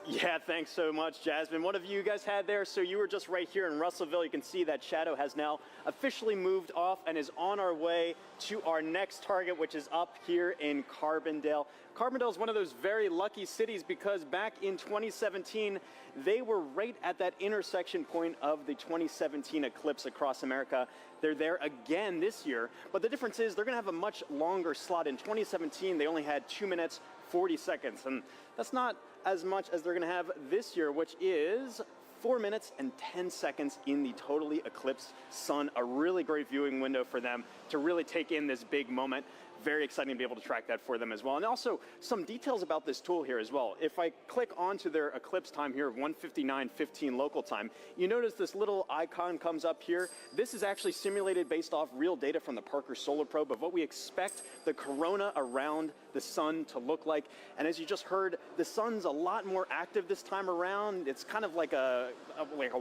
Yeah, thanks so much, Jasmine. What have you guys had there? So you were just right here in Russellville. You can see that shadow has now officially moved off and is on our way to our next target, which is up here in Carbondale. Carbondale is one of those very lucky cities because back in 2017, they were right at that intersection point of the 2017 eclipse across America. They're there again this year, but the difference is they're going to have a much longer slot. In 2017, they only had 2 minutes, 40 seconds, and that's not as much as they're going to have this year, which is 4 minutes and 10 seconds in the totally eclipsed sun. A really great viewing window for them to really take in this big moment. Very exciting to be able to track that for them as well. And also some details about this tool here as well. If I click onto their eclipse time here of 1:59:15 local time, you notice this little icon comes up here. This is actually simulated based off real data from the Parker solar probe of what we expect the corona around the sun to look like. And as you just heard, the sun's a lot more active this time around. It's kind of like a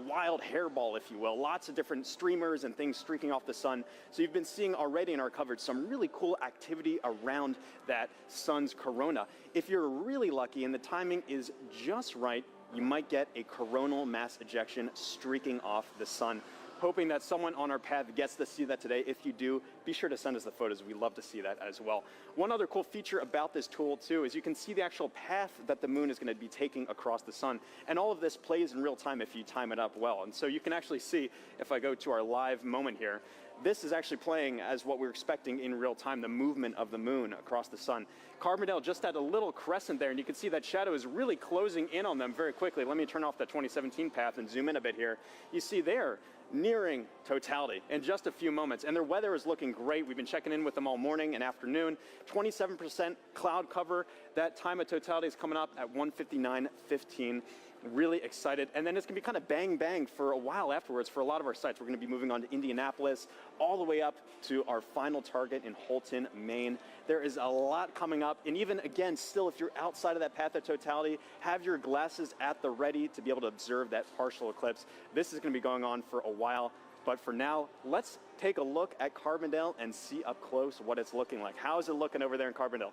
wild hairball, if you will. Lots of different streamers and things streaking off the sun. So you've been seeing already in our coverage some really cool activity around that sun's corona. If you're really lucky and the timing is just right, you might get a coronal mass ejection streaking off the sun. Hoping that someone on our path gets to see that today. If you do, be sure to send us the photos. We'd love to see that as well. One other cool feature about this tool too is you can see the actual path that the moon is going to be taking across the sun. And all of this plays in real time if you time it up well. And so you can actually see, if I go to our live moment here, this is actually playing as what we're expecting in real time, the movement of the moon across the sun. Carbondale just had a little crescent there, and you can see that shadow is really closing in on them very quickly. Let me turn off the 2017 path and zoom in a bit here. You see there, nearing totality in just a few moments, and their weather is looking great. We've been checking in with them all morning and afternoon. 27% cloud cover. That time of totality is coming up at 1:59:15. Really excited. And then it's going to be kind of bang, bang for a while afterwards for a lot of our sites. We're going to be moving on to Indianapolis, all the way up to our final target in Houlton, Maine. There is a lot coming up. And even, again, still, if you're outside of that path of totality, have your glasses at the ready to be able to observe that partial eclipse. This is going to be going on for a while. But for now, let's take a look at Carbondale and see up close what it's looking like. How is it looking over there in Carbondale?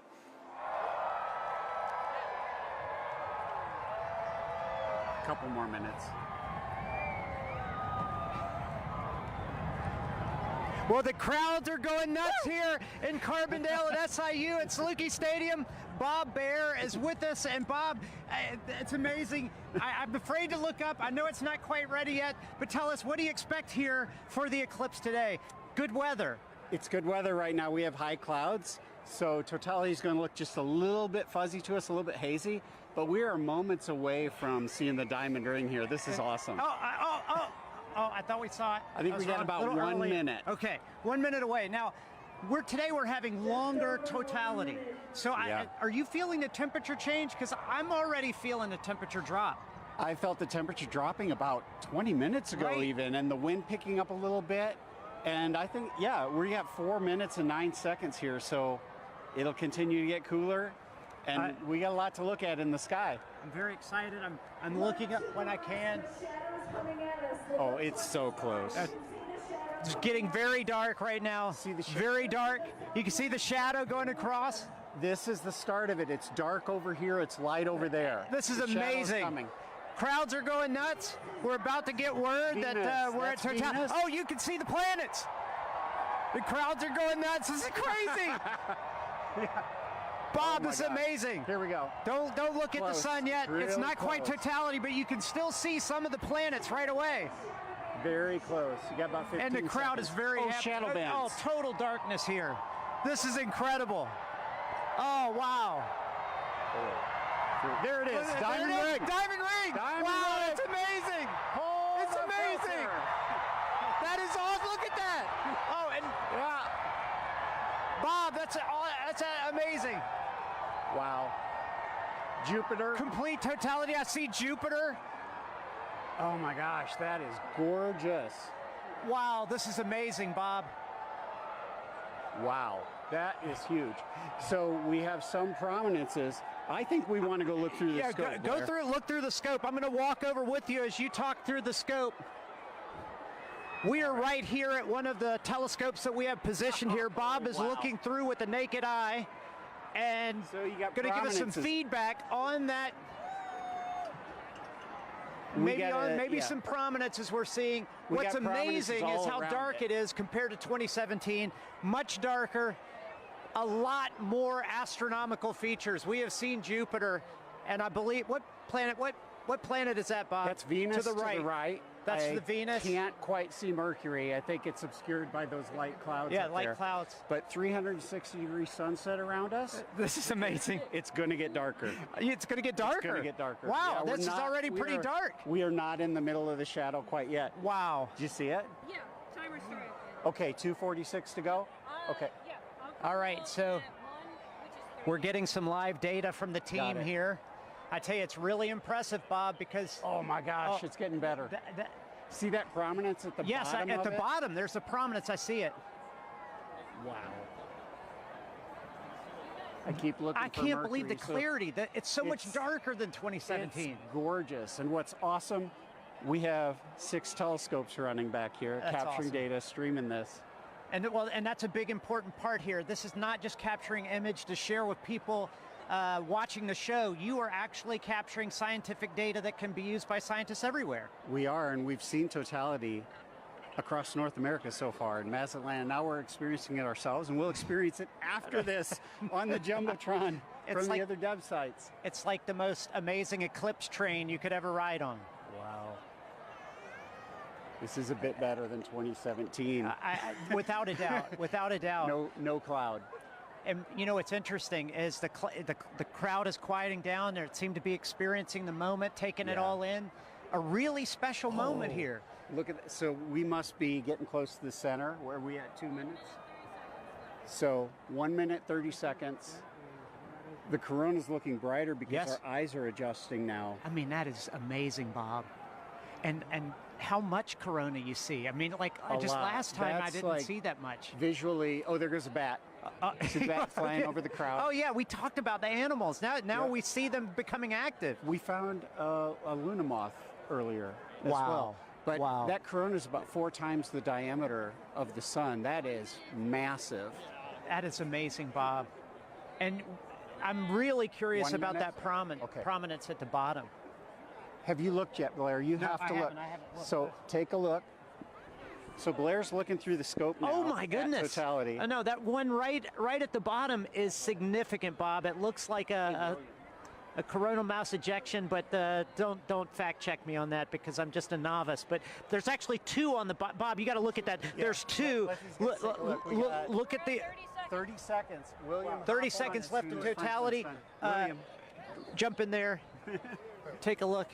Couple more minutes. Well, the crowds are going nuts here in Carbondale at SIU at Saluki Stadium. Bob Baer is with us, and Bob, it's amazing. I'm afraid to look up. I know it's not quite ready yet, but tell us, what do you expect here for the eclipse today? Good weather. It's good weather right now. We have high clouds, so totality is going to look just a little bit fuzzy to us, a little bit hazy. But we are moments away from seeing the diamond ring here. This is awesome. Oh, I thought we saw it. I think we got about 1 minute. Okay, 1 minute away. Now, today we're having longer totality. So are you feeling the temperature change? Because I'm already feeling the temperature drop. I felt the temperature dropping about 20 minutes ago even, and the wind picking up a little bit. And I think, yeah, we have 4 minutes and 9 seconds here, so it'll continue to get cooler. And we got a lot to look at in the sky. I'm very excited. I'm looking up when I can. Oh, it's so close. It's getting very dark right now. See the very dark. You can see the shadow going across. This is the start of it. It's dark over here. It's light over there. This is amazing. Crowds are going nuts. We're about to get word that we're at totality. Oh, you can see the planets. The crowds are going nuts. This is crazy. Bob, this is amazing. Here we go. Don't look at the sun yet. Really it's not close. quite totality, but you can still see some of the planets right away. Very close. You got about 15 And the crowd seconds. is very happy. Shadow bands. Oh, total darkness here. This is incredible. Oh, wow. There it is. Diamond ring. Diamond ring. Wow, that's amazing. It's amazing. That is awesome. Look at that. Oh, and Bob, that's amazing. Wow. Jupiter. Complete totality. I see Jupiter. Oh my gosh, that is gorgeous. Wow, this is amazing, Bob. Wow, that is huge. So we have some prominences. I think we want to go look through the scope. Go through, look through the scope. I'm going to walk over with you as you talk through the scope. We are right here at one of the telescopes that we have positioned here. Bob is looking through with the naked eye and going to give us some feedback on that. Maybe some prominences we're seeing. What's amazing is how dark it is compared to 2017. Much darker, a lot more astronomical features. We have seen Jupiter, and I believe what planet is that, Bob? That's Venus to the right. That's the Venus. Can't quite see Mercury. I think it's obscured by those light clouds. Yeah, light clouds. But 360-degree sunset around us. This is amazing. It's going to get darker. It's going to get darker. It's going to get darker. Wow, this is already pretty dark. We are not in the middle of the shadow quite yet. Wow. Did you see it? Yeah, timer started. Okay, 2:46 to go. Okay. Yeah. All right, so we're getting some live data from the team here. I tell you, it's really impressive, Bob, because... Oh, my gosh, it's getting better. See that prominence at the bottom Yes, at the bottom, there's a prominence. I see it. Wow. I keep looking I can't believe the clarity. It's so much darker than 2017. It's gorgeous. And what's awesome, we have 6 telescopes running back here, capturing data, streaming this. And that's a big important part here. This is not just capturing image to share with people watching the show. You are actually capturing scientific data that can be used by scientists everywhere. We are, and we've seen totality across North America so far in Mazatlan. Now we're experiencing it ourselves, and we'll experience it after this on the Jumbotron from the other dev sites. It's like the most amazing eclipse train you could ever ride on. Wow. This is a bit better than 2017. Without a doubt, without a doubt. No cloud. And you know what's interesting is the crowd is quieting down. They seem to be experiencing the moment, taking it all in. A really special moment here. Look at that. So we must be getting close to the center. Where are we at? 2 minutes? So 1 minute, 30 seconds. The corona's looking brighter because our eyes are adjusting now. I mean, that is amazing, Bob. And how much corona you see? I mean, like just last time I didn't see that much. Visually, oh, there goes a bat. See a bat flying over the crowd. Oh yeah, we talked about the animals. Now we see them becoming active. We found a Luna moth earlier as well. But that corona is about 4 times the diameter of the sun. That is massive. That is amazing, Bob. And I'm really curious about that prominence at the bottom. Have you looked yet, Blair? You have to look. I haven't looked. So take a look. So Blair's looking through the scope now. Oh my goodness! Totality. No, that one right at the bottom is significant, Bob. It looks like a coronal mass ejection, but don't fact check me on that because I'm just a novice. But there's actually 2 on the Bob. You got to look at that. Yeah. There's 2. Look at the 30 seconds. William. 30 seconds left in totality. Jump in there. Take a look.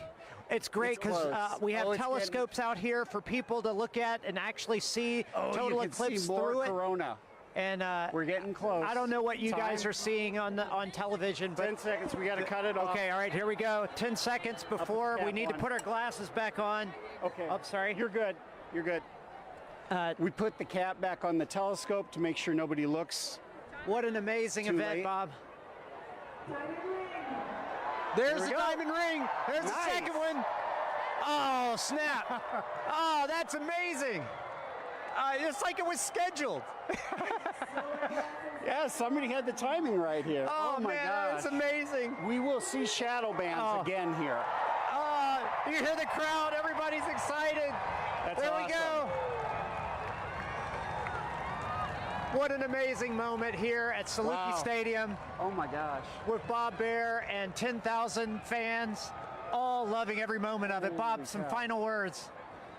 It's great because we have telescopes out here for people to look at and actually see total eclipse through it. Corona. And we're getting close. I don't know what you guys are seeing on television, but 10 seconds. We got to cut it off. Okay, all right, here we go. 10 seconds before we need to put our glasses back on. Okay. Oh, sorry. You're good. You're good. We put the cap back on the telescope to make sure nobody looks. What an amazing event, late. Bob. There's the diamond ring. There's the second one. Oh, snap. Oh, that's amazing. It's like it was scheduled. Yeah, somebody had the timing right here. Oh my gosh. It's amazing. We will see shadow bands again here. You hear the crowd. Everybody's excited. There we go. What an amazing moment here at Saluki Stadium. Oh my gosh. With Bob Baer and 10,000 fans, all loving every moment of it. Bob, some final words.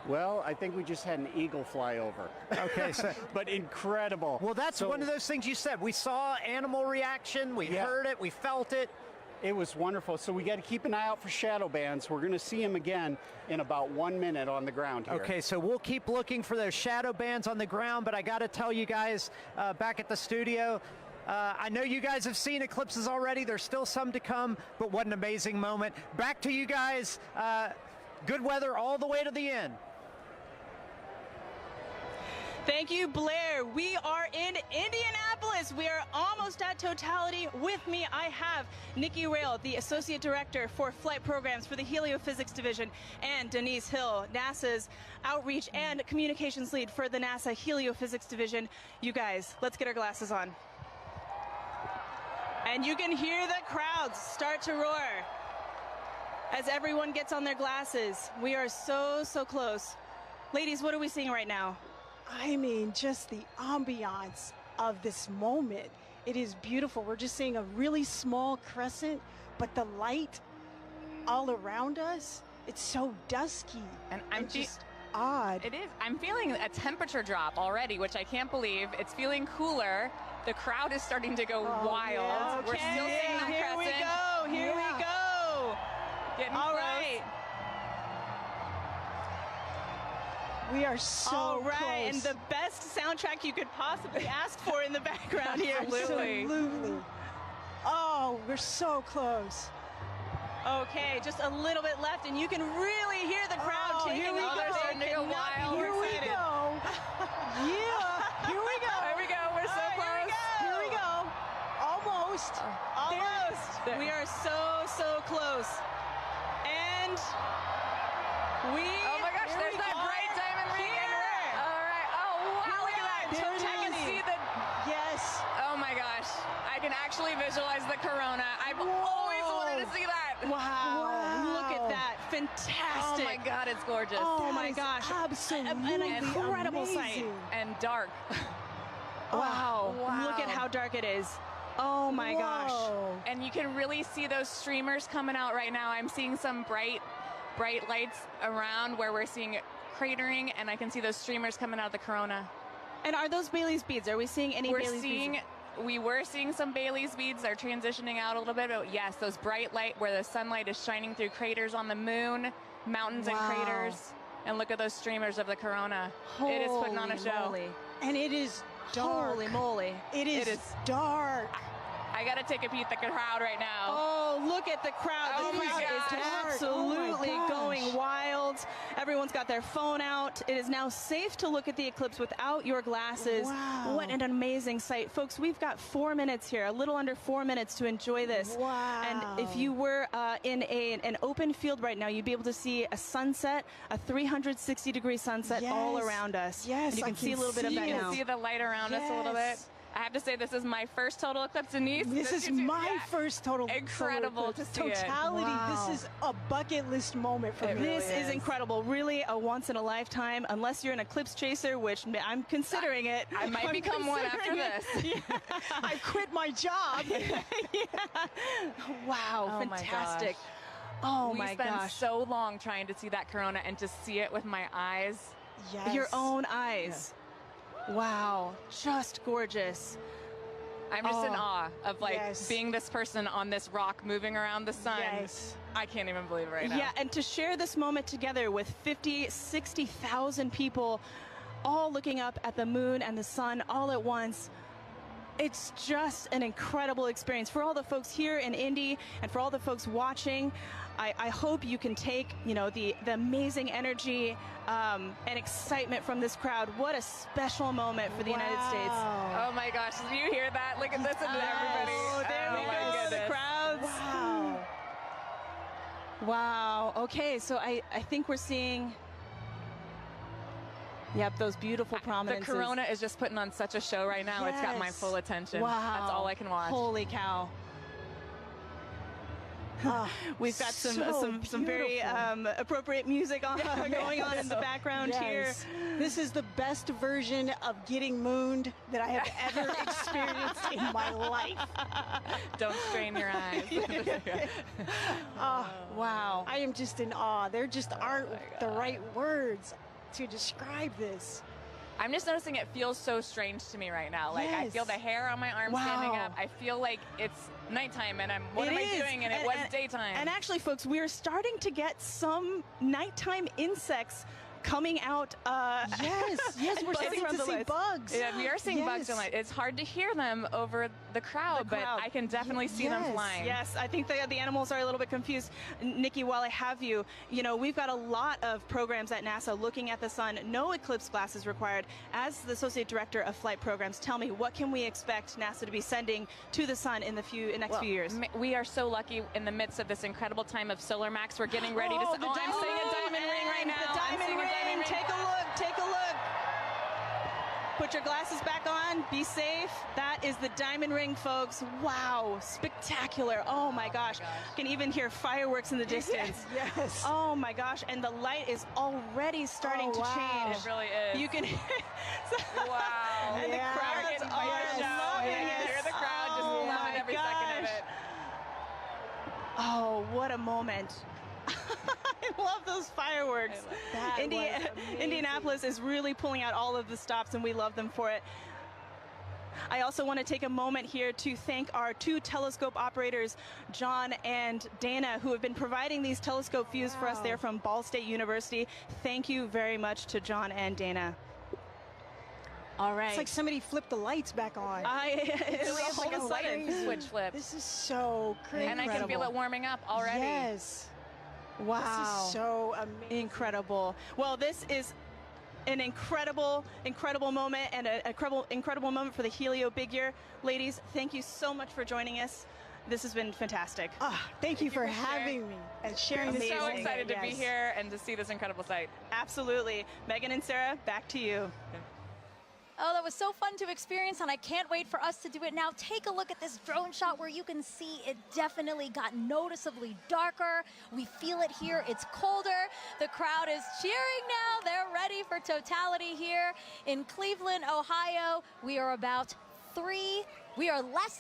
Well, I think we just had an eagle fly over. Okay, so but incredible. Well, that's one of those things you said. We saw animal reaction, we heard it, we felt it. It was wonderful. So we got to keep an eye out for shadow bands. We're going to see them again in about 1 minute on the ground here. Okay, so we'll keep looking for those shadow bands on the ground, but I got to tell you guys back at the studio, I know you guys have seen eclipses already. There's still some to come, but what an amazing moment. Back to you guys. Good weather all the way to the end. Thank you, Blair. We are in Indianapolis. We are almost at totality. With me, I have Nikki Rail, the Associate Director for Flight Programs for the Heliophysics Division, and Denise Hill, NASA's Outreach and Communications Lead for the NASA Heliophysics Division. You guys, let's get our glasses on. And you can hear the crowds start to roar as everyone gets on their glasses. We are so, so close. Ladies, what are we seeing right now? I mean, just the ambiance of this moment. It is beautiful. We're just seeing a really small crescent, but the light all around us, it's so dusky. And I'm just odd. It is. I'm feeling a temperature drop already, which I can't believe. It's feeling cooler. The crowd is starting to go wild. Yeah. Okay. We're still seeing the Here we go. Here we go. Getting all close. Right. We are so close. And the best soundtrack you could possibly ask for in the background here. Absolutely. Oh, we're so close. Okay, just a little bit left, and you can really hear the crowd taking here we over. go. They're starting to go wild. Here we go. Yeah, here we go. There we go. We're so close. Here we go. Almost. Almost. We are so, so close. And we... Oh my gosh, there's that bright diamond ring. All right. Oh, wow, look at that. I can see the... Yes. Oh my gosh. I can actually visualize the corona. I've always wanted to see that. Wow. Look at that. Fantastic. Oh my God, it's gorgeous. Oh my gosh. Absolutely an incredible sight. And dark. Wow. Look at how dark it is. Oh my gosh. And you can really see those streamers coming out right now. I'm seeing some bright lights around where we're seeing cratering, and I can see those streamers coming out of the corona. And are those Bailey's beads? Are we seeing any Bailey's beads? We were seeing some Bailey's beads. They're transitioning out a little bit, but yes, those bright light where the sunlight is shining through craters on the moon, mountains and craters. And look at those streamers of the corona. It is putting on a show. Moly. And it is dark. Holy moly. It is dark. I got to take a peek at the crowd right now. Oh, look at the crowd. Oh The my crowd is gosh. absolutely Oh my gosh. going wild. Everyone's got their phone out. It is now safe to look at the eclipse without your glasses. Wow. What an amazing sight. Folks, we've got 4 minutes here, a little under 4 minutes to enjoy this. Wow. And if you were in an open field right now, you'd be able to see a sunset, a 360-degree sunset all Yes. around us. Yes, and you I can see a can little bit of see that it. You now. can see the light around us a little bit. Yes. I have to say, this is my first total eclipse in Nice. This is my first total Incredible solar eclipse. to see it. Totality. Wow. This is a bucket list moment for me. This is incredible. Really a once in a lifetime, unless you're an eclipse chaser, which I'm considering it. I might I'm become one after considering this. it. Yeah. I quit my job. Wow, Oh my fantastic. gosh. Oh We my spent gosh. so long trying to see that corona and to see it with my eyes. Yes. Your own eyes. Wow, just gorgeous. I'm just in Oh, awe of like yes. being this person on this rock moving around the sun. Yes. I can't even believe it right now. Yeah, and to share this moment together with 50, 60,000 people all looking up at the moon and the sun all at once. It's just an incredible experience for all the folks here in Indy and for all the folks watching. I hope you can take, the amazing energy and excitement from this crowd. What a special moment for the United States. Oh my gosh, did you hear that? Look at this and everybody. Oh, there we my go, the goodness. crowds. Wow. Wow. Okay, so I think we're seeing, those beautiful The prominences. corona is just putting on such a show right now. It's got my Yes. full attention. Wow. That's all I can watch. Holy cow. We've got some very beautiful. appropriate music going on in the background here. Yes. This is the best version of getting mooned that I have ever experienced in my life. Don't strain your eyes. Oh, Wow. I am just in awe. There just aren't the right words to describe this. I'm just noticing it feels so strange to me right now. Like I Yes. feel the hair on my arm standing up. I feel like it's nighttime and what It am I is. doing? And it was daytime. And actually, folks, we're starting to get some nighttime insects coming out. Yes, we're buzzing starting around to the see lights. bugs. Yeah, we are seeing bugs Yes. tonight. It's hard to hear them over the crowd, but I can definitely see them Yes. flying. Yes, I think the animals are a little bit confused. Nikki, while I have you, we've got a lot of programs at NASA looking at the sun. No eclipse glasses required. As the Associate Director of Flight Programs, tell me, what can we expect NASA to be sending to the sun in the next few years? We are so lucky in the midst of this incredible time of Solar Max. We're getting ready to. I'm seeing a diamond ring right now. The I'm diamond seeing a ring. diamond ring. Take a look. Take a look. Put your glasses back on. Be safe. That is the diamond ring, folks. Wow, spectacular. Oh my gosh. Can even hear fireworks in the distance. Yes. Oh my gosh. And the light is already starting to change. It really is. You can. Wow. And the Yeah. crowds Getting are fired up. loving I can it. hear the crowd just Oh loving my every second of gosh. it. Oh, what a moment. I love those fireworks. That was amazing. Indianapolis is really pulling out all of the stops, and we love them for it. I also want to take a moment here to thank our two telescope operators, John and Dana, who have been providing these telescope views for us there from Ball State University. Thank you very much to John and Dana. All right. It's like somebody flipped the lights back on. It's really is like a sudden crazy. switch flip. This is so crazy. And I can feel it warming up already. Yes. Wow. This is so amazing. Incredible. Well, this is an incredible moment and an incredible moment for the Helio Big Year. Ladies, thank you so much for joining us. This has been fantastic. Thank you for having me and sharing I'm this. so amazing- excited to be yes. here and to see this incredible sight. Absolutely. Megan and Sarah, back to you. Oh, that was so fun to experience, and I can't wait for us to do it now. Take a look at this drone shot where you can see it definitely got noticeably darker. We feel it here. It's colder. The crowd is cheering now. They're ready for totality here in Cleveland, Ohio. We are less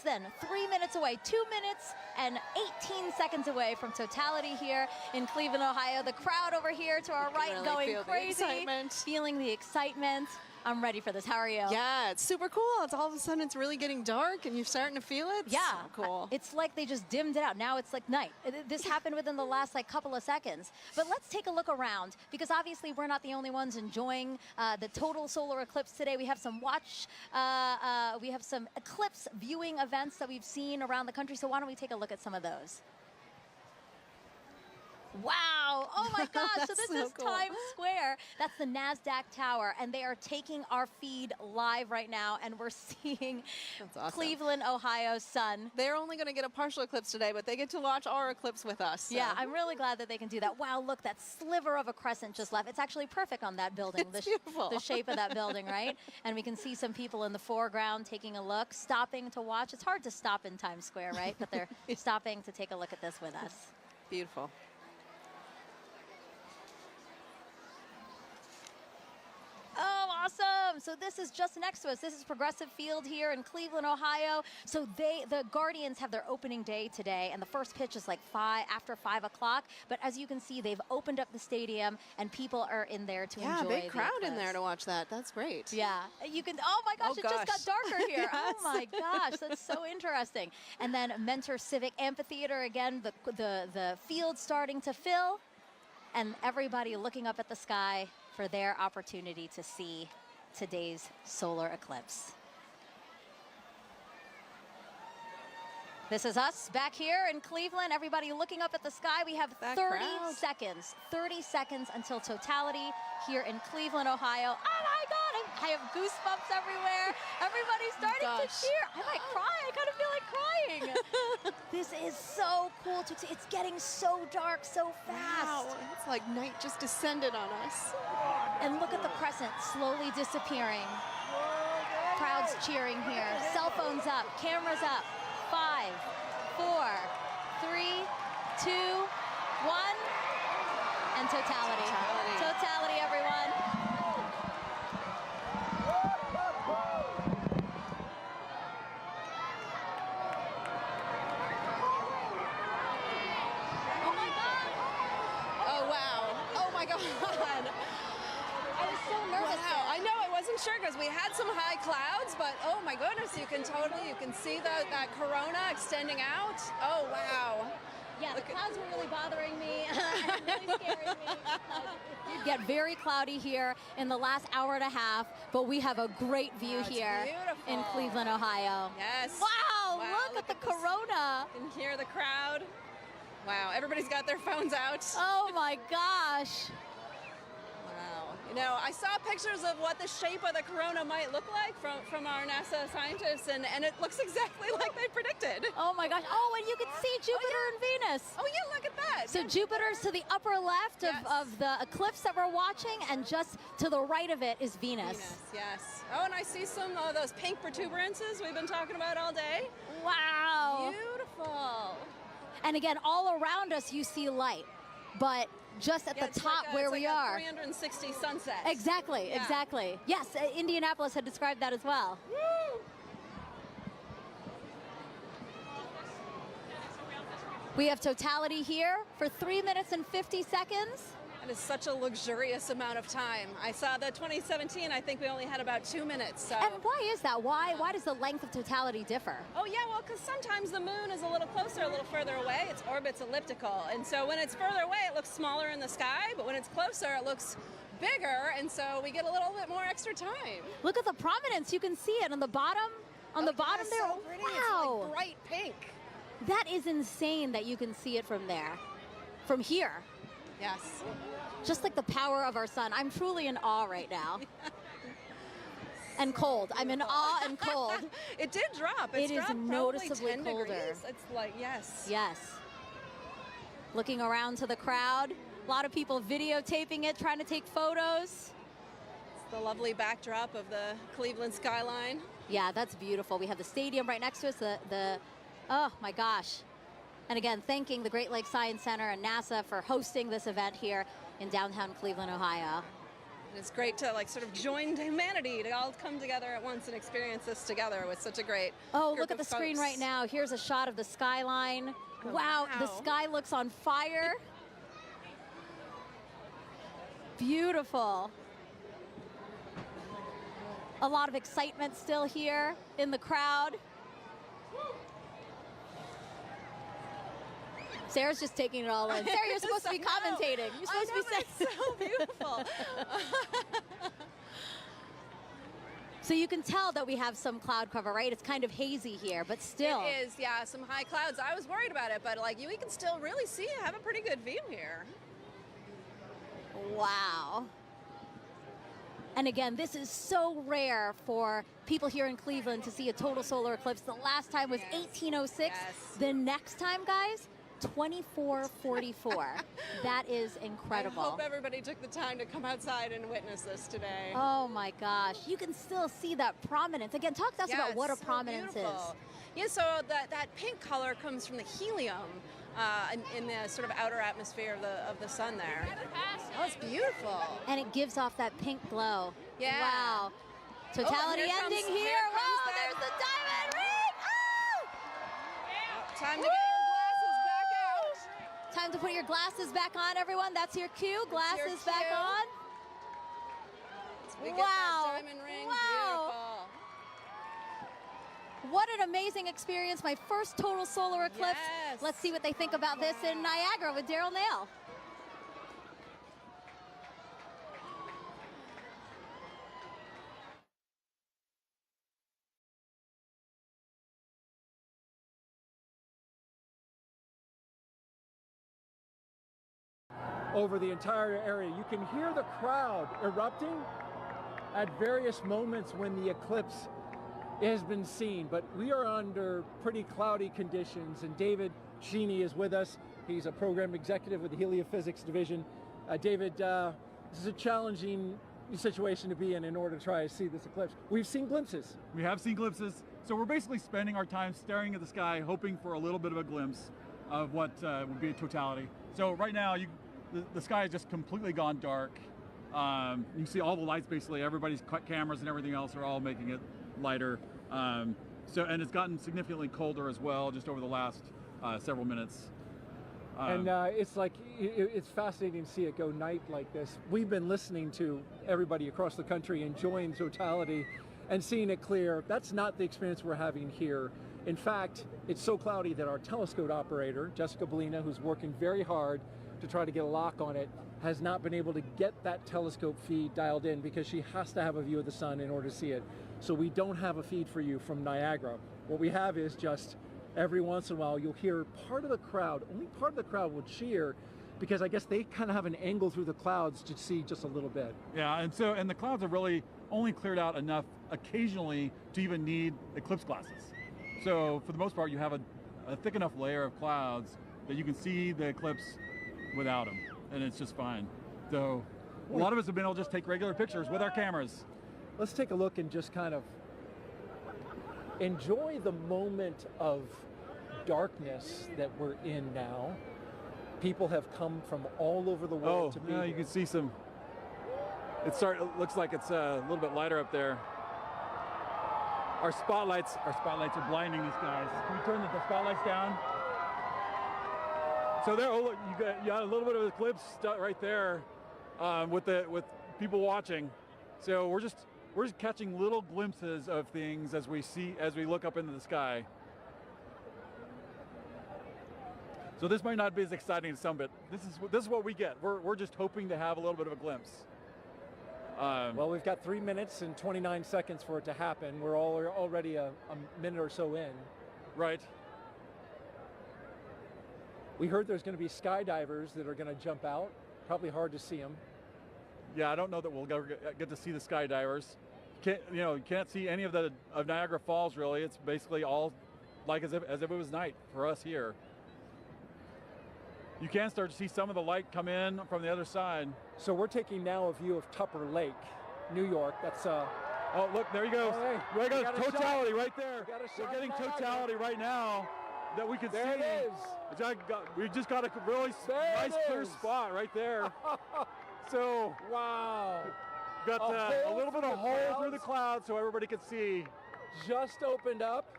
than 3 minutes away, 2 minutes and 18 seconds away from totality here in Cleveland, Ohio. The crowd over here to our right really going feel the crazy, excitement. feeling the excitement. I'm ready for this. How are you? Yeah, it's super cool. It's all of a sudden it's really getting dark and you're starting to feel it. Yeah, so cool. It's like they just dimmed it out. Now it's like night. This happened within the last like couple of seconds. But let's take a look around, because obviously we're not the only ones enjoying the total solar eclipse today. We have some we have some eclipse viewing events that we've seen around the country. So why don't we take a look at some of those? Wow, oh my gosh, so this is cool. Times Square. That's the NASDAQ tower, and they are taking our feed live right now, and we're seeing awesome. Cleveland, Ohio sun. They're only going to get a partial eclipse today, but they get to watch our eclipse with us. So. Yeah, I'm really glad that they can do that. Wow, look, that sliver of a crescent just left. It's actually perfect on that building, It's beautiful. the shape of that building, right? And we can see some people in the foreground taking a look, stopping to watch. It's hard to stop in Times Square, right? But they're stopping to take a look at this with us. Beautiful. Oh, awesome. So this is just next to us. This is Progressive Field here in Cleveland, Ohio. So the Guardians have their opening day today, and the first pitch is like after 5 o'clock. But as you can see, they've opened up the stadium, and people are in there to enjoy Yeah, big the crowd in eclipse. there to watch that. That's great. Yeah, you can, oh my gosh, Oh it just got darker here. Yes. Oh my gosh, that's so interesting. And then Mentor Civic Amphitheater, again, the field starting to fill, and everybody looking up at the sky for their opportunity to see today's solar eclipse. This is us back here in Cleveland. Everybody looking up at the sky. We have 30 seconds until totality here in Cleveland, Ohio. Oh my God, I have goosebumps everywhere. Everybody's starting to cheer. I might cry. I kind of feel like crying. This is so cool to see. It's getting so dark so fast. Wow, it's like night just descended on us. And look at the crescent slowly disappearing. Crowds cheering here. Cell phones up, cameras up. 5, 4, 3, 2, 1, and totality. Totality, everyone. Oh my God. Oh wow. Oh my God. I was so nervous. Wow. I know, I wasn't sure because we had some high clouds, but oh my goodness, you can see that corona extending out. Oh wow. Yeah, the clouds were really bothering me and really scaring me. It did get very cloudy here in the last hour and a half, but we have a great view here in Cleveland, Ohio. Yes. Wow, look at the corona. You can hear the crowd. Wow, everybody's got their phones out. Oh my gosh. Wow. You know, I saw pictures of what the shape of the corona might look like from our NASA scientists, and it looks exactly like they predicted. Oh my gosh. Oh, and you can see Jupiter and Venus. Oh yeah, look at that. So Jupiter's to the upper left of the eclipse that we're watching, and just to the right of it is Venus. Yes. Oh, and I see some of those pink protuberances we've been talking about all day. Wow. Beautiful. And again, all around us you see light, but just at the top where we are. 360 sunsets. Exactly, exactly. Yes, Indianapolis had described that as well. Woo! We have totality here for 3 minutes and 50 seconds. That is such a luxurious amount of time. I saw the 2017, I think we only had about 2 minutes. So. And why is that? Why does the length of totality differ? Oh yeah, well, because sometimes the moon is a little closer, a little further away. Its orbit's elliptical. And so when it's further away, it looks smaller in the sky, but when it's closer, it looks bigger, and so we get a little bit more extra time. Look at the prominence. You can see it on the bottom. On the bottom there. So pretty. Wow. It's like bright pink. That is insane that you can see it from there. From here. Yes. Just like the power of our sun. I'm truly in awe right now. And cold. I'm in awe and cold. It did drop. It is noticeably 10 colder. degrees. It's like, yes. Yes. Looking around to the crowd. A lot of people videotaping it, trying to take photos. It's the lovely backdrop of the Cleveland skyline. Yeah, that's beautiful. We have the stadium right next to us. Oh my gosh. And again, thanking the Great Lakes Science Center and NASA for hosting this event here in downtown Cleveland, Ohio. It's great to sort of join humanity to all come together at once and experience this together with such a great look group at the of screen folks. right now. Here's a shot of the skyline. Oh, wow, the sky looks on fire. Beautiful. A lot of excitement still here in the crowd. Sarah's just taking it all in. Sarah, you're supposed to be commentating. You're supposed to be saying. It's so beautiful. So you can tell that we have some cloud cover, right? It's kind of hazy here, but still. It is, yeah, some high clouds. I was worried about it, but like we can still really see, have a pretty good view here. Wow. And again, this is so rare for people here in Cleveland to see a total solar eclipse. The last time was 1806. Yes. The next time, guys, 2444. That is incredible. I hope everybody took the time to come outside and witness this today. Oh my gosh, you can still see that prominence. Again, talk to us about what a prominence is. Yeah, so that pink color comes from the helium in the sort of outer atmosphere of the sun there. Oh, it's beautiful. And it gives off that pink glow. Yeah. Wow. Totality ending here. Wow, there's the diamond ring. Oh! Time to get your glasses back out. Time to put your glasses back on, everyone. That's your cue. Glasses back on. We get that diamond ring. Wow. Beautiful. What an amazing experience. My first total solar eclipse. Yes. Let's see what they think about this in Niagara with Daryl Nail. Over the entire area. You can hear the crowd erupting at various moments when the eclipse has been seen, but we are under pretty cloudy conditions, and David Sheeny is with us. He's a program executive with the Heliophysics Division. David, this is a challenging situation to be in order to try to see this eclipse. We've seen glimpses. We have seen glimpses, so we're basically spending our time staring at the sky, hoping for a little bit of a glimpse of what would be a totality. So right now, the sky has just completely gone dark. You can see all the lights, basically, everybody's cameras and everything else are all making it lighter. And it's gotten significantly colder as well, just over the last several minutes. And it's like, it's fascinating to see it go night like this. We've been listening to everybody across the country enjoying totality and seeing it clear. That's not the experience we're having here. In fact, it's so cloudy that our telescope operator, Jessica Bellina, who's working very hard to try to get a lock on it, has not been able to get that telescope feed dialed in because she has to have a view of the sun in order to see it. So we don't have a feed for you from Niagara. What we have is just every once in a while you'll hear part of the crowd, only part of the crowd will cheer, because I guess they kind of have an angle through the clouds to see just a little bit. Yeah, and the clouds have really only cleared out enough occasionally to even need eclipse glasses. So for the most part, you have a thick enough layer of clouds that you can see the eclipse without them, and it's just fine. So a lot of us have been able to just take regular pictures with our cameras. Let's take a look and just kind of enjoy the moment of darkness that we're in now. People have come from all over the world to be here. You can see some. It looks like it's a little bit lighter up there. Our spotlights are blinding these guys. Can we turn the spotlights down? So there, oh look, you got a little bit of eclipse right there with people watching. So we're just catching little glimpses of things as we look up into the sky. So this might not be as exciting as some, but this is what we get. We're just hoping to have a little bit of a glimpse. Well, we've got 3 minutes and 29 seconds for it to happen. We're already a minute or so in. Right. We heard there's going to be skydivers that are going to jump out. Probably hard to see them. Yeah, I don't know that we'll ever get to see the skydivers. You can't see any of Niagara Falls really. It's basically all like as if it was night for us here. You can start to see some of the light come in from the other side. So we're taking now a view of Tupper Lake, New York. That's oh look, there you go. There you go, totality right there. We're getting totality right now that we can see. There it is. We just got a really nice clear spot right there. So wow, got a little bit of hole through the clouds so everybody could see. Just opened up,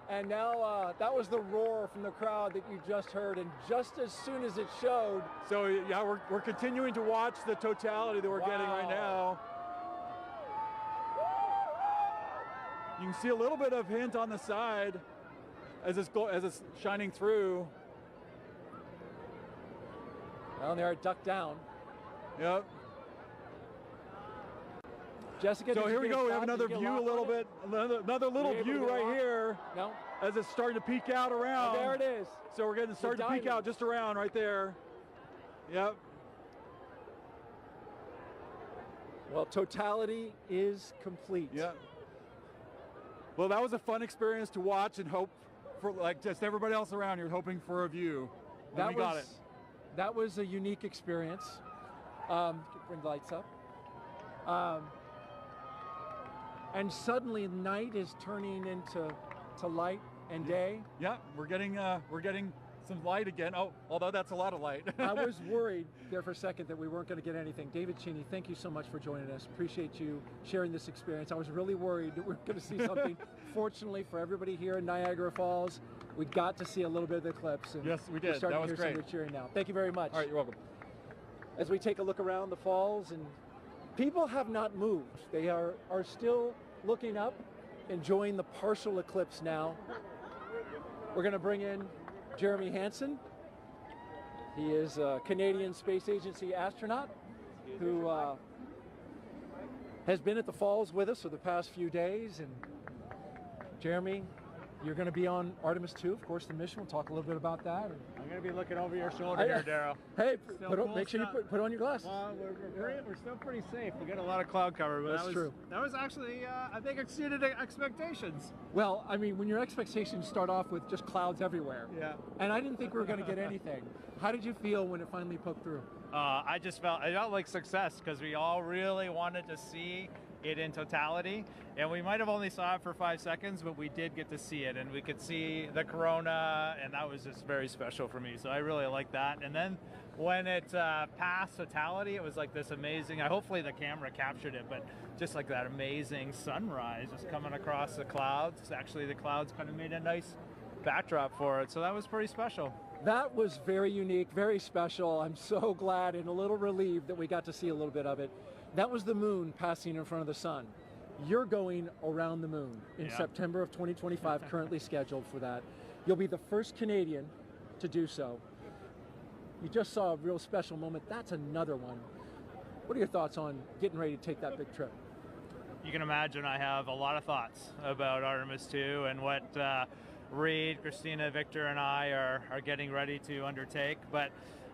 and now that was the roar from the crowd that you just heard, and just as soon as it showed. So yeah, we're continuing to watch the totality that we're getting right now. You can see a little bit of hint on the side as it's shining through. Well, there, duck down. Yep. Jessica, so here we go. We have another view, a little bit, another little view right here. No. As it's starting to peek out around. Oh, there it is. So we're getting starting to peek out just around right there. Yep. Well, totality is complete. Yep. Well, that was a fun experience to watch and hope for, like just everybody else around here, hoping for a view. And we got it. That was a unique experience. Bring the lights up. And suddenly night is turning into light and day. Yeah, we're getting some light again. Oh, although that's a lot of light. I was worried there for a second that we weren't going to get anything. David Cheney, thank you so much for joining us. Appreciate you sharing this experience. I was really worried that we were going to see something. Fortunately for everybody here in Niagara Falls, we got to see a little bit of the eclipse. And yes, we did. We're starting that was to hear great. some of the cheering now. Thank you very much. All right, you're welcome. As we take a look around the falls, and people have not moved. They are still looking up, enjoying the partial eclipse now. We're going to bring in Jeremy Hansen. He is a Canadian Space Agency astronaut who has been at the falls with us for the past few days. And Jeremy, you're going to be on Artemis 2, of course, the mission. We'll talk a little bit about that. I'm going to be looking over your shoulder here, Daryl. Hey, make sure you put on your glasses. Well, we're still pretty safe. We got a lot of cloud cover, but That's true. That was actually, I think, exceeded expectations. Well, I mean, when your expectations start off with just clouds everywhere. Yeah. And I didn't think we were going to get anything. How did you feel when it finally poked through? I felt like success because we all really wanted to see it in totality, and we might have only saw it for 5 seconds, but we did get to see it, and we could see the corona, and that was just very special for me. So I really like that. And then when it passed totality, it was like this amazing, hopefully the camera captured it, but just like that amazing sunrise just coming across the clouds. Actually, the clouds kind of made a nice backdrop for it, so that was pretty special. That was very unique, very special. I'm so glad and a little relieved that we got to see a little bit of it. That was the moon passing in front of the sun. You're going around the moon in September of 2025, currently scheduled for that. You'll be the first Canadian to do so. You just saw a real special moment. That's another one. What are your thoughts on getting ready to take that big trip? You can imagine I have a lot of thoughts about Artemis 2 and what Reed, Christina, Victor, and I are getting ready to undertake. But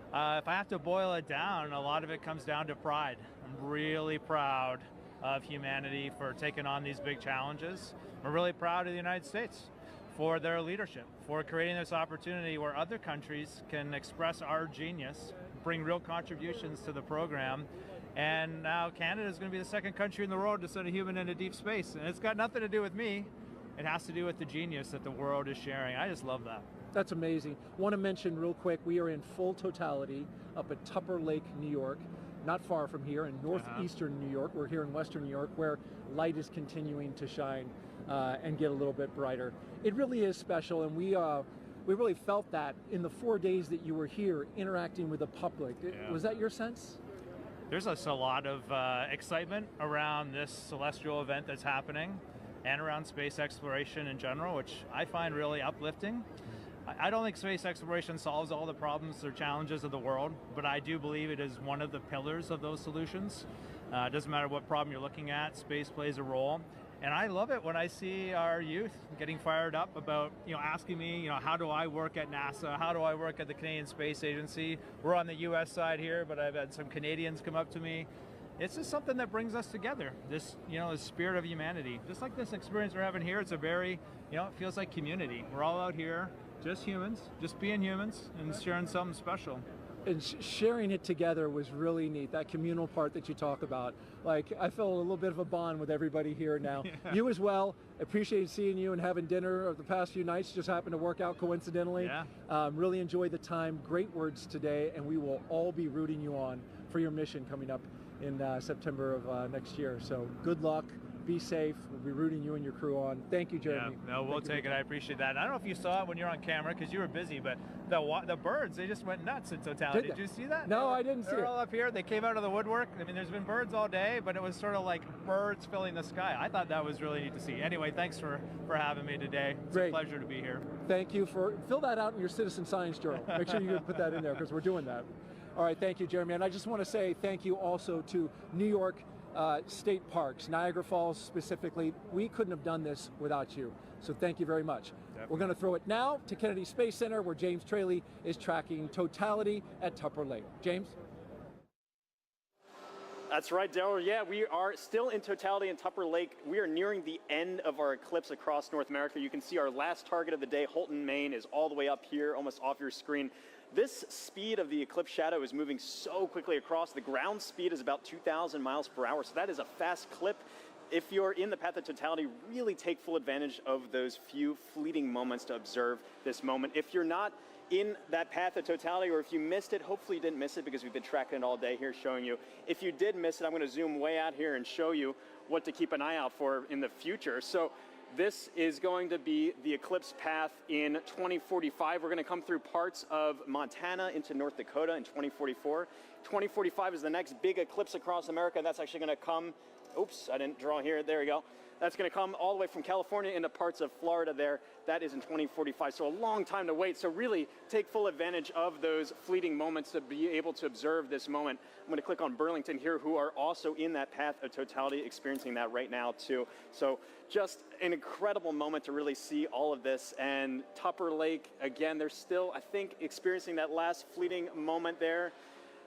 if I have to boil it down, a lot of it comes down to pride. I'm really proud of humanity for taking on these big challenges. We're really proud of the United States for their leadership, for creating this opportunity where other countries can express our genius, bring real contributions to the program. And now Canada is going to be the second country in the world to send a human into deep space. And it's got nothing to do with me. It has to do with the genius that the world is sharing. I just love that. That's amazing. Want to mention real quick, we are in full totality up at Tupper Lake, New York, not far from here in northeastern New York. We're here in western New York where light is continuing to shine and get a little bit brighter. It really is special, and we really felt that in the 4 days that you were here interacting with the public. Was that your sense? There's a lot of excitement around this celestial event that's happening and around space exploration in general, which I find really uplifting. I don't think space exploration solves all the problems or challenges of the world, but I do believe it is one of the pillars of those solutions. It doesn't matter what problem you're looking at, space plays a role. And I love it when I see our youth getting fired up about, asking me, how do I work at NASA? How do I work at the Canadian Space Agency? We're on the US side here, but I've had some Canadians come up to me. It's just something that brings us together, this, the spirit of humanity. Just like this experience we're having here, it's a very, it feels like community. We're all out here, just humans, just being humans and sharing something special. And sharing it together was really neat, that communal part that you talk about. Like, I felt a little bit of a bond with everybody here now. Yeah. You as well. Appreciated seeing you and having dinner over the past few nights. Just happened to work out coincidentally. Yeah. Really enjoyed the time. Great words today, and we will all be rooting you on for your mission coming up in September of next year. So good luck. Be safe. We'll be rooting you and your crew on. Thank you, Jeremy. Yeah, no, we'll take it. I appreciate that. And I don't know if you saw it when you were on camera because you were busy, but the birds, they just went nuts in totality. Did you see that? No, I didn't see it. They're all up here. They came out of the woodwork. I mean, there's been birds all day, but it was sort of like birds filling the sky. I thought that was really neat to see. Anyway, thanks for having me today. It's a pleasure to be here. Thank you for, fill that out in your Citizen Science Journal. Make sure you put that in there because we're doing that. All right, thank you, Jeremy. And I just want to say thank you also to New York State Parks, Niagara Falls specifically. We couldn't have done this without you. So thank you very much. Definitely. We're going to throw it now to Kennedy Space Center where James Traley is tracking totality at Tupper Lake. James? That's right, Daryl. Yeah, we are still in totality in Tupper Lake. We are nearing the end of our eclipse across North America. You can see our last target of the day, Holton, Maine, is all the way up here, almost off your screen. This speed of the eclipse shadow is moving so quickly across. The ground speed is about 2,000 miles per hour, so that is a fast clip. If you're in the path of totality, really take full advantage of those few fleeting moments to observe this moment. If you're not in that path of totality, or if you missed it, hopefully you didn't miss it because we've been tracking it all day here showing you. If you did miss it, I'm going to zoom way out here and show you what to keep an eye out for in the future. So this is going to be the eclipse path in 2045. We're going to come through parts of Montana into North Dakota in 2044. 2045 is the next big eclipse across America. That's actually going to come, oops, I didn't draw here. There we go. That's going to come all the way from California into parts of Florida there. That is in 2045, so a long time to wait. So really take full advantage of those fleeting moments to be able to observe this moment. I'm going to click on Burlington here, who are also in that path of totality, experiencing that right now too. So just an incredible moment to really see all of this. And Tupper Lake, again, they're still, I think, experiencing that last fleeting moment there.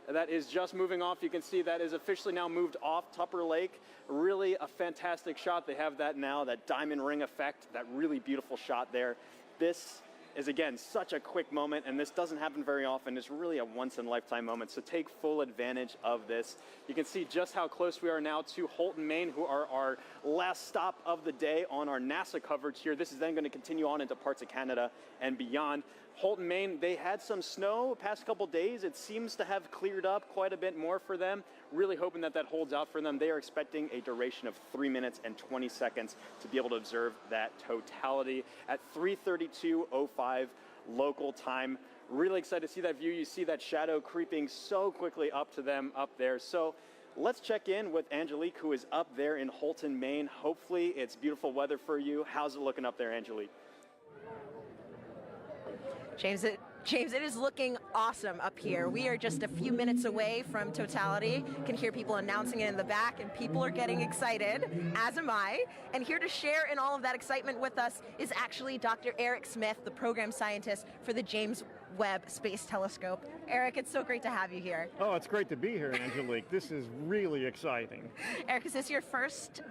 That is just moving off. You can see that is officially now moved off Tupper Lake. Really a fantastic shot. They have that now, that diamond ring effect, that really beautiful shot there. This is, again, such a quick moment, and this doesn't happen very often. It's really a once-in-a-lifetime moment, so take full advantage of this. You can see just how close we are now to Holton, Maine, who are our last stop of the day on our NASA coverage here. This is then going to continue on into parts of Canada and beyond. Holton, Maine, they had some snow the past couple days. It seems to have cleared up quite a bit more for them. Really hoping that that holds out for them. They are expecting a duration of 3 minutes and 20 seconds to be able to observe that totality at 3:32:05 local time. Really excited to see that view. You see that shadow creeping so quickly up to them up there. So let's check in with Angelique, who is up there in Holton, Maine. Hopefully it's beautiful weather for you. How's it looking up there, Angelique? James, it is looking awesome up here. We are just a few minutes away from totality. You can hear people announcing it in the back, and people are getting excited, as am I. And here to share in all of that excitement with us is actually Dr. Eric Smith, the program scientist for the James Webb Space Telescope. Eric, it's so great to have you here. Oh, it's great to be here, Angelique. This is really exciting. Eric, is this your first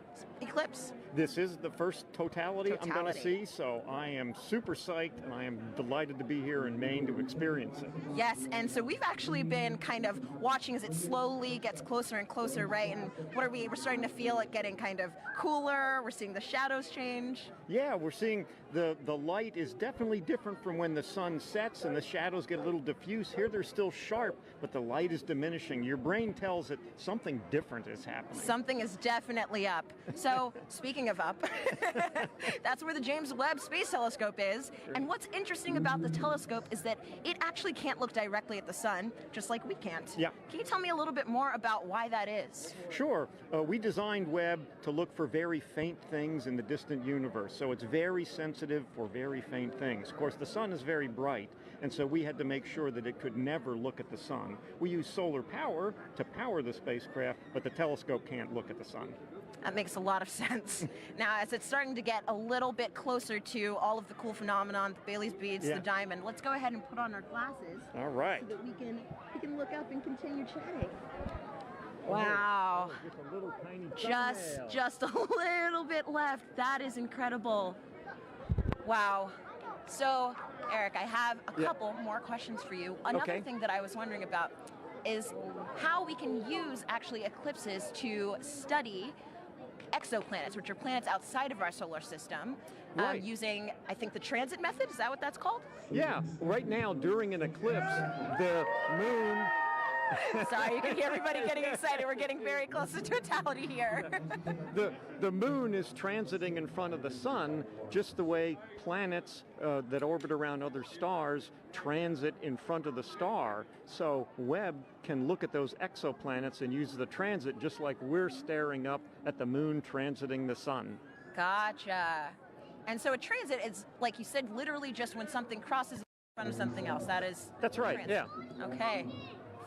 eclipse? This is the first totality I'm going to see, so I am super psyched, and I am delighted to be here in Maine to experience it. Yes, and so we've actually been kind of watching as it slowly gets closer and closer, right? And what are we? We're starting to feel it getting kind of cooler. We're seeing the shadows change. Yeah, we're seeing the light is definitely different from when the sun sets and the shadows get a little diffuse. Here they're still sharp, but the light is diminishing. Your brain tells it something different is happening. Something is definitely up. So speaking of up, that's where the James Webb Space Telescope is. And what's interesting about the telescope is that it actually can't look directly at the sun, just like we can't. Yeah. Can you tell me a little bit more about why that is? Sure. We designed Webb to look for very faint things in the distant universe, so it's very sensitive for very faint things. Of course, the sun is very bright, and so we had to make sure that it could never look at the sun. We use solar power to power the spacecraft, but the telescope can't look at the sun. That makes a lot of sense. Now, as it's starting to get a little bit closer to all of the cool phenomenon, the Bailey's beads, the diamond, let's go ahead and put on our glasses. All right. So that we can look up and continue chatting. Wow. Just a little tiny just a little bit left. That is incredible. Wow. So, Eric, I have a couple more questions for you. Another thing that I was wondering about is how we can use actually eclipses to study exoplanets, which are planets outside of our solar system, using, I think, the transit method. Is that what that's called? Yeah. Right now, during an eclipse, the moon Sorry, you can hear everybody getting excited. We're getting very close to totality here. The moon is transiting in front of the sun just the way planets that orbit around other stars transit in front of the star. So Webb can look at those exoplanets and use the transit just like we're staring up at the moon transiting the sun. Gotcha. And so a transit is, like you said, literally just when something crosses in front of something else. That's right, transit. yeah. Okay,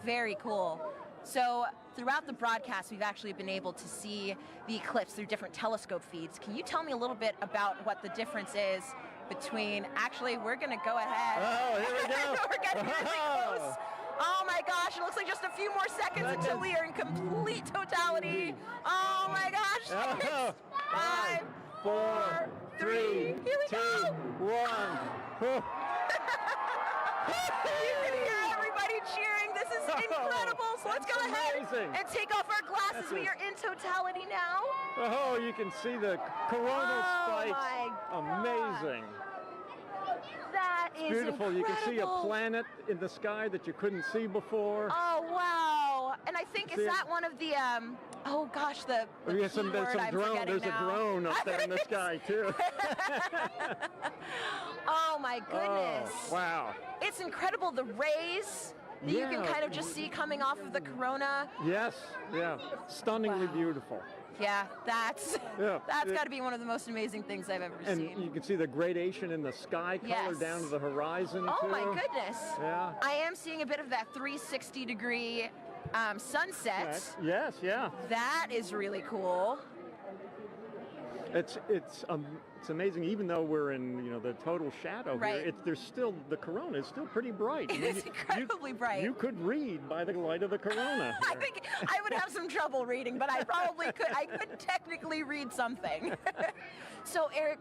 very cool. So throughout the broadcast, we've actually been able to see the eclipse through different telescope feeds. Can you tell me a little bit about what the difference is between, actually, we're going to go ahead. Oh, here we go. We're getting really close. Oh my gosh, it looks like just a few more seconds until we are in complete totality. Oh my gosh. Oh. 5, 4, 3, here we go. 1. You can hear everybody cheering. This is incredible. So let's go ahead and take off our glasses. We are in totality now. Oh, you can see the coronal spikes. Amazing. That is beautiful. Incredible. You can see a planet in the sky that you couldn't see before. Oh, wow. And I think, is that one of the, oh gosh, the there's some drone. There's a drone up there in the sky, too. Oh, my goodness. Oh, wow. It's incredible. The rays that you can kind of just see coming off of the corona. Yes, yeah. Stunningly beautiful. Yeah, that's got to be one of the most amazing things I've ever seen. And you can see the gradation in the sky color down to the horizon, Oh, too. my goodness. Yeah. I am seeing a bit of that 360-degree sunset. Yes, yeah. That is really cool. It's amazing. Even though we're in the total shadow here, there's still the corona is still pretty bright. It is incredibly bright. You could read by the light of the corona. I think I would have some trouble reading, but I probably could. I could technically read something. So Eric.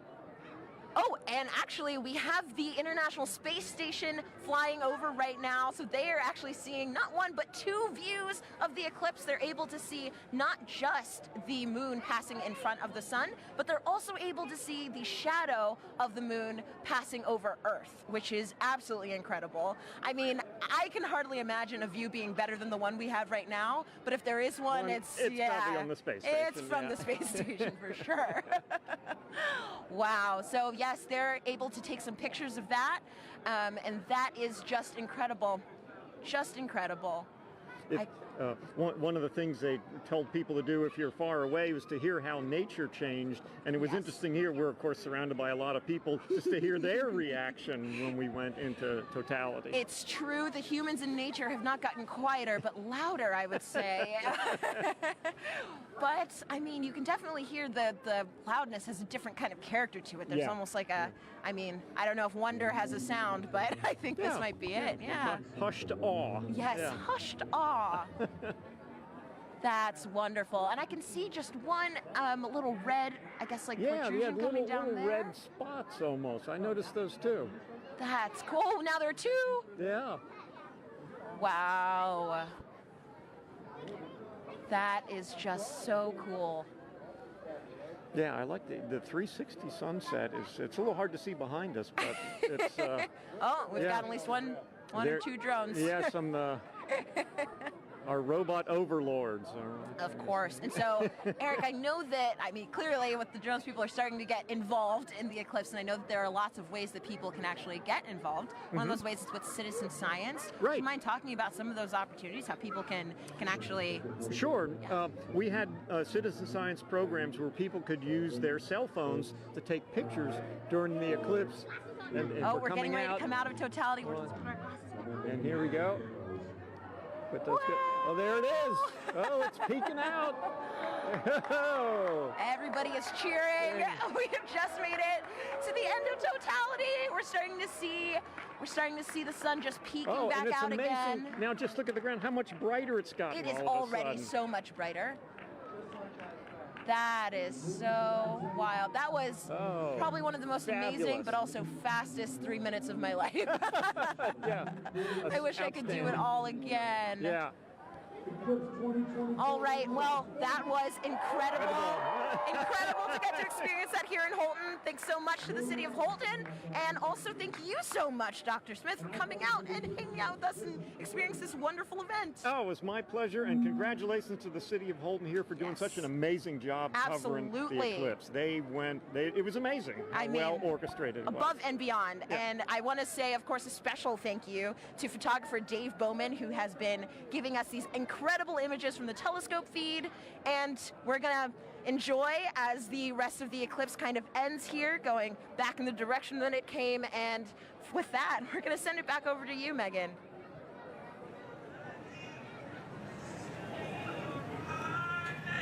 Oh, and actually we have the International Space Station flying over right now, so they are actually seeing not one but two views of the eclipse. They're able to see not just the moon passing in front of the sun, but they're also able to see the shadow of the moon passing over Earth, which is absolutely incredible. I mean, I can hardly imagine a view being better than the one we have right now, but if there is one, it's probably on the space station. It's from the space station for sure. Wow. So yes, they're able to take some pictures of that, and that is just incredible. Just incredible. One of the things they told people to do if you're far away was to hear how nature changed, and it was interesting here. We're of course surrounded by a lot of people, just to hear their reaction when we went into totality. It's true that humans and nature have not gotten quieter, but louder, I would say. But I mean, you can definitely hear the loudness has a different kind of character to it. There's almost like a, I mean, I don't know if wonder has a sound, but I think this might be it. Yeah. Hushed awe. Yes, hushed awe. That's wonderful. And I can see just one little red, I guess like protrusion coming down little there. red spots almost. I noticed those too. That's cool. Now there are two. Yeah. Wow. That is just so cool. Yeah, I like the 360 sunset. It's a little hard to see behind us, but it's... oh, we've got at least one or two drones. Yeah, some... our robot overlords. Of course. And so, Eric, I know that, I mean, clearly with the drones, people are starting to get involved in the eclipse, and I know that there are lots of ways that people can actually get involved. One of those ways is with citizen science. Right. Do you mind talking about some of those opportunities, how people can actually... Sure. We had citizen science programs where people could use their cell phones to take pictures during the eclipse. And we're getting ready to come out of totality. We're just putting our glasses on. And here we go. But those oh, there it is. Oh, it's peeking out. Oh. Everybody is cheering. We have just made it to the end of totality. We're starting to see the sun just peeking back out amazing. Again. Now just look at the ground, how much brighter it's gotten. It is all of a already sudden. so much brighter. That is so wild. That was probably one of the most amazing but also fastest 3 minutes of my life. Yeah. I wish I could do it all again. Yeah. All right, well, that was incredible. Incredible to get to experience that here in Holton. Thanks so much to the city of Holton, and also thank you so much, Dr. Smith, for coming out and hanging out with us and experiencing this wonderful event. Oh, it was my pleasure, and congratulations to the city of Holton here for doing such an amazing job covering the eclipse. It was amazing how well orchestrated it was. Above and beyond. Yeah. And I want to say, of course, a special thank you to photographer Dave Bowman, who has been giving us these incredible images from the telescope feed, and we're gonna enjoy as the rest of the eclipse kind of ends here, going back in the direction that it came, and with that, we're gonna send it back over to you, Megan.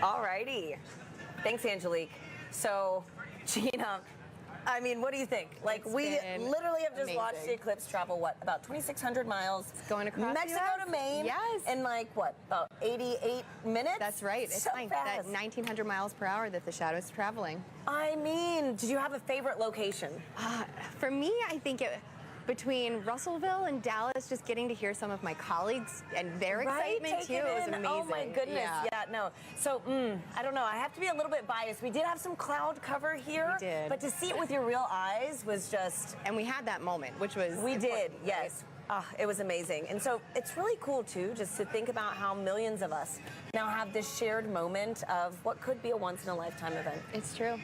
Alrighty, thanks, Angelique. So, Gina, I mean, what do you think? Like, we literally have just watched the eclipse travel, what, about 2,600 miles? It's going across Mexico to Maine. Yes. In like, what, about 88 minutes? That's right. It's so like fast. that 1,900 miles per hour that the shadow is traveling. I mean, did you have a favorite location? For me, I think between Russellville and Dallas, just getting to hear some of my colleagues and their excitement too, it was amazing. Oh my goodness, yeah, no. So, I don't know, I have to be a little bit biased. We did have some cloud cover here, we did. But to see it with your real eyes was just... And we had that moment, which was We did, yes. It was amazing. And so it's really cool too, just to think about how millions of us now have this shared moment of what could be a once-in-a-lifetime event. It's true.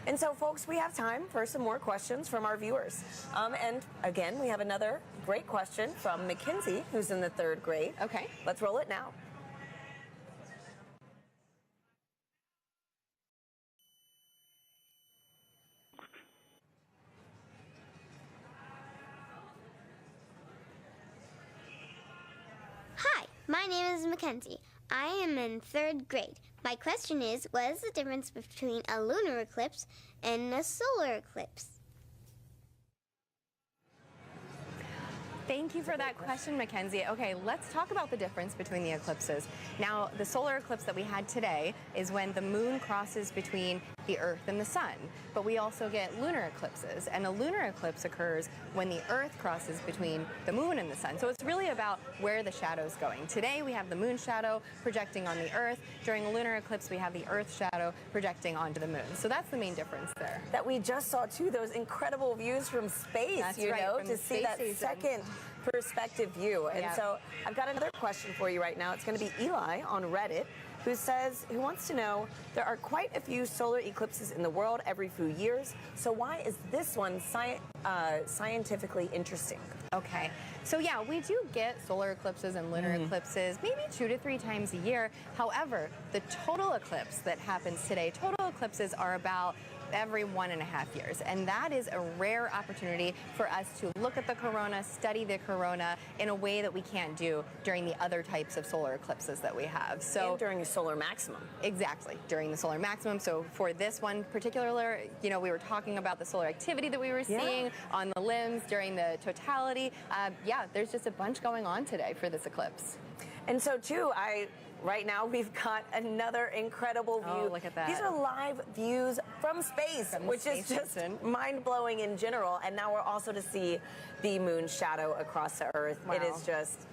And so, folks, we have time for some more questions from our viewers. And again, we have another great question from Mackenzie, who's in the 3rd grade. Okay. Let's roll it now. Hi, my name is Mackenzie. I am in 3rd grade. My question is, what is the difference between a lunar eclipse and a solar eclipse? Thank you for that question, Mackenzie. Okay, let's talk about the difference between the eclipses. Now, the solar eclipse that we had today is when the moon crosses between the Earth and the sun, but we also get lunar eclipses, and a lunar eclipse occurs when the Earth crosses between the moon and the sun. So it's really about where the shadow's going. Today we have the moon shadow projecting on the Earth. During a lunar eclipse we have the Earth shadow projecting onto the moon. So that's the main difference there. That we just saw too, those incredible views from space, That's you right, know, from to the see space that station. second perspective view. And so I've got another question for you right now. It's going to be Eli on Reddit, who wants to know, there are quite a few solar eclipses in the world every few years, so why is this one scientifically interesting? Okay, so yeah, we do get solar eclipses and lunar eclipses maybe 2 to 3 times a year. However, the total eclipse that happens today, total eclipses are about every 1.5 years, and that is a rare opportunity for us to look at the corona, study the corona in a way that we can't do during the other types of solar eclipses that we have. So and during the solar maximum. Exactly, during the solar maximum. So for this one particular, you know, we were talking about the solar activity that we were seeing on the limbs during the totality. Yeah, there's just a bunch going on today for this eclipse. And so too, right now we've got another incredible view. Oh, look at that. These are live views from space, which is just mind-blowing in general. And now we're also to see the moon shadow across the Earth. Wow. It is just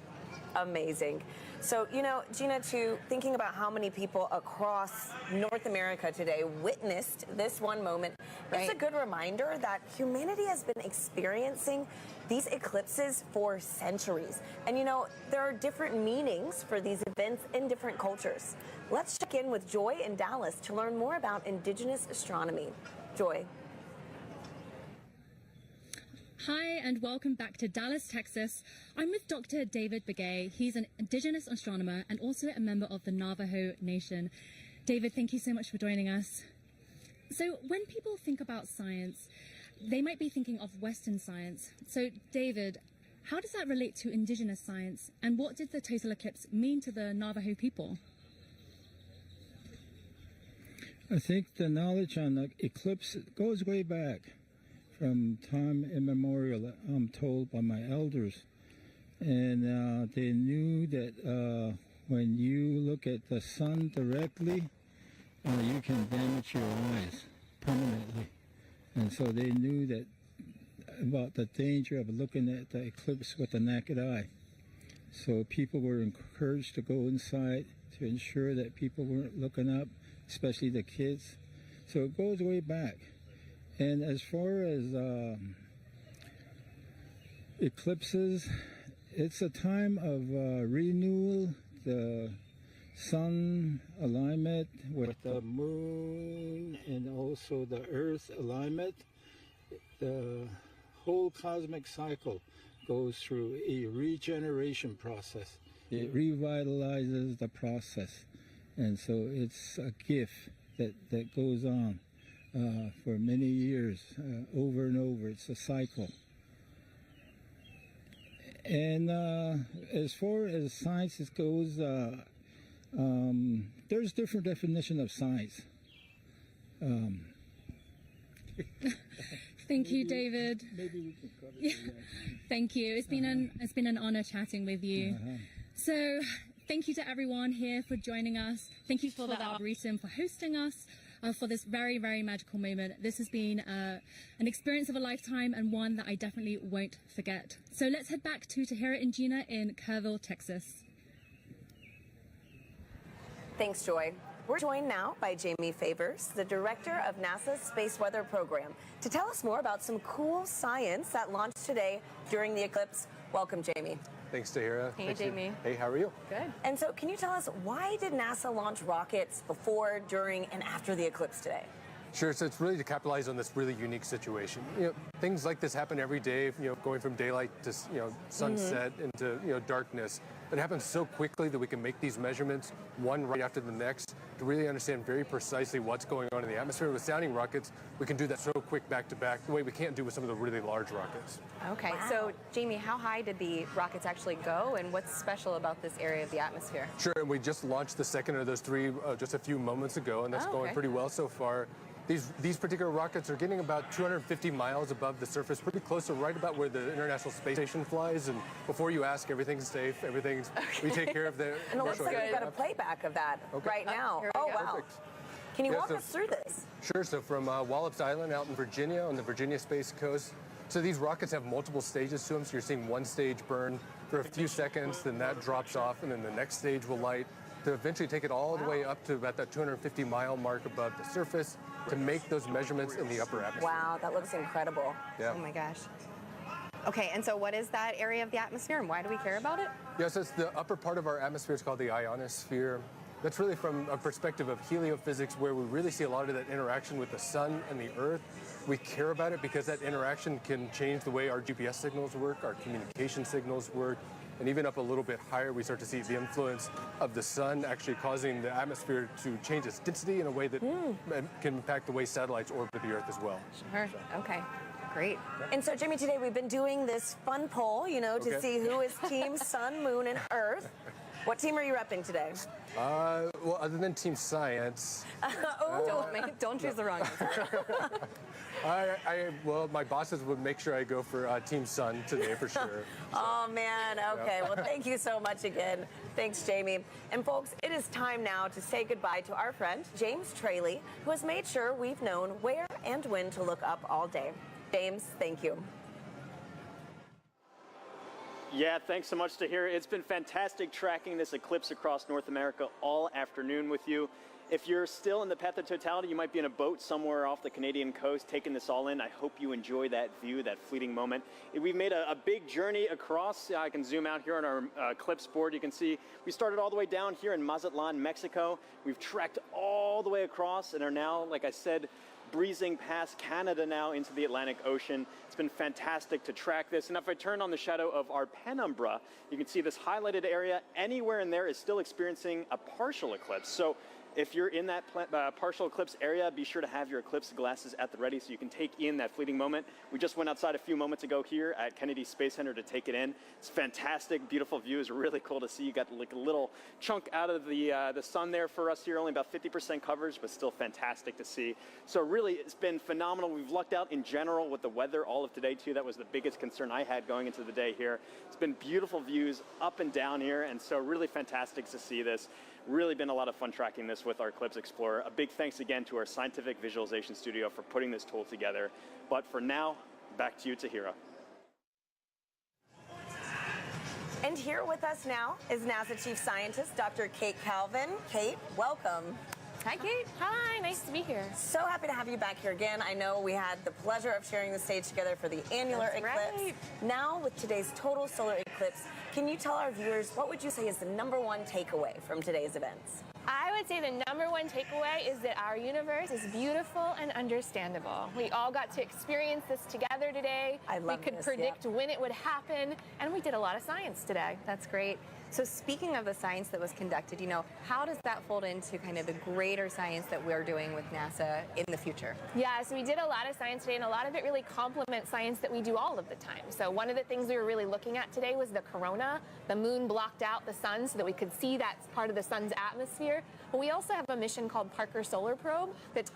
amazing. So, you know, Gina, too, thinking about how many people across North America today witnessed this one moment, it's a good reminder that humanity has been experiencing these eclipses for centuries. And, you know, there are different meanings for these events in different cultures. Let's check in with Joy in Dallas to learn more about indigenous astronomy. Joy. Hi, and welcome back to Dallas, Texas. I'm with Dr. David Begay. He's an indigenous astronomer and also a member of the Navajo Nation. David, thank you so much for joining us. So when people think about science, they might be thinking of Western science. So David, how does that relate to indigenous science, and what did the total eclipse mean to the Navajo people? I think the knowledge on the eclipse goes way back. From time immemorial, I'm told by my elders. And they knew that when you look at the sun directly, you can damage your eyes permanently. And so they knew that about the danger of looking at the eclipse with the naked eye. So people were encouraged to go inside to ensure that people weren't looking up, especially the kids. So it goes way back. And as far as eclipses, it's a time of renewal, the sun alignment with the moon and also the earth alignment. The whole cosmic cycle goes through a regeneration process. It revitalizes the process. And so it's a gift that goes on for many years, over and over. It's a cycle. And as far as science goes, there's different definition of science. Thank you, David. Maybe we can cover that. Thank you. It's been an honor chatting with you. So thank you to everyone here for joining us. Thank you for the Arboretum for hosting us for this very, very magical moment. This has been an experience of a lifetime and one that I definitely won't forget. So let's head back to Tahira and Gina in Kerrville, Texas. Thanks, Joy. We're joined now by Jamie Favors, the director of NASA's Space Weather Program, to tell us more about some cool science that launched today during the eclipse. Welcome, Jamie. Thanks, Tahira. Hey, Jamie. Hey, how are you? Good. And so can you tell us, why did NASA launch rockets before, during, and after the eclipse today? Sure, so it's really to capitalize on this really unique situation. Things like this happen every day, going from daylight to, sunset into, darkness. It happens so quickly that we can make these measurements, one right after the next, to really understand very precisely what's going on in the atmosphere. With sounding rockets, we can do that so quick back to back, the way we can't do with some of the really large rockets. Okay, so Jamie, how high did the rockets actually go, and what's special about this area of the atmosphere? Sure, and we just launched the second of those three just a few moments ago, and that's going pretty well so far. These particular rockets are getting about 250 miles above the surface, pretty close to right about where the International Space Station flies. And before you ask, everything's safe. We take care of the. And it looks like we've got a playback of that right now. Here Oh, we go. wow. Perfect. Can you walk us through this? Sure. So from Wallops Island out in Virginia, on the Virginia Space Coast. So these rockets have multiple stages to them. So you're seeing one stage burn for a few seconds, then that drops off, and then the next stage will light to eventually take it all the way up to about that 250-mile mark above the surface to make those measurements in the upper atmosphere. Wow, that looks incredible. Yeah. Oh my gosh. Okay, and so what is that area of the atmosphere, and why do we care about it? Yes, it's the upper part of our atmosphere. It's called the ionosphere. That's really from a perspective of heliophysics, where we really see a lot of that interaction with the sun and the earth. We care about it because that interaction can change the way our GPS signals work, our communication signals work, and even up a little bit higher, we start to see the influence of the sun actually causing the atmosphere to change its density in a way that can impact the way satellites orbit the Earth as well. Sure. Okay. Great. And so, Jimmy, today we've been doing this fun poll, to see who is Team Sun, Moon, and Earth. What team are you repping today? Well, other than Team Science. Don't choose the wrong answer. Well, my bosses would make sure I go for Team Sun today for sure. Oh, man. Okay. Well, thank you so much again. Thanks, Jamie. And folks, it is time now to say goodbye to our friend, James Traley, who has made sure we've known where and when to look up all day. James, thank you. Yeah, thanks so much, Tahira. It's been fantastic tracking this eclipse across North America all afternoon with you. If you're still in the path of totality, you might be in a boat somewhere off the Canadian coast taking this all in. I hope you enjoy that view, that fleeting moment. We've made a big journey across. I can zoom out here on our eclipse board. You can see we started all the way down here in Mazatlan, Mexico. We've trekked all the way across and are now, like I said, breezing past Canada now into the Atlantic Ocean. It's been fantastic to track this. And if I turn on the shadow of our penumbra, you can see this highlighted area. Anywhere in there is still experiencing a partial eclipse. So if you're in that partial eclipse area, be sure to have your eclipse glasses at the ready so you can take in that fleeting moment. We just went outside a few moments ago here at Kennedy Space Center to take it in. It's fantastic, beautiful view. It's really cool to see. You got like a little chunk out of the sun there for us here, only about 50% coverage, but still fantastic to see. So really, it's been phenomenal. We've lucked out in general with the weather all of today too. That was the biggest concern I had going into the day here. It's been beautiful views up and down here, and so really fantastic to see this. Really been a lot of fun tracking this with our Eclipse Explorer. A big thanks again to our scientific visualization studio for putting this tool together. But for now, back to you, Tahira. And here with us now is NASA Chief Scientist, Dr. Kate Calvin. Kate, welcome. Hi, Kate. Hi, nice to be here. So happy to have you back here again. I know we had the pleasure of sharing the stage together for the annular eclipse. Right. Now, with today's total solar eclipse, can you tell our viewers what would you say is the #1 takeaway from today's events? I would say the #1 takeaway is that our universe is beautiful and understandable. We all got to experience this together today. We could predict when it would happen, and we did a lot of science today. That's great. So speaking of the science that was conducted, how does that fold into kind of the greater science that we're doing with NASA in the future? Yeah, so we did a lot of science today, and a lot of it really complements science that we do all of the time. So one of the things we were really looking at today was the corona. The moon blocked out the sun so that we could see that part of the sun's atmosphere. But we also have a mission called Parker Solar Probe that's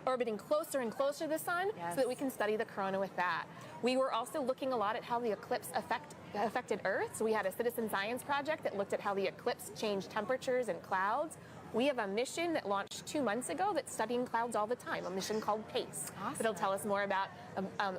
orbiting closer and closer to the sun so that we can study the corona with that. We were also looking a lot at how the eclipse affected Earth. So we had a citizen science project that looked at how the eclipse changed temperatures and clouds. We have a mission that launched 2 months ago that's studying clouds all the time, a mission called PACE. Awesome. It'll tell us more about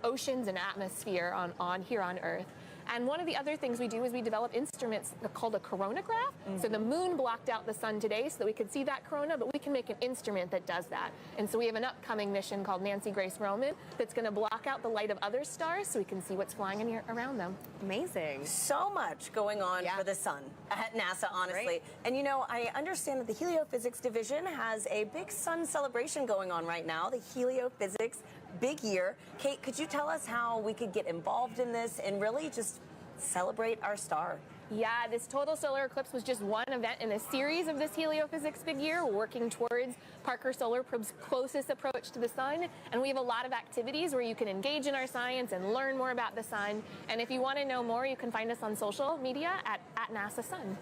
oceans and atmosphere on here on Earth. And one of the other things we do is we develop instruments called a coronagraph. So the moon blocked out the sun today so that we could see that corona, but we can make an instrument that does that. And so we have an upcoming mission called Nancy Grace Roman that's going to block out the light of other stars so we can see what's flying in around them. Amazing. So much going on for the sun at NASA, honestly. Right. And I understand that the Heliophysics Division has a big sun celebration going on right now, the Heliophysics Big Year. Kate, could you tell us how we could get involved in this and really just celebrate our star? Yeah, this total solar eclipse was just one event in a series of this Heliophysics Big Year, working towards Parker Solar Probe's closest approach to the sun. And we have a lot of activities where you can engage in our science and learn more about the sun. And if you want to know more, you can find us on social media at NASA Sun.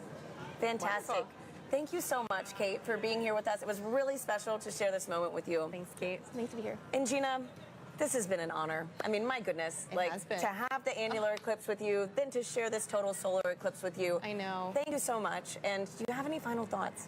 Fantastic. Wonderful. Thank you so much, Kate, for being here with us. It was really special to share this moment with you. Thanks, Kate. It's nice to be here. And Gina, this has been an honor. I mean, my goodness, to have the annular eclipse with you, then to share this total solar eclipse with you. I know. Thank you so much. And do you have any final thoughts?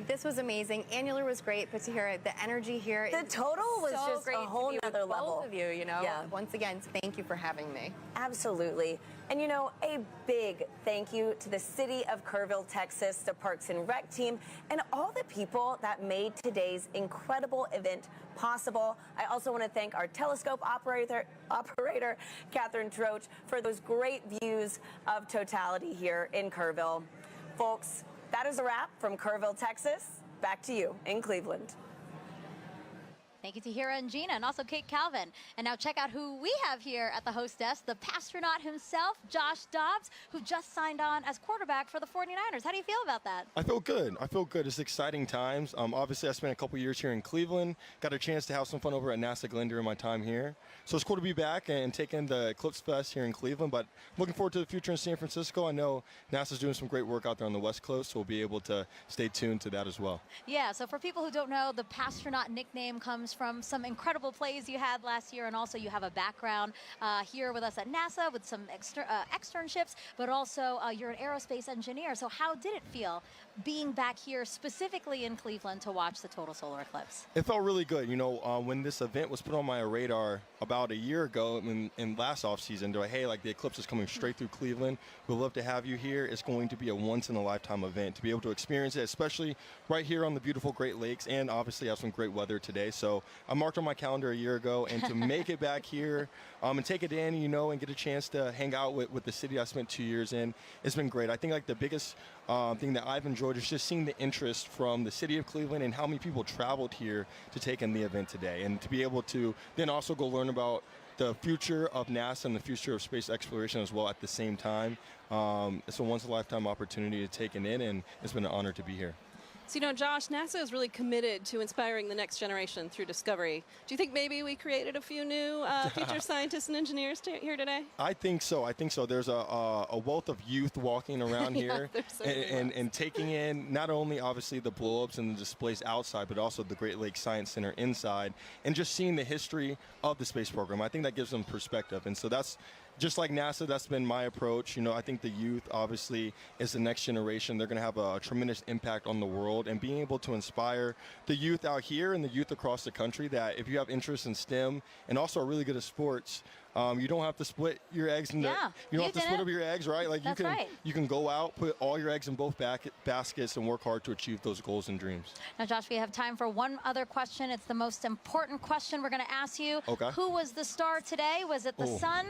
This was amazing. Annular was great, but to hear the energy here, the total was so just great a whole to be nother with level. Both of you, Yeah. Once again, thank you for having me. Absolutely. And a big thank you to the city of Kerrville, Texas, the Parks and Rec team, and all the people that made today's incredible event possible. I also want to thank our telescope operator Catherine Troach, for those great views of totality here in Kerrville. Folks, that is a wrap from Kerrville, Texas. Back to you in Cleveland. Thank you to Hira and Gina, and also Kate Calvin. And now check out who we have here at the host desk, the pastronaut himself, Josh Dobbs, who just signed on as quarterback for the 49ers. How do you feel about that? I feel good. It's exciting times. Obviously, I spent a couple years here in Cleveland. Got a chance to have some fun over at NASA Glenn during my time here. So it's cool to be back and taking the Eclipse Fest here in Cleveland. But looking forward to the future in San Francisco. I know NASA's doing some great work out there on the West Coast, so we'll be able to stay tuned to that as well. Yeah, so for people who don't know, the pastronaut nickname comes from some incredible plays you had last year, and also you have a background here with us at NASA with some externships, but also you're an aerospace engineer. So how did it feel being back here specifically in Cleveland to watch the total solar eclipse? It felt really good. When this event was put on my radar about a year ago in last off season, they're like, hey, the eclipse is coming straight through Cleveland. We'd love to have you here. It's going to be a once in a lifetime event to be able to experience it, especially right here on the beautiful Great Lakes, and obviously have some great weather today. So I marked on my calendar a year ago, and to make it back here and take it in, and get a chance to hang out with the city I spent 2 years in, it's been great. I think the biggest thing that I've enjoyed is just seeing the interest from the city of Cleveland and how many people traveled here to take in the event today, and to be able to then also go learn about the future of NASA and the future of space exploration as well at the same time. It's a once-in-a-lifetime opportunity to take it in, and it's been an honor to be here. So, Josh, NASA is really committed to inspiring the next generation through discovery. Do you think maybe we created a few new future scientists and engineers here today? I think so. There's a wealth of youth walking around here and taking in not only obviously the blow-ups and the displays outside, but also the Great Lakes Science Center inside, and just seeing the history of the space program. I think that gives them perspective. And so that's just like NASA, that's been my approach. I think the youth obviously is the next generation. They're going to have a tremendous impact on the world, and being able to inspire the youth out here and the youth across the country that if you have interest in STEM and also are really good at sports, you don't have to split your eggs into, you don't have to split up your eggs, right? Like you can go out, put all your eggs in both baskets and work hard to achieve those goals and dreams. Now, Josh, we have time for one other question. It's the most important question we're going to ask you. Okay. Who was the star today? Was it the sun,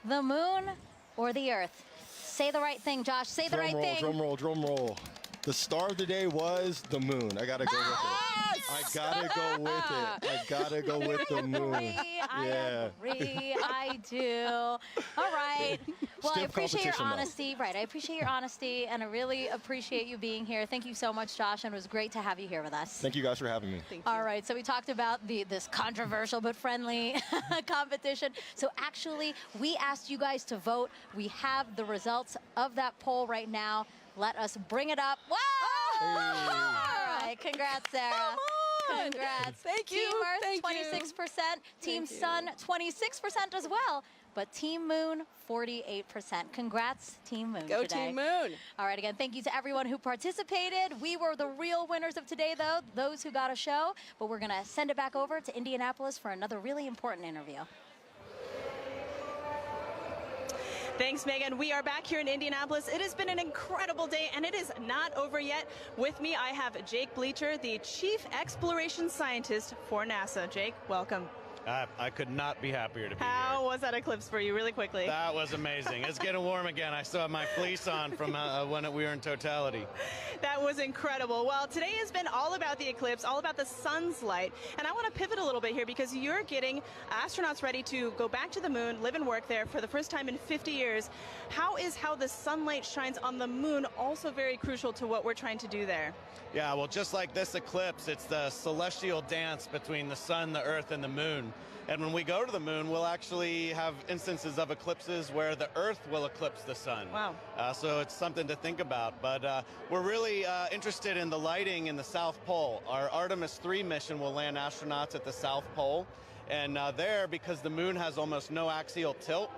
the moon, or the earth? Say the right thing, Josh. Say the right thing. Drum roll, drum roll. The star of the day was the moon. I gotta go with it. I gotta go with it. I gotta go with the moon. I agree. I do. All right. Well, I appreciate your honesty. Right. I appreciate your honesty, and I really appreciate you being here. Thank you so much, Josh, and it was great to have you here with us. Thank you guys for having me. All right. So we talked about this controversial but friendly competition. So actually, we asked you guys to vote. We have the results of that poll right now. Let us bring it up. Wow! Hey. All right, congrats, Sarah. Come on. Congrats. Thank you. Team Earth, 26%. Team Sun, 26% as well. But Team Moon, 48%. Congrats, Team Moon. Go today. Team Moon. All right, again, thank you to everyone who participated. We were the real winners of today, though, those who got a show. But we're going to send it back over to Indianapolis for another really important interview. Thanks, Megan. We are back here in Indianapolis. It has been an incredible day, and it is not over yet. With me, I have Jake Bleacher, the Chief Exploration Scientist for NASA. Jake, welcome. I could not be happier to be here. How was that eclipse for you, really quickly? That was amazing. It's getting warm again. I still have my fleece on from when we were in totality. That was incredible. Well, today has been all about the eclipse, all about the sun's light. And I want to pivot a little bit here because you're getting astronauts ready to go back to the moon, live and work there for the first time in 50 years. How the sunlight shines on the moon also very crucial to what we're trying to do there? Yeah, well, just like this eclipse, it's the celestial dance between the sun, the earth, and the moon. And when we go to the moon, we'll actually have instances of eclipses where the Earth will eclipse the sun. Wow. So it's something to think about. But we're really interested in the lighting in the South Pole. Our Artemis 3 mission will land astronauts at the South Pole. And there, because the moon has almost no axial tilt,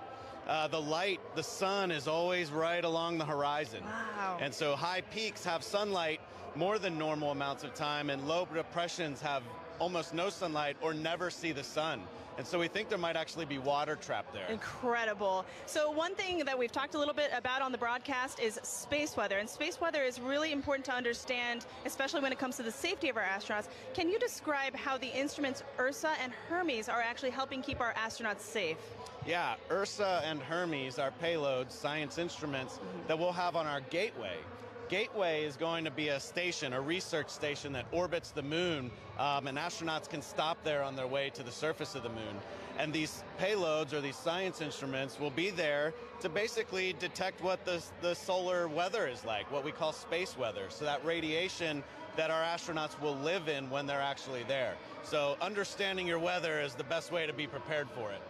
the sun is always right along the horizon. Wow. And so high peaks have sunlight more than normal amounts of time, and low depressions have almost no sunlight or never see the sun. And so we think there might actually be water trapped there. Incredible. So one thing that we've talked a little bit about on the broadcast is space weather. And space weather is really important to understand, especially when it comes to the safety of our astronauts. Can you describe how the instruments Ursa and Hermes are actually helping keep our astronauts safe? Yeah, Ursa and Hermes are payloads, science instruments that we'll have on our Gateway. Gateway is going to be a station, a research station that orbits the moon, and astronauts can stop there on their way to the surface of the moon. And these payloads, or these science instruments, will be there to basically detect what the solar weather is like, what we call space weather. So that radiation that our astronauts will live in when they're actually there. So understanding your weather is the best way to be prepared for it.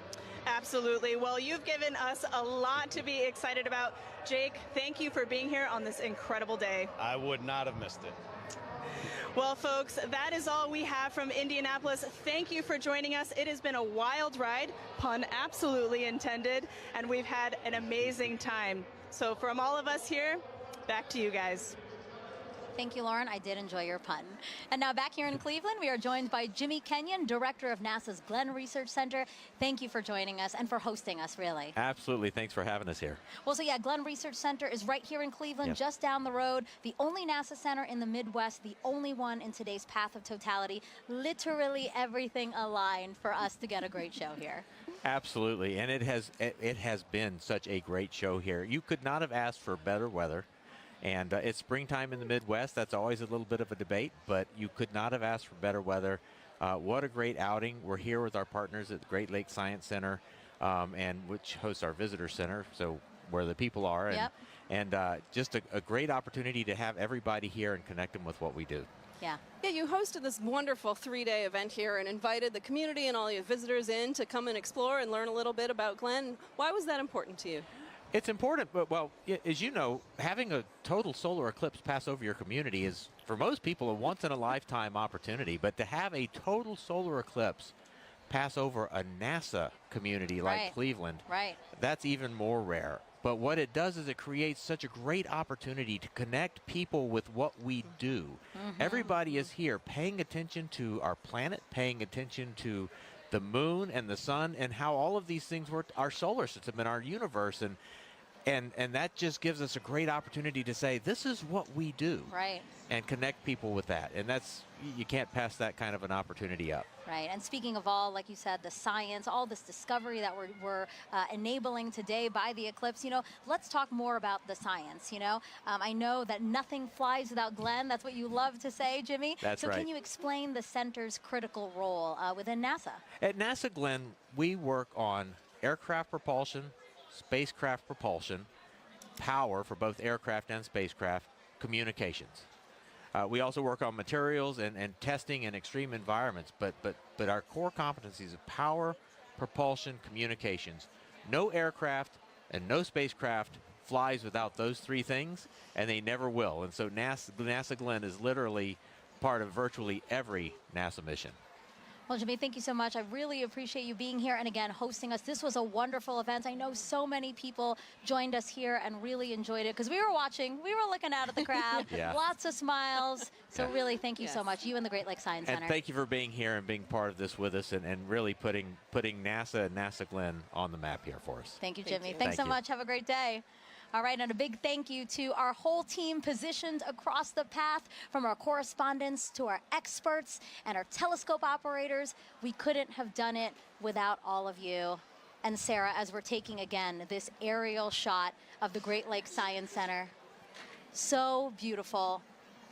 Absolutely. Well, you've given us a lot to be excited about. Jake, thank you for being here on this incredible day. I would not have missed it. Well, folks, that is all we have from Indianapolis. Thank you for joining us. It has been a wild ride, pun absolutely intended, and we've had an amazing time. So from all of us here, back to you guys. Thank you, Lauren. I did enjoy your pun. And now back here in Cleveland, we are joined by Jimmy Kenyon, director of NASA's Glenn Research Center. Thank you for joining us and for hosting us, really. Absolutely. Thanks for having us here. Well, so yeah, Glenn Research Center is right here in Cleveland, Yes. just down the road. The only NASA center in the Midwest, the only one in today's path of totality. Literally everything aligned for us to get a great show here. Absolutely. And it has been such a great show here. You could not have asked for better weather. And it's springtime in the Midwest. That's always a little bit of a debate, but you could not have asked for better weather. What a great outing. We're here with our partners at the Great Lakes Science Center, and which hosts our visitor center, so where the people are. And, Yep. and just a great opportunity to have everybody here and connect them with what we do. Yeah. Yeah, you hosted this wonderful 3-day event here and invited the community and all your visitors in to come and explore and learn a little bit about Glenn. Why was that important to you? It's important, but, well, as you know, having a total solar eclipse pass over your community is, for most people, a once-in-a-lifetime opportunity. But to have a total solar eclipse pass over a NASA community like Right. Cleveland, Right. that's even more rare. But what it does is it creates such a great opportunity to connect people with what we do. Everybody is here paying attention to our planet, paying attention to the moon and the sun and how all of these things work, our solar system and our universe. And that just gives us a great opportunity to say, this is what we do. Right. And connect people with that. And that's, you can't pass that kind of an opportunity up. Right, and speaking of all, like you said, the science, all this discovery that we're enabling today by the eclipse, you know, let's talk more about the science, you know. I know that nothing flies without Glenn. That's what you love to say, Jimmy. That's so right. Can you explain the center's critical role within NASA? At NASA, Glenn, we work on aircraft propulsion, spacecraft propulsion, power for both aircraft and spacecraft, communications. We also work on materials and testing in extreme environments, but our core competencies of power, propulsion, communications. No aircraft and no spacecraft flies without those three things, and they never will. And so NASA Glenn is literally part of virtually every NASA mission. Well, Jimmy, thank you so much. I really appreciate you being here and, again, hosting us. This was a wonderful event. I know so many people joined us here and really enjoyed it because we were watching. We were looking out at the crowd. Yeah. Lots of smiles. So Yeah. really, thank you so much. You and the Great Lakes Science And Center. thank you for being here and being part of this with us and really putting NASA and NASA Glenn on the map here for us. Thank you, Jimmy. you. Thanks Thank so you. much. Have a great day. All right, and a big thank you to our whole team positioned across the path, from our correspondents to our experts and our telescope operators. We couldn't have done it without all of you. And Sarah, as we're taking again this aerial shot of the Great Lakes Science Center, so beautiful.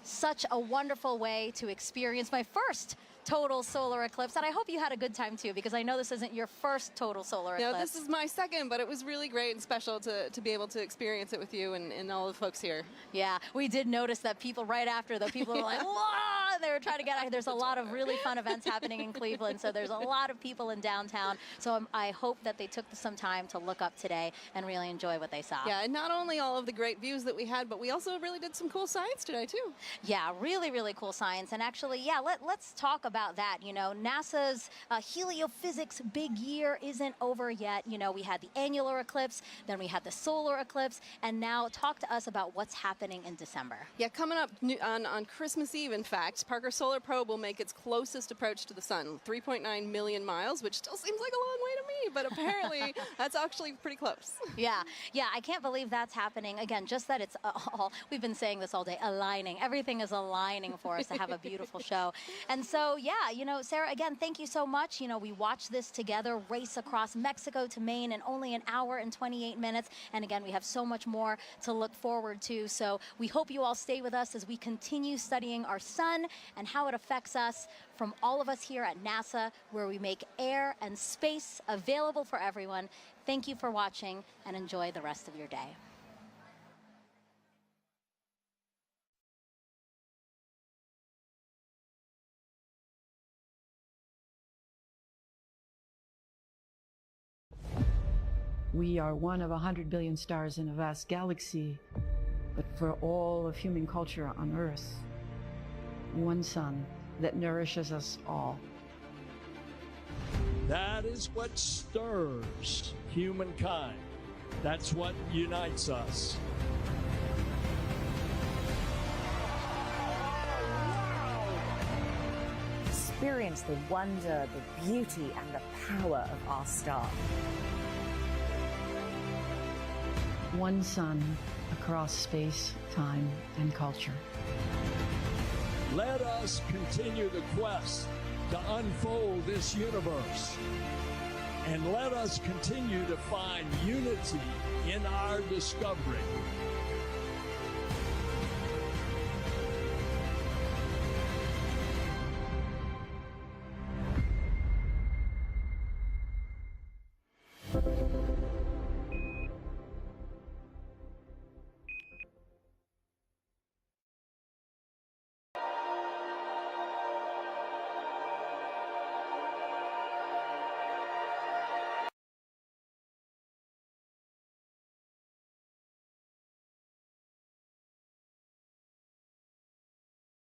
Such a wonderful way to experience my first total solar eclipse, and I hope you had a good time too, because I know this isn't your first total solar eclipse. No, this is my second, but it was really great and special to be able to experience it with you and all the folks here. Yeah, we did notice that people right after, the people were like, whoa, they were trying to get out. There's a lot of really fun events happening in Cleveland, so there's a lot of people in downtown. So I hope that they took some time to look up today and really enjoy what they saw. Yeah, and not only all of the great views that we had, but we also really did some cool science today too. Yeah, really, really cool science. And actually, yeah, let's talk about that. You know, NASA's heliophysics big year isn't over yet. You know, we had the annular eclipse, then we had the solar eclipse, and now talk to us about what's happening in December. Yeah, coming up on Christmas Eve, in fact, Parker Solar Probe will make its closest approach to the sun, 3.9 million miles, which still seems like a long way to me, but apparently that's actually pretty close. Yeah, I can't believe that's happening. Again, just that it's all, we've been saying this all day, aligning. Everything is aligning for us to have a beautiful show. And so, yeah, you know, Sarah, again, thank you so much. You know, we watched this together, race across Mexico to Maine in only an hour and 28 minutes. And again, we have so much more to look forward to. So we hope you all stay with us as we continue studying our sun and how it affects us, from all of us here at NASA, where we make air and space available for everyone. Thank you for watching, and enjoy the rest of your day. We are one of 100 billion stars in a vast galaxy, but for all of human culture on Earth, one sun that nourishes us all. That is what stirs humankind. That's what unites us. Experience the wonder, the beauty, and the power of our star. One sun across space, time, and culture. Let us continue the quest to unfold this universe. And let us continue to find unity in our discovery.